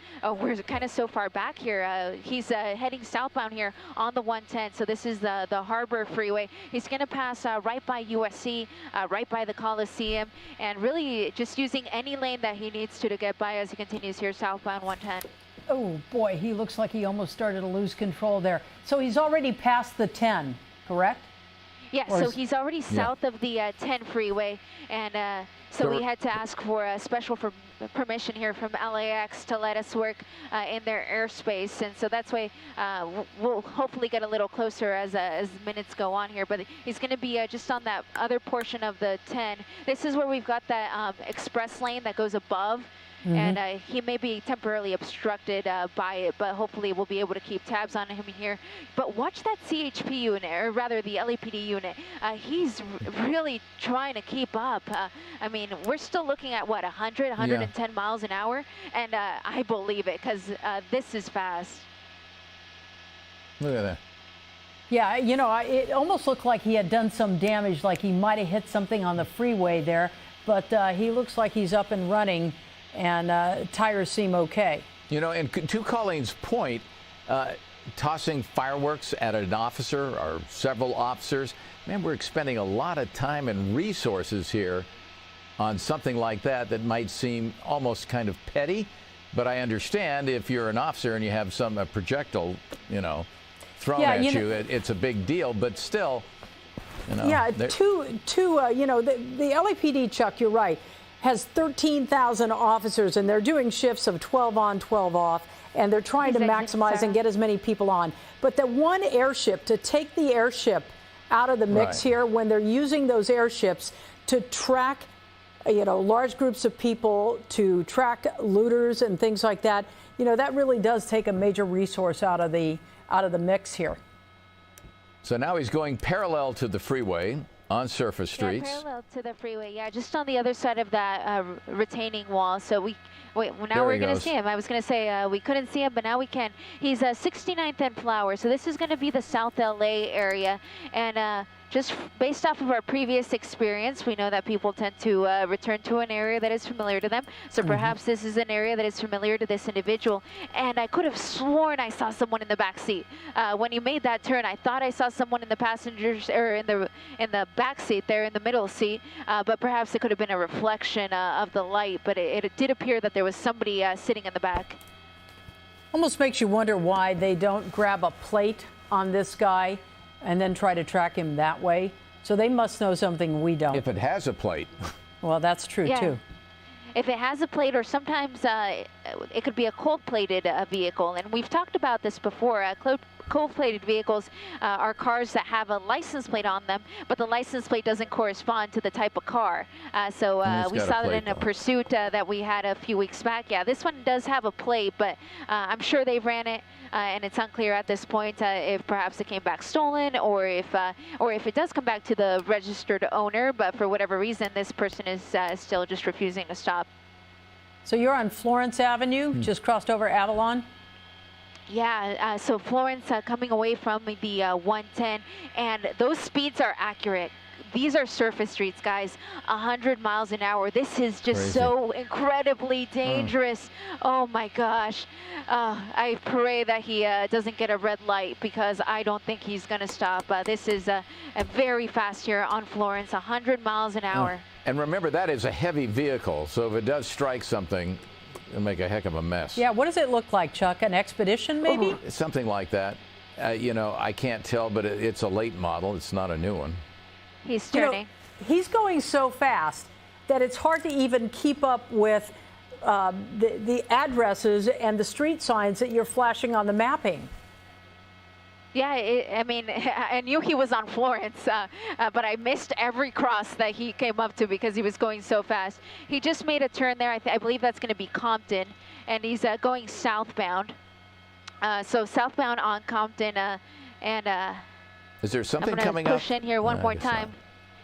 kind of so far back here. He's heading southbound here on the 110. So this is the Harbor Freeway. He's going to pass right by USC, right by the Coliseum, and really just using any lane that he needs to get by as he continues here southbound 110. Oh boy, he looks like he almost started to lose control there. So he's already past the 10, correct? Yeah, so he's already south of the 10 freeway, and so we had to ask for a special permission here from LAX to let us work in their airspace, and so that's why we'll hopefully get a little closer as minutes go on here. But he's going to be just on that other portion of the 10. This is where we've got that express lane that goes above. Mm-hmm. And he may be temporarily obstructed by it, but hopefully we'll be able to keep tabs on him here. But watch that CHP unit, or rather the LAPD unit. He's really trying to keep up. I mean, we're still looking at, what, 110 miles an hour? And I believe it, because this is fast. Look at that. Yeah, you know, it almost looked like he had done some damage, like he might have hit something on the freeway there. But he looks like he's up and running, and tires seem okay. You know, and to Colleen's point, tossing fireworks at an officer or several officers, man, we're expending a lot of time and resources here on something like that might seem almost kind of petty. But I understand if you're an officer and you have some projectile, you know, thrown at you, it's a big deal. But still, you know. Yeah, you know, the LAPD, Chuck, you're right, has 13,000 officers, and they're doing shifts of 12 on, 12 off, and they're trying to maximize and get as many people on. But the one airship, to take the airship out of the mix here, when they're using those airships to track, you know, large groups of people, to track looters and things like that, you know, that really does take a major resource out of the mix here. So now he's going parallel to the freeway on surface streets. Yeah, parallel to the freeway, yeah, just on the other side of that retaining wall. So now we're going to see him. I was going to say we couldn't see him, but now we can. He's 69th and Flower, so this is going to be the South LA area. And just based off of our previous experience, we know that people tend to return to an area that is familiar to them. So perhaps this is an area that is familiar to this individual. And I could have sworn I saw someone in the back seat. When you made that turn, I thought I saw someone in the passengers, or in the back seat there, in the middle seat. But perhaps it could have been a reflection of the light. But it did appear that there was somebody sitting in the back. Almost makes you wonder why they don't grab a plate on this guy and then try to track him that way. So they must know something we don't. If it has a plate. Well, that's true, too. If it has a plate, or sometimes it could be a cold-plated vehicle. And we've talked about this before. Cold-plated vehicles are cars that have a license plate on them, but the license plate doesn't correspond to the type of car. So we saw that in a pursuit that we had a few weeks back. Yeah, this one does have a plate, but I'm sure they ran it, and it's unclear at this point if perhaps it came back stolen, or if it does come back to the registered owner. But for whatever reason, this person is still just refusing to stop. So you're on Florence Avenue, just crossed over Avalon? Yeah, so Florence coming away from the 110, and those speeds are accurate. These are surface streets, guys, 100 miles an hour. This is just so incredibly dangerous. Oh, my gosh. I pray that he doesn't get a red light, because I don't think he's going to stop. This is a very fast here on Florence, 100 miles an hour. And remember, that is a heavy vehicle, so if it does strike something, it'll make a heck of a mess. Yeah, what does it look like, Chuck? An Expedition, maybe? Something like that. You know, I can't tell, but it's a late model. It's not a new one. He's turning. He's going so fast that it's hard to even keep up with the addresses and the street signs that you're flashing on the mapping. Yeah, I mean, I knew he was on Florence, but I missed every cross that he came up to because he was going so fast. He just made a turn there. I believe that's going to be Compton, and he's going southbound. So southbound on Compton, is there something coming up? up? Push in here one more time.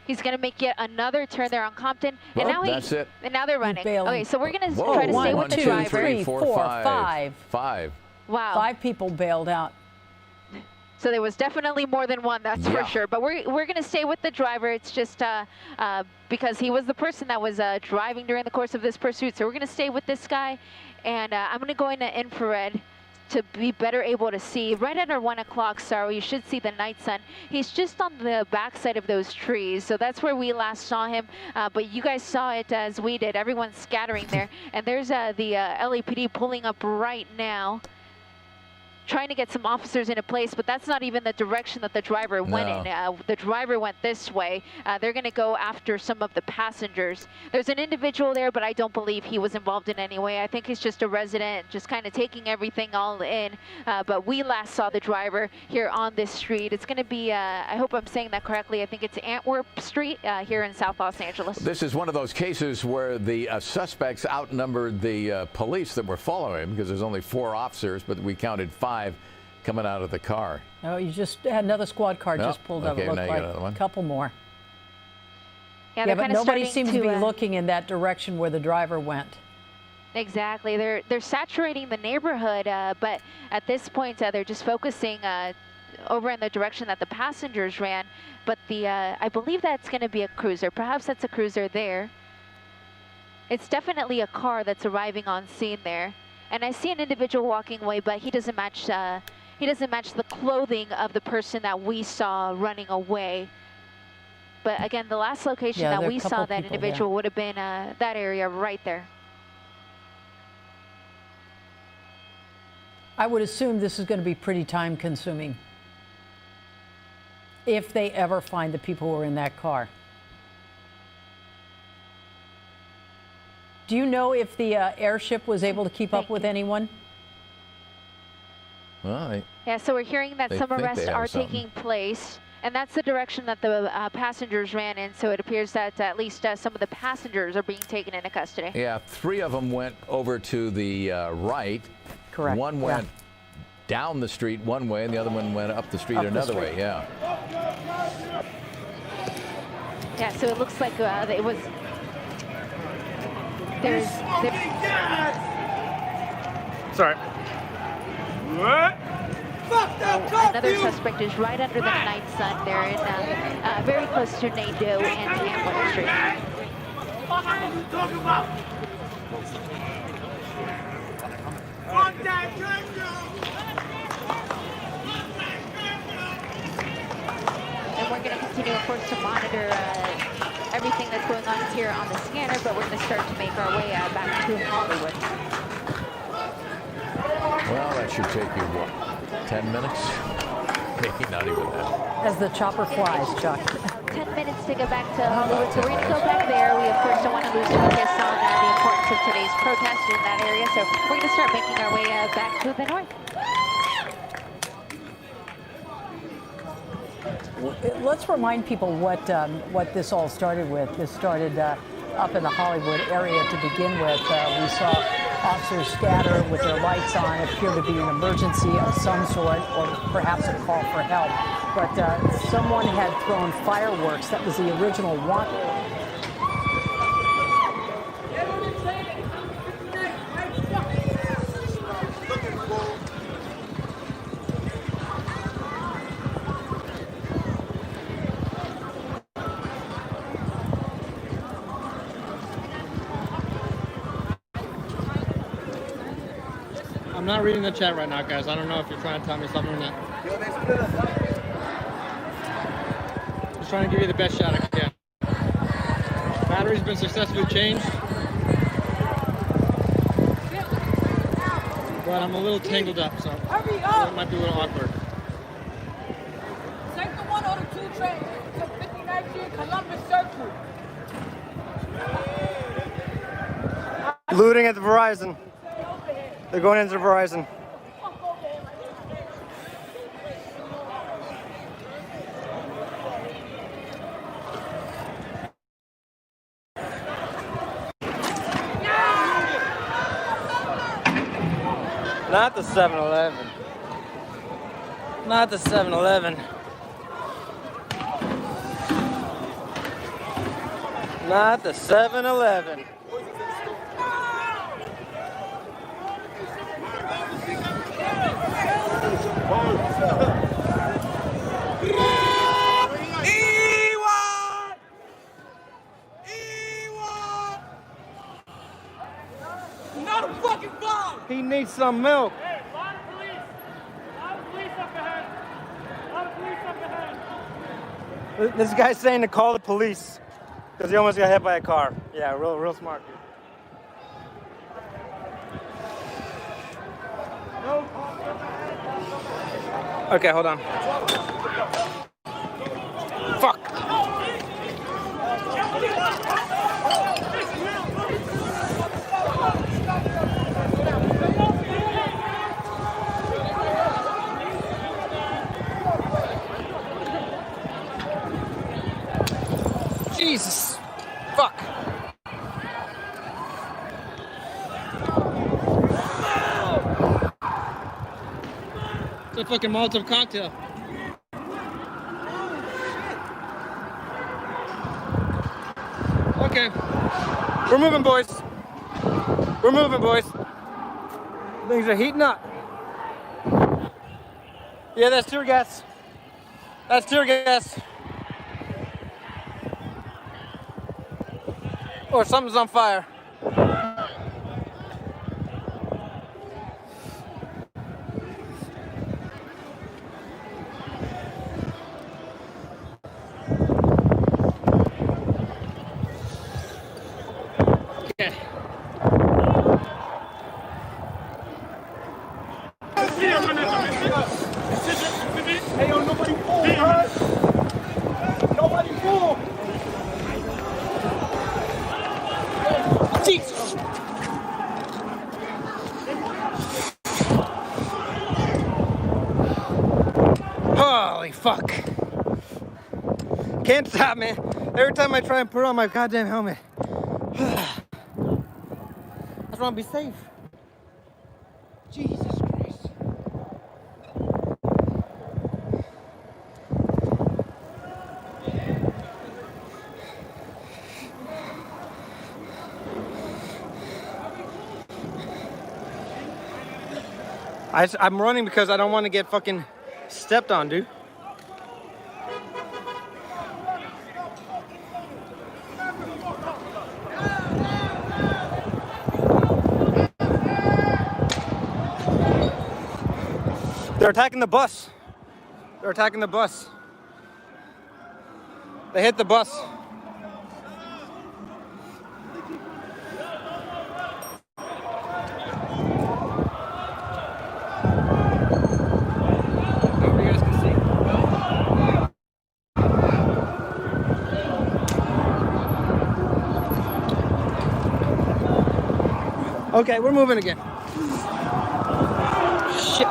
He's going to make yet another turn there on Compton, and now that's it. And now they're running. Bailing. Okay, so we're going to try to stay with the driver. 1, 2, 3, 4, 5. 5. Wow. 5 people bailed out. So there was definitely more than one, that's for sure. But we're going to stay with the driver. It's just because he was the person that was driving during the course of this pursuit. So we're going to stay with this guy, and I'm going to go into infrared to be better able to see. Right under 1 o'clock, Saro, you should see the night sun. He's just on the backside of those trees, so that's where we last saw him. But you guys saw it as we did. Everyone's scattering there, and there's the LAPD pulling up right now, trying to get some officers into place, but that's not even the direction that the driver went in. The driver went this way. They're going to go after some of the passengers. There's an individual there, but I don't believe he was involved in any way. I think he's just a resident, just kind of taking everything all in. But we last saw the driver here on this street. It's going to be, I hope I'm saying that correctly, I think it's Antwerp Street here in South Los Angeles. This is one of those cases where the suspects outnumbered the police that were following him, because there's only 4 officers, but we counted 5 coming out of the car. Oh, you just had another squad car just pulled up. It looked like a couple more. Yeah, but nobody seems to be looking in that direction where the driver went. Exactly. They're saturating the neighborhood, but at this point they're just focusing over in the direction that the passengers ran. But I believe that's going to be a cruiser. Perhaps that's a cruiser there. It's definitely a car that's arriving on scene there. And I see an individual walking away, but he doesn't match the clothing of the person that we saw running away. But again, the last location that we saw that individual would have been that area right there. I would assume this is going to be pretty time consuming if they ever find the people who are in that car. Do you know if the airship was able to keep up with anyone? Well, yeah, so we're hearing that some arrests are taking place, and that's the direction that the passengers ran in, so it appears that at least some of the passengers are being taken into custody. Yeah, 3 of them went over to the right. Correct. One went down the street one way, and the other one went up the street another way, yeah. Yeah, so it looks like it was... Sorry. What? Another suspect is right under the night sun there, in very close to Nadeau and Campbell Street. And we're going to continue, of course, to monitor everything that's going on here on the scanner, but we're going to start to make our way back to Hollywood. Well, that should take you, what, 10 minutes? Maybe not even that. As the chopper flies, Chuck. 10 minutes to get back to Hollywood. So we're going to go back there. We, of course, don't want to lose focus on the importance of today's protest in that area. So we're going to start making our way back to the north. Let's remind people what this all started with. This started up in the Hollywood area to begin with. We saw officers scatter with their lights on. It appeared to be an emergency of some sort, or perhaps a call for help. But someone had thrown fireworks. That was the original one. I'm not reading the chat right now, guys. I don't know if you're trying to tell me something or not. Just trying to give you the best shot I can. Battery's been successfully changed. But I'm a little tangled up, so it might be a little awkward. Take the 102 train to 59 Looting at the Verizon. They're going into Verizon. Not the 7-Eleven. Not the 7-Eleven. Not the 7-Eleven. Not a fucking bomb! He needs some milk. Hey, a lot of police! A lot of police up ahead! A lot of police up ahead! This guy's saying to call the police because he almost got hit by a car. Yeah, real smart. Okay, hold on. Fuck. Jesus. Fuck. It's a fucking Molotov cocktail. Okay. We're moving, boys. We're moving, boys. Things are heating up. Yeah, that's tear gas. That's tear gas. Or something's on fire. Okay. Hey, yo, nobody pull, huh? Nobody pull! Jesus! Holy fuck. Can't stop, man. Every time I try and put on my goddamn helmet. I just want to be safe. Jesus Christ. I'm running because I don't want to get fucking stepped on, dude. They're attacking the bus. They're attacking the bus. They hit the bus. Okay, we're moving again. Shit.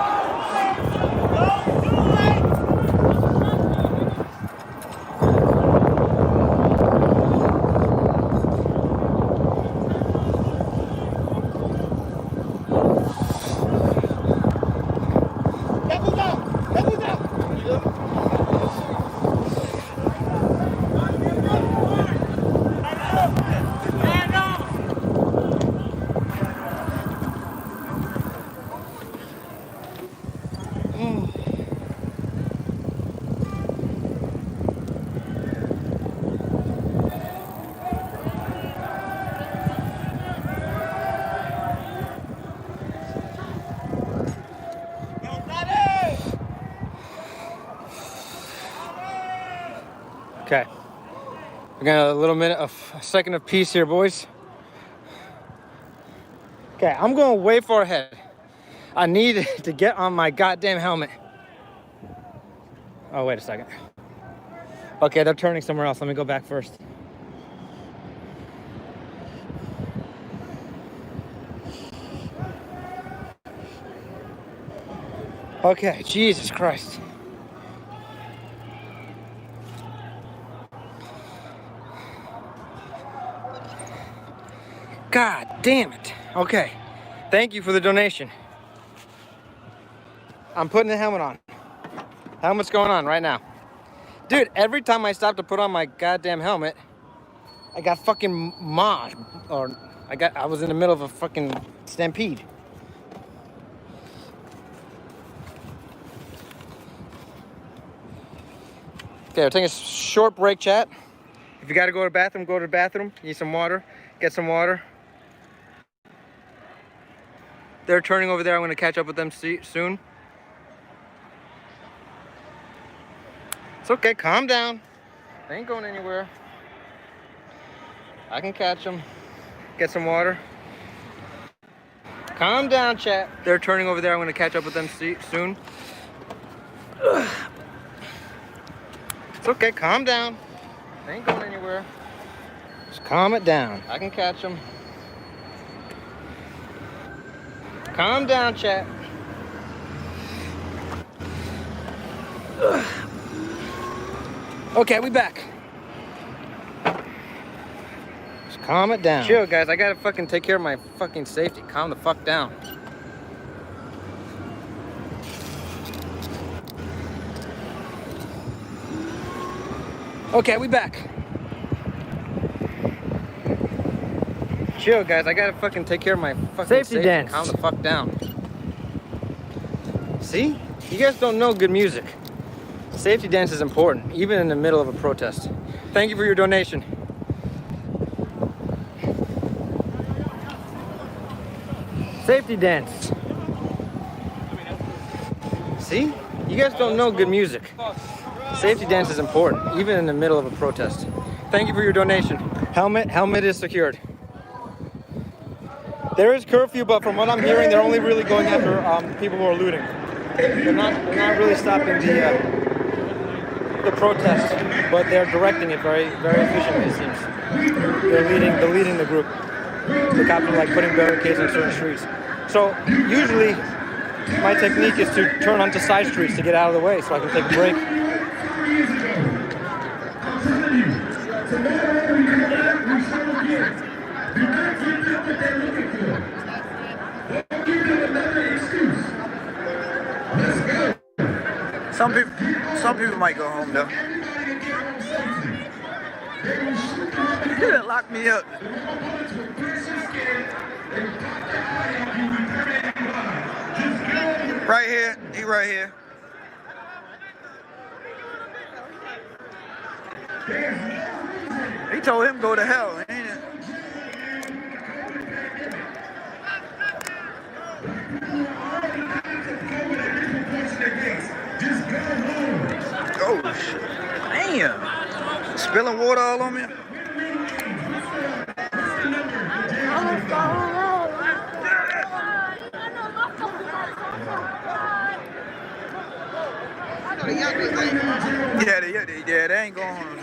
Okay. We got a little minute of a second of peace here, boys. Okay, I'm going way far ahead. I need to get on my goddamn helmet. Oh, wait a second. Okay, they're turning somewhere else. Let me go back first. Okay, Jesus Christ. God damn it. Okay, thank you for the donation. I'm putting the helmet on. Helmet's going on right now. Dude, every time I stop to put on my goddamn helmet, I got fucking mobbed, or I was in the middle of a fucking stampede. Okay, we're taking a short break, chat. If you gotta go to the bathroom, go to the bathroom. Need some water, get some water. They're turning over there. I'm gonna catch up with them soon. It's okay, calm down. They ain't going anywhere. I can catch them. Get some water. Calm down, chat. They're turning over there. I'm gonna catch up with them soon. Ugh. It's okay, calm down. They ain't going anywhere. Just calm it down. I can catch them. Calm down, chat. Ugh. Okay, we back. Just calm it down. Chill, guys. I gotta fucking take care of my fucking safety. Calm the fuck down. Okay, we back. Chill, guys. I gotta fucking take care of my fucking safety. Dance. Calm the fuck down. See? You guys don't know good music. Safety dance is important, even in the middle of a protest. Thank you for your donation. Safety dance. See? You guys don't know good music. Safety dance is important, even in the middle of a protest. Thank you for your donation. Helmet is secured. There is curfew, but from what I'm hearing, they're only really going after people who are looting. They're not really stopping the protest, but they're directing it very, very efficiently, it seems. They're leading the group. The cops are like putting barricades on certain streets. So usually my technique is to turn onto side streets to get out of the way so I can take a break. Some people might go home though. Lock me up. Right here. He right here. He told him go to hell, ain't it? Oh shit. Damn. Spilling water all on me. Yeah, they ain't going home.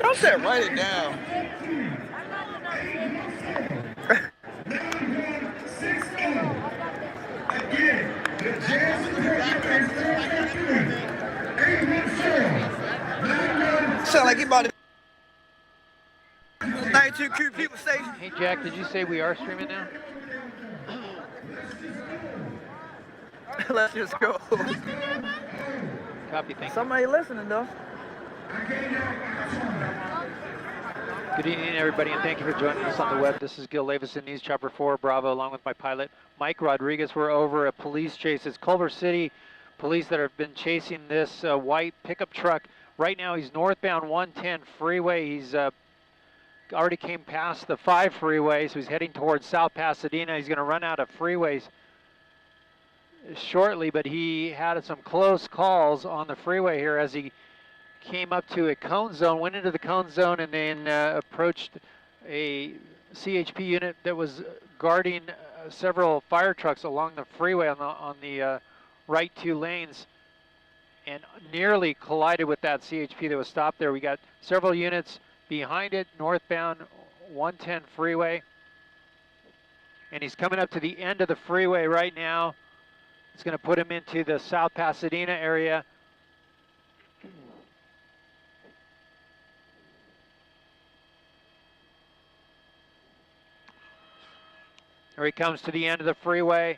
Don't say write it down. Sound like he about to 92 cute people station. Hey Jack, did you say we are streaming now? Let's just go. Copy, thank you. Somebody listening though. Good evening, everybody, and thank you for joining us on the web. This is Gil Leavison, News Chopper 4 Bravo, along with my pilot, Mike Rodriguez. We're over a police chase. It's Culver City police that have been chasing this white pickup truck. Right now, he's northbound 110 freeway. He's already came past the 5 freeway, so he's heading towards South Pasadena. He's going to run out of freeways shortly, but he had some close calls on the freeway here as he came up to a cone zone, went into the cone zone, and then approached a CHP unit that was guarding several fire trucks along the freeway on the right 2 lanes. and nearly collided with that CHP that was stopped there. We got several units behind it, northbound 110 freeway. And he's coming up to the end of the freeway right now. It's going to put him into the South Pasadena area. Here he comes to the end of the freeway,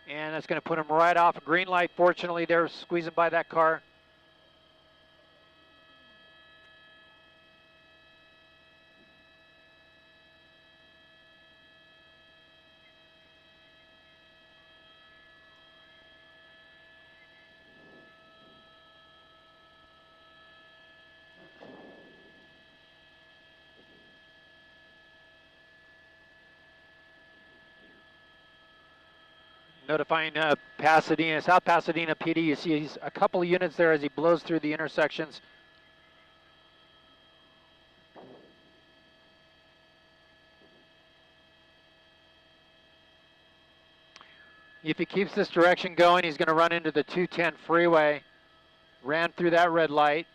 and that's going to put him right off a green light. Fortunately, they're squeezing by that car. Notifying Pasadena, South Pasadena PD. You see a couple of units there as he blows through the intersections. If he keeps this direction going, he's going to run into the 210 freeway. Ran through that red light.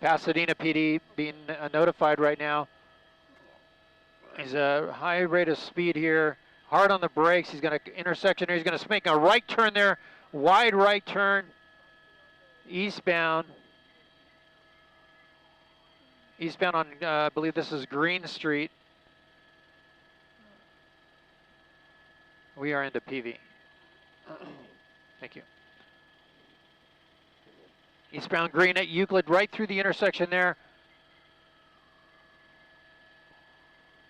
Pasadena PD being notified right now. He's a high rate of speed here, hard on the brakes. He's going to intersection here. He's going to make a right turn there, wide right turn, eastbound. Eastbound on, I believe this is Green Street. We are into PV. Thank you. Eastbound Green at Euclid, right through the intersection there.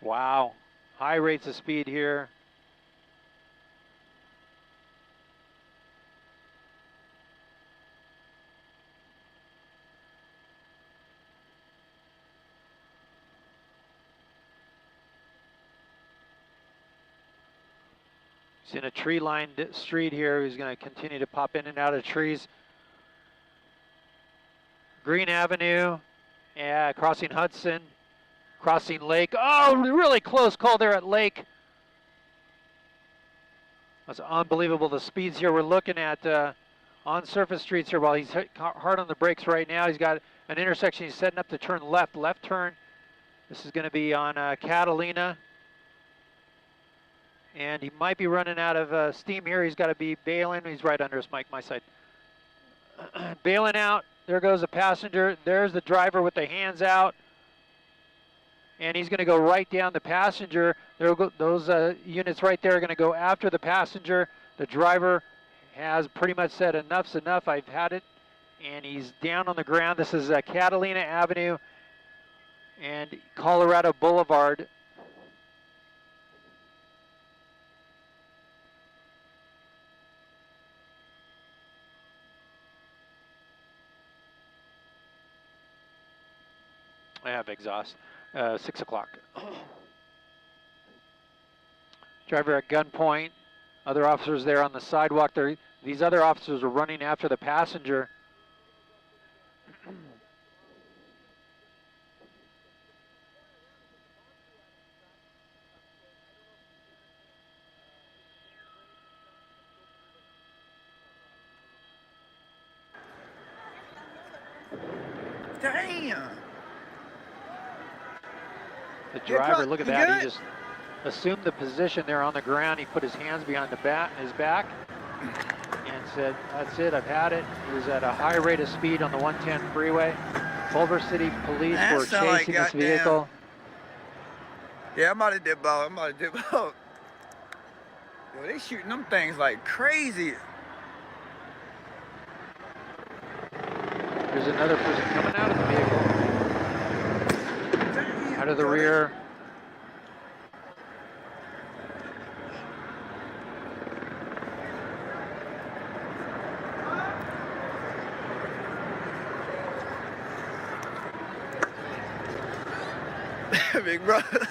Wow, high rates of speed here. He's in a tree-lined street here. He's going to continue to pop in and out of trees. Green Avenue, yeah, crossing Hudson. Crossing Lake. Oh, really close call there at Lake. That's unbelievable. The speeds here we're looking at on surface streets here while he's hard on the brakes right now. He's got an intersection. He's setting up to turn left. Left turn. This is going to be on Catalina. And he might be running out of steam here. He's got to be bailing. He's right under us, Mike, my side. Bailing out. There goes the passenger. There's the driver with the hands out. And he's going to go right down the passenger. Those units right there are going to go after the passenger. The driver has pretty much said enough's enough, I've had it. And he's down on the ground. This is Catalina Avenue and Colorado Boulevard. I have exhaust. 6 o'clock. Driver at gunpoint. Other officers there on the sidewalk. These other officers are running after the passenger. Damn. The driver, look at that. He just assumed the position there on the ground. He put his hands behind his back and said, that's it, I've had it. He was at a high rate of speed on the 110 freeway. Culver City police were chasing this vehicle. Yeah, I'm about to dip out. Yo, they shooting them things like crazy. There's another person coming out of the vehicle. Out of the rear. Big brother.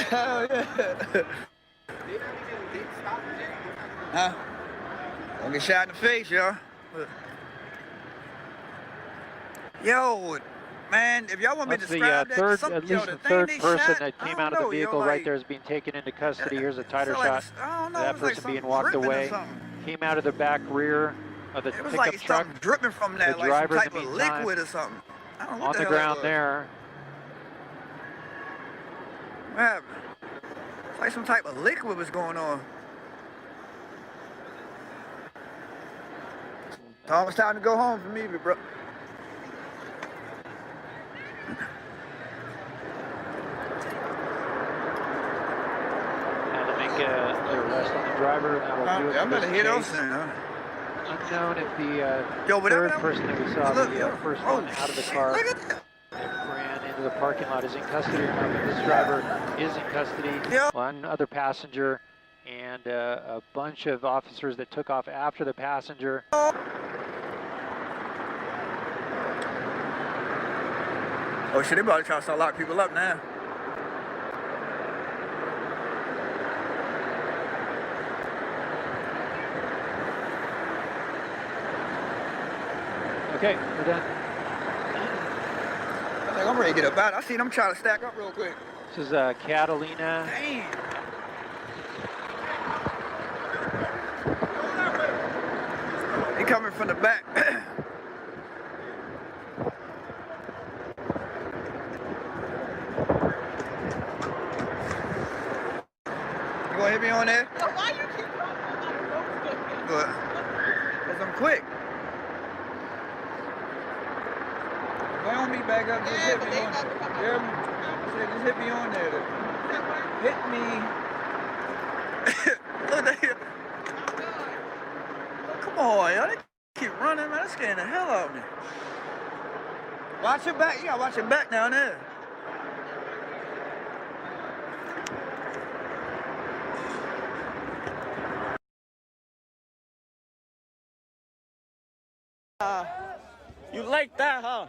Hell yeah. Huh? Don't get shot in the face, y'all. Yo, Man, if y'all want me to That's the describe third, that, at yo, least the the thing third they person shot, that I came don't out of the know, yo, vehicle like, right there is being taken into custody. Here's a tighter felt shot. like, I don't know, it That was like person being something walked dripping or away. something. Came out of the back rear of the It was pickup like truck. something dripping from that, The like some driver in type the of meantime, liquid or something. I don't know what on the the hell that ground was. there. What happened? It's like some type of liquid was going on. It's almost time to go home for me, bro. Now to make the arrest on the driver, and that'll do it I'm for gonna this hit those case. things, huh? Unknown if the Yo, but third person that we saw, look, the first one out of the car that ran into the parking lot is in custody or not, but this driver is in custody. One other passenger and a bunch of officers that took off after the passenger. Oh shit, they about to try to start locking people up now. Okay, we're done. I think I'm ready to get up out. I seen them try to stack up real quick. This is Catalina. Damn. They coming from the back. You gonna hit me on there? Why you keep running? Good. Cause I'm quick. Why don't me back up? Just hit me on. Just hit me on there. Hit me. Look at here. Come on, y'all. They keep running, man. That's scaring the hell out of me. Watch your back. You gotta watch your back down there. You like that, huh?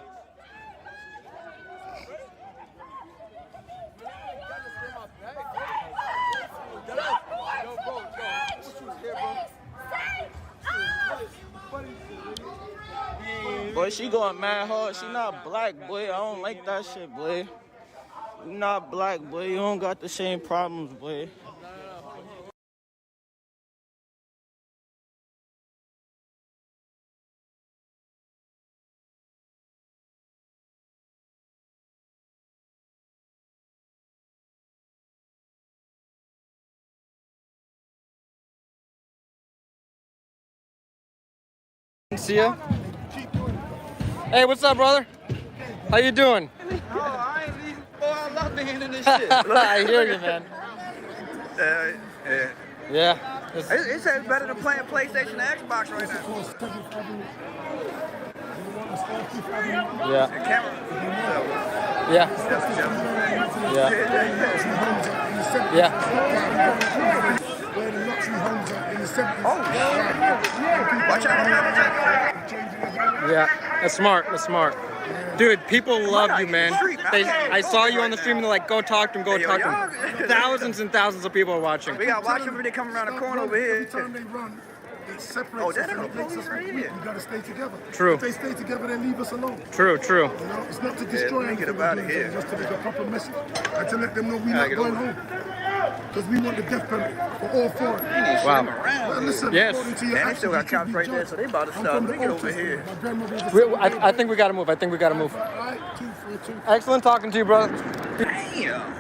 Boy, she going mad hard. She not black, boy. I don't like that shit, boy. You not black, boy. You don't got the same problems, boy. See ya. Hey, what's up, brother? How you doing? Oh, I ain't leaving. Boy, I love being in this shit. I hear you, man. Yeah. Yeah. It says it's better than playing PlayStation and Xbox right now. Yeah. The camera. Yeah. Yeah. Yeah. Where the luxury homes are in the 70s. Oh, yeah. Watch out. Yeah. That's smart. That's smart. Dude, people love you, man. I saw you on the stream and they're like, go talk to him, go talk to him. Thousands and thousands of people are watching. We got to watch them when they come around the corner over here. Every time they run, it separates us and it makes us weak. We got to stay together. True. If they stay together, they leave us alone. True. You know, it's not to destroy anything, it's just to make a proper message and to let them know we're not going home. Because we want the death penalty for all four. Wow. Well, listen, Yes. And they still got cops right there, so they about to stop. Let me get over here. I think we got to move. Excellent talking to you, brother. Damn.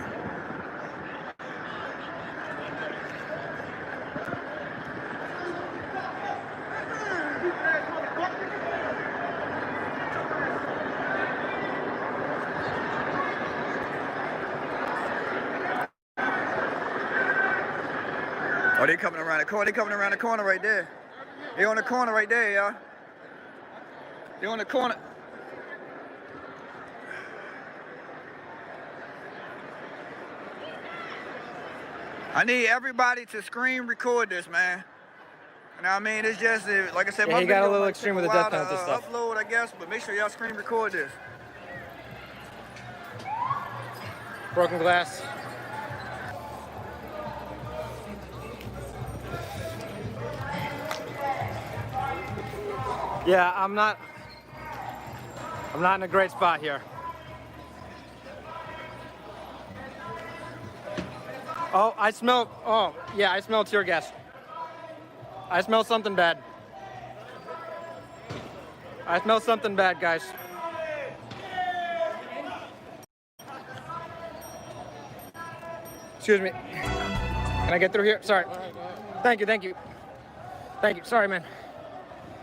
Oh, they coming around the corner. They coming around the corner right there. They on the corner right there, y'all. They on the corner. I need everybody to screen record this, man. You know what I mean? It's just, like I said, Yeah, he got a little extreme with the death penalty stuff. Upload, I guess, but make sure y'all screen record this. Broken glass. Yeah, I'm not in a great spot here. Oh, I smell. Oh, yeah, I smell tear gas. I smell something bad. I smell something bad, guys. Excuse me. Can I get through here? Sorry. Thank you, thank you. Thank you. Sorry, man.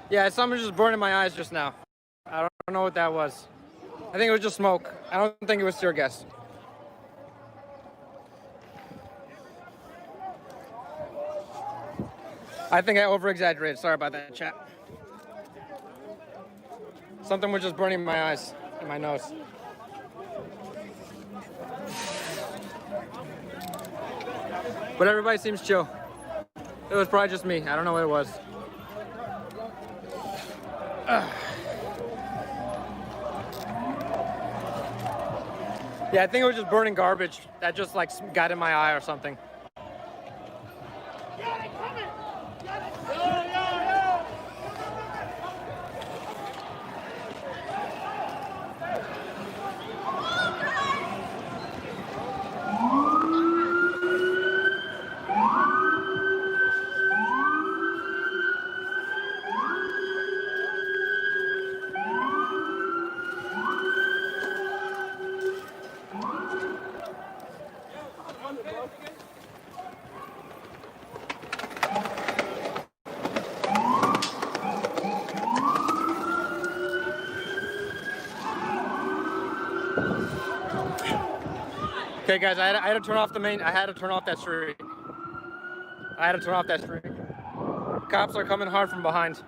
Yeah, something just burned in my eyes just now. I don't know what that was. I think it was just smoke. I don't think it was tear gas. I think I over-exaggerated. Sorry about that, chat. Something was just burning my eyes and my nose. But everybody seems chill. It was probably just me. I don't know what it was. Yeah, I think it was just burning garbage that just like got in my eye or something. Okay, guys, I had to turn off the main. I had to turn off that street. I had to turn off that street. Cops are coming hard from behind.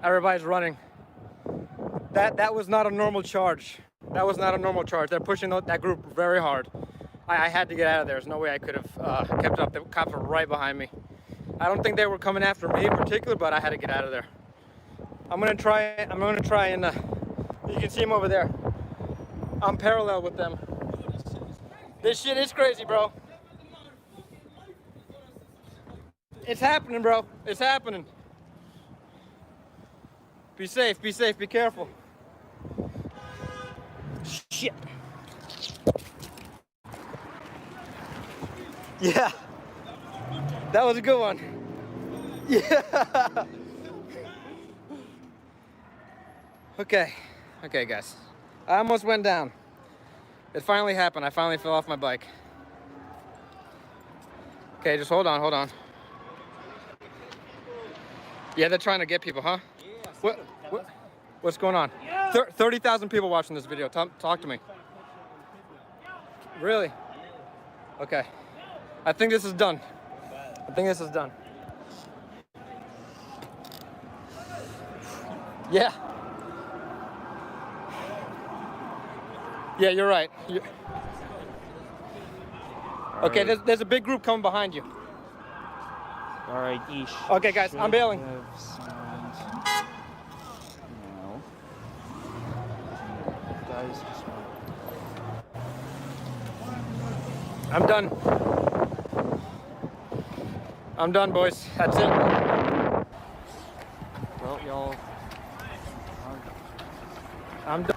Everybody's running. That was not a normal charge. That was not a normal charge. They're pushing that group very hard. I had to get out of there. There's no way I could have kept up. The cops were right behind me. I don't think they were coming after me in particular, but I had to get out of there. I'm gonna try and you can see them over there. I'm parallel with them. This shit is crazy, bro. It's happening, bro. It's happening. Be safe, be careful. Shit. Yeah. That was a good one. Yeah. Okay, guys. I almost went down. It finally happened. I finally fell off my bike. Okay, just hold on. Yeah, they're trying to get people, huh? What's going on? 30,000 people watching this video. Talk to me. Really? Okay. I think this is done. Yeah. Yeah, you're right. Okay, right. There's a big group coming behind you. All right, Ish. Okay, guys, I'm bailing. I'm done. I'm done, boys. That's it. Well, y'all. I'm done.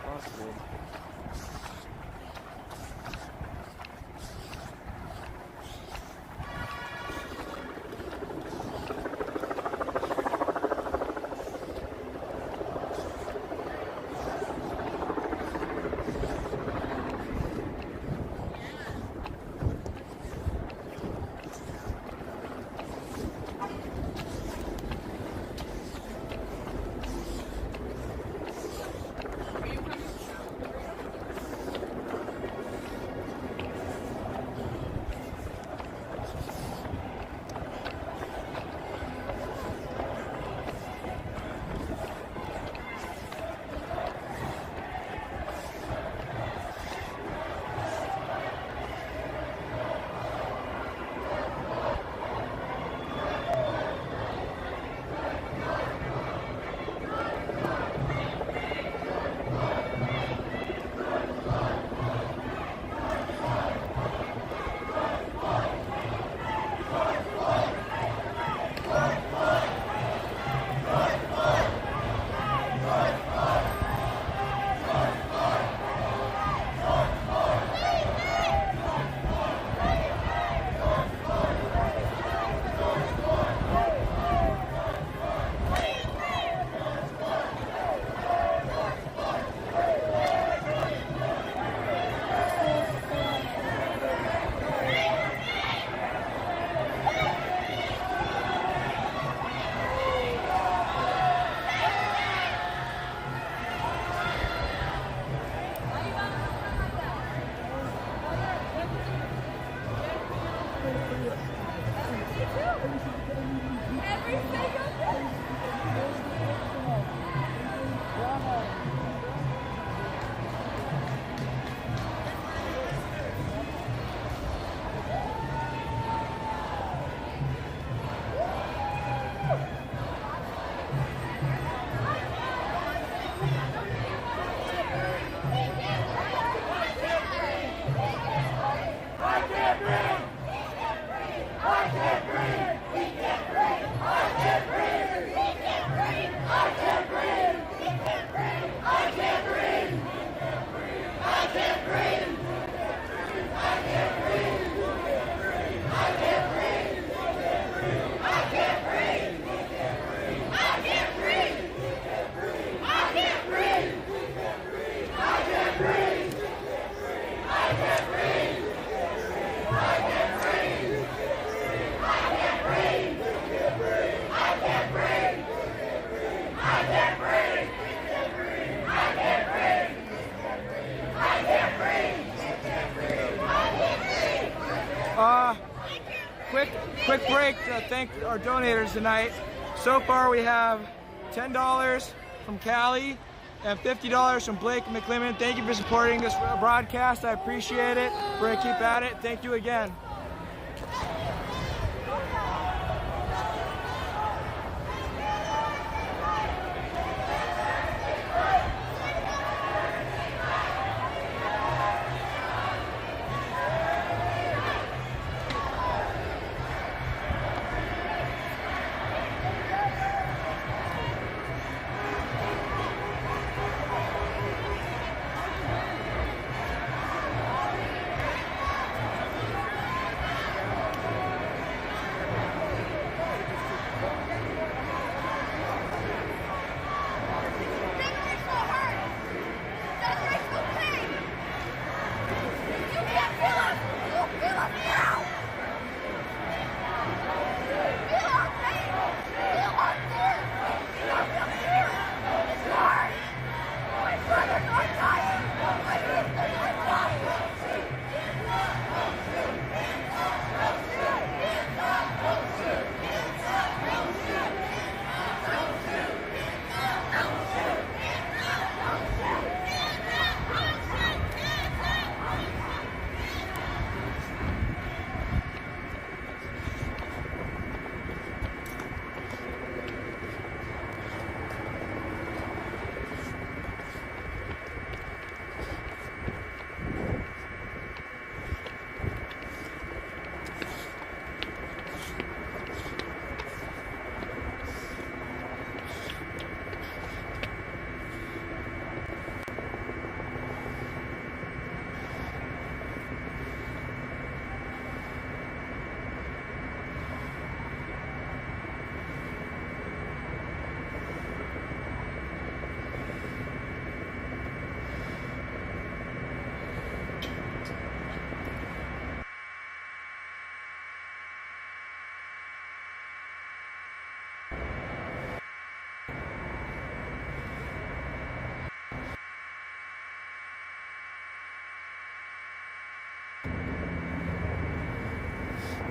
quick break to thank our donators tonight. So far we have $10 from Callie and $50 from Blake McClimmon. Thank you for supporting this broadcast. I appreciate it. We're going to keep at it. Thank you again.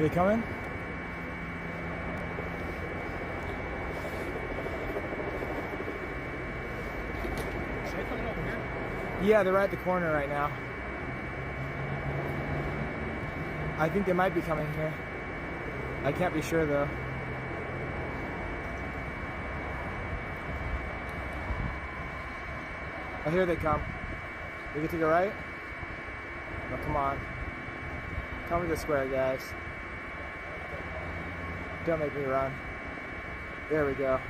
Are they coming? Are they coming over here? Yeah, they're right at the corner right now. I think they might be coming here. I can't be sure though. Oh, here they come. We can take a right? Oh, come on. Come to the square, guys. Don't make me run. There we go.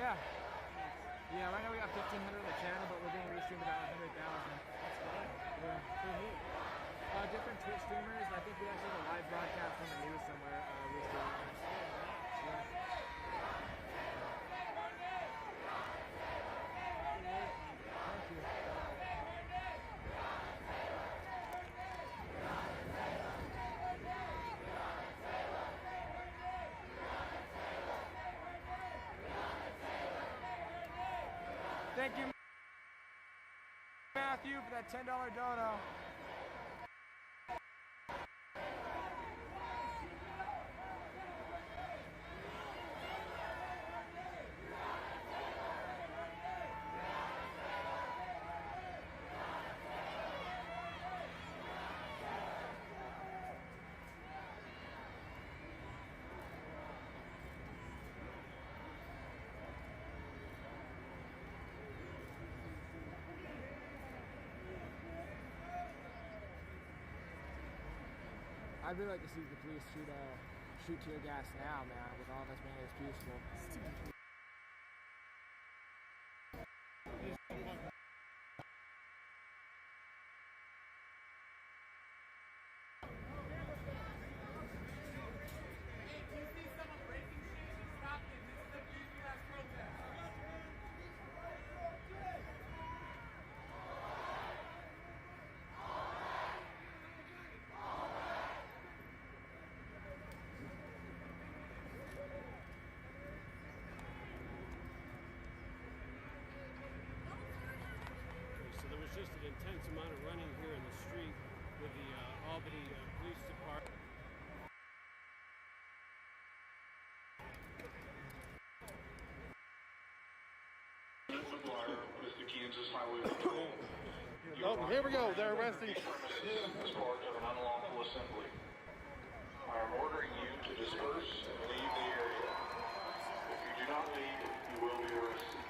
Yeah. Yeah, right now we got 1,500 on the channel, but we're being restreamed about 100,000. That's good. Yeah, pretty neat. Different Twitch streamers. I think we actually have a live broadcast from the news somewhere. Restreaming. Yeah. Thank you. Thank you, Matthew, for that $10 dono. I'd really like to see the police shoot tear gas now, man, with all this, man. It's peaceful. Just an intense amount of running here in the street with the Albany Police Department. Oh, here we go. They're arresting. As part of an unlawful assembly. I am ordering you to disperse and leave the area. If you do not leave, you will be arrested.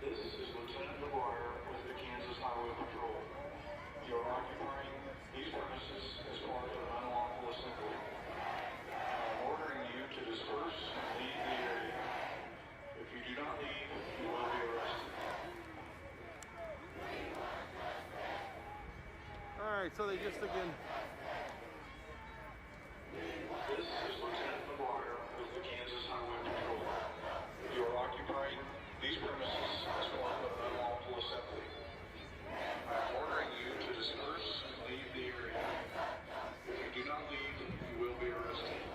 This is Lieutenant McGuire with the Kansas Highway Patrol. You are occupying these premises as part of an unlawful assembly. I am ordering you to disperse and leave the area. If you do not leave, you will be arrested. All right, so they just again. This is Lieutenant McGuire with the Kansas Highway Patrol. You are occupying these premises as part of an unlawful assembly. I am ordering you to disperse and leave the area. If you do not leave, you will be arrested.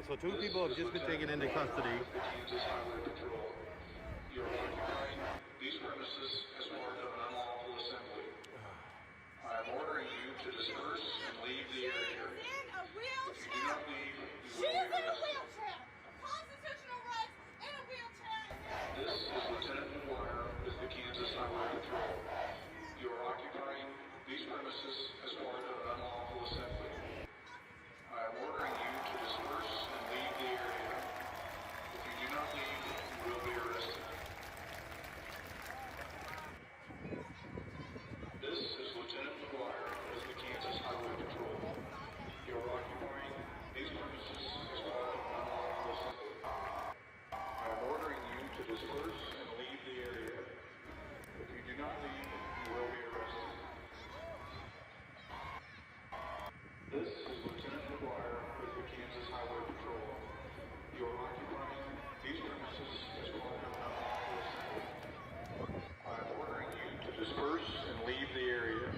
So two people have just been taken into custody. The Kansas Highway Patrol. You are occupying these premises as part of an unlawful assembly. I am ordering you to disperse and leave the area. If you do not leave, you will be arrested. Constitutional rights in a wheelchair. This is Lieutenant McGuire with the Kansas Highway Patrol. You are occupying these premises as part of an unlawful assembly. I am ordering you to disperse and leave the area. If you do not leave, you will be arrested. This is Lieutenant McGuire with the Kansas Highway Patrol. You are occupying these premises as part of an unlawful assembly. I am ordering you to disperse and leave the area. If you do not leave, you will be arrested. This is Lieutenant McGuire with the Kansas Highway Patrol. You are occupying these premises as part of an unlawful assembly. I am ordering you to disperse and leave the area.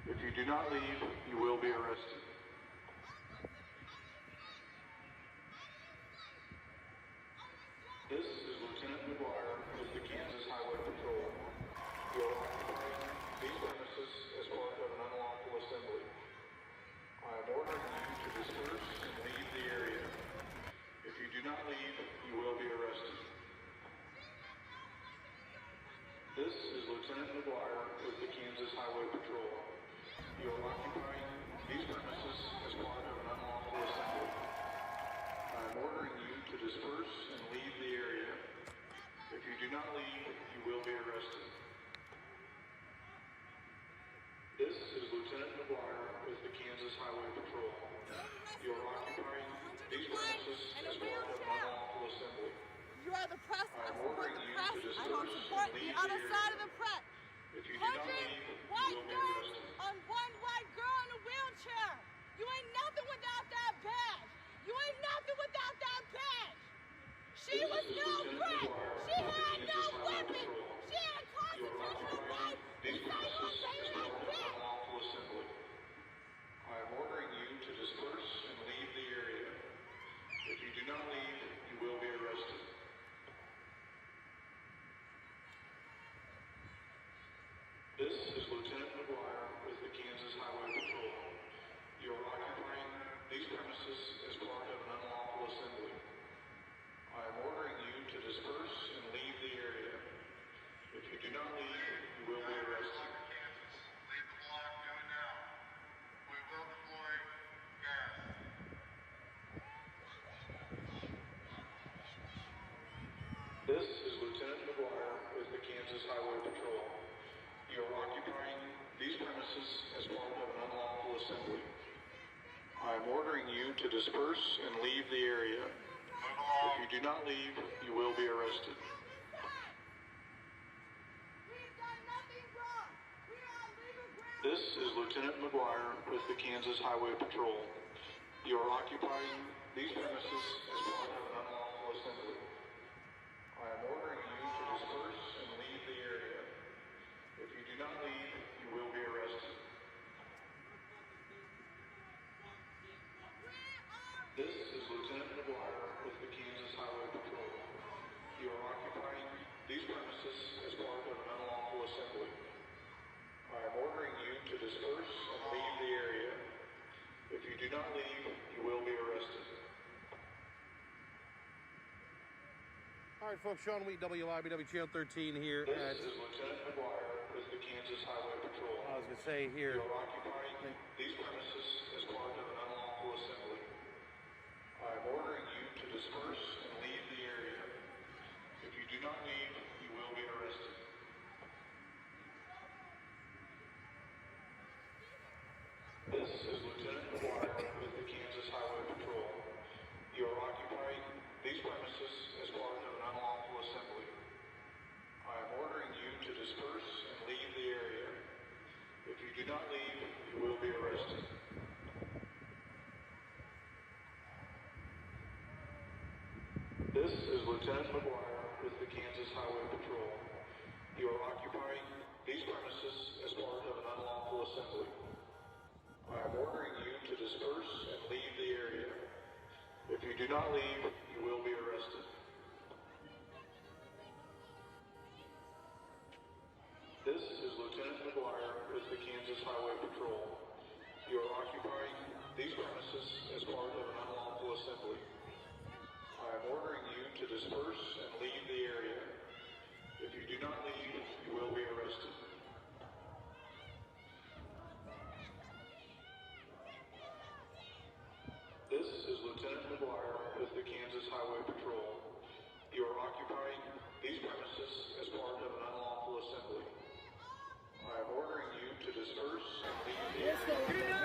If you do not leave, you will be arrested. This is Lieutenant McGuire with the Kansas Highway Patrol. You are occupying these premises as part of an unlawful assembly. I am ordering you to disperse and leave the area. If you do not leave, you will be arrested. This is Lieutenant McGuire with the Kansas Highway Patrol. You are occupying these premises as part of an unlawful assembly. I am ordering you to disperse and leave the area. If you do not leave, you will be arrested. This is Lieutenant McGuire with the Kansas Highway Patrol. You are occupying these premises as part of an unlawful assembly. You are the press. I support the press. I don't disperse support and the leave other the side area. of the press. If you do not leave, you will be arrested. On one white girl in a wheelchair. You ain't nothing without that badge. You ain't nothing without that badge. She was no threat. She had no weapon. She had constitutional rights. These premises as part of an unlawful assembly. I am ordering you to disperse and leave the area. If you do not leave, you will be arrested. This is Lieutenant McGuire with the Kansas Highway Patrol. You are occupying these premises as part of an unlawful assembly. I am ordering you to disperse and leave the area. If you do not leave, you will be arrested. Leave the block, do it now. We will deploy gas. This is Lieutenant McGuire with the Kansas Highway Patrol. You are occupying these premises as part of an unlawful assembly. I am ordering you to disperse and leave the area. If you do not leave, you will be arrested. This is Lieutenant McGuire with the Kansas Highway Patrol. You are occupying these premises as part of an unlawful assembly. I am ordering you to disperse and leave the area. If you do not leave, you will be arrested. This is Lieutenant McGuire with the Kansas Highway Patrol. You are occupying these premises as part of an unlawful assembly. I am ordering you to disperse and leave the area. If you do not leave, you will be arrested. All right, folks, Sean Wheat, WIBW Channel 13 here This at... is Lieutenant McGuire with the Kansas Highway Patrol. I was going to say here... You are occupying these premises as part of an unlawful assembly. I am ordering you to disperse and leave the area. If you do not leave, you will be arrested. This is Lieutenant McGuire with the Kansas Highway Patrol. You are occupying these premises as part of an unlawful assembly. I am ordering you to disperse and leave the area. If you do not leave, you will be arrested. This is Lieutenant McGuire with the Kansas Highway Patrol. You are occupying these premises as part of an unlawful assembly. I am ordering you to disperse and leave the area. If you do not leave, you will be arrested. This is Lieutenant McGuire with the Kansas Highway Patrol. You are occupying these premises as part of an unlawful assembly. I am ordering you to disperse and leave the area. If you do not leave, you will be arrested. This is Lieutenant McGuire with the Kansas Highway Patrol. You are occupying these premises as part of an unlawful assembly. I am ordering you to disperse and leave the area.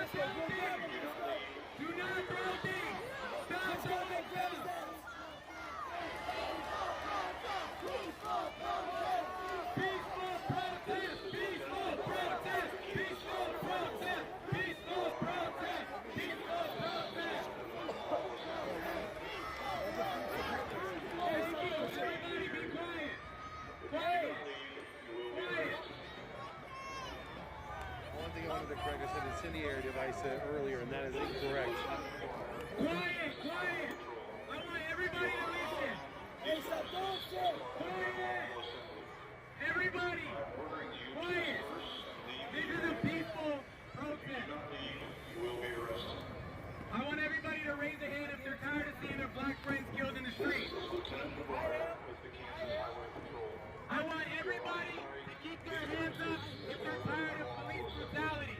If you do not leave, Do not throw things! Stop throwing things! Peaceful protest! Peaceful protest! Peaceful protest! Peaceful protest! Peaceful protest! Everybody be quiet! Quiet! Quiet! One thing I wanted to correct, I said incendiary device earlier, and that is incorrect. Quiet! Quiet! I want everybody to listen! It's a bullshit! Quiet! Everybody! Quiet! This is a peaceful protest. you will be arrested. I want everybody to raise a hand if they're tired of seeing their black friends killed in the street. Lieutenant McGuire with the Kansas Highway Patrol. I want everybody to keep their hands up if they're tired of police brutality.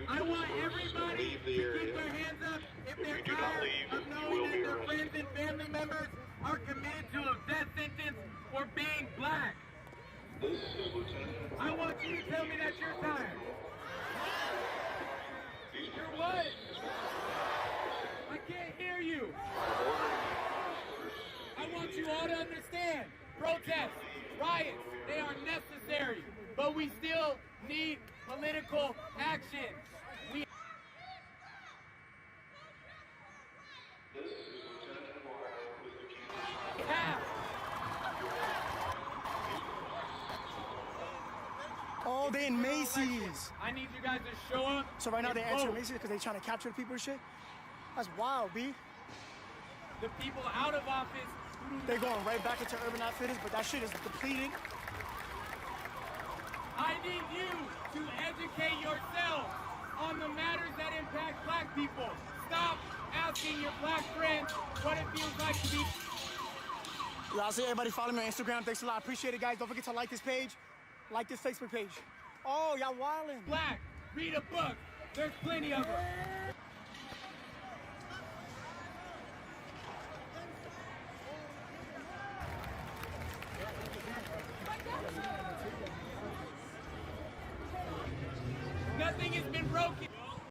I want everybody to keep their hands up if they're tired of knowing that their friends and family members are committed to a death sentence for being black. This is Lieutenant I want you to tell me that you're tired. what? I can't hear you. I want you all to understand, protests, riots, they are necessary, but we still need political action. We have. Oh, they in Macy's. I need you guys to show up. So right now they answer vote. Macy's because they trying to capture the people and shit? That's wild, B. The people out of office. They going right back into Urban Outfitters, but that shit is depleting. I need you to educate yourselves on the matters that impact black people. Stop asking your black friends what it feels like to be. Yeah, I'll see everybody follow me on Instagram. Thanks a lot. Appreciate it, guys. Don't forget to like this page. Like this Facebook page. Oh, y'all wildin'. Black. Read a book. There's plenty of them.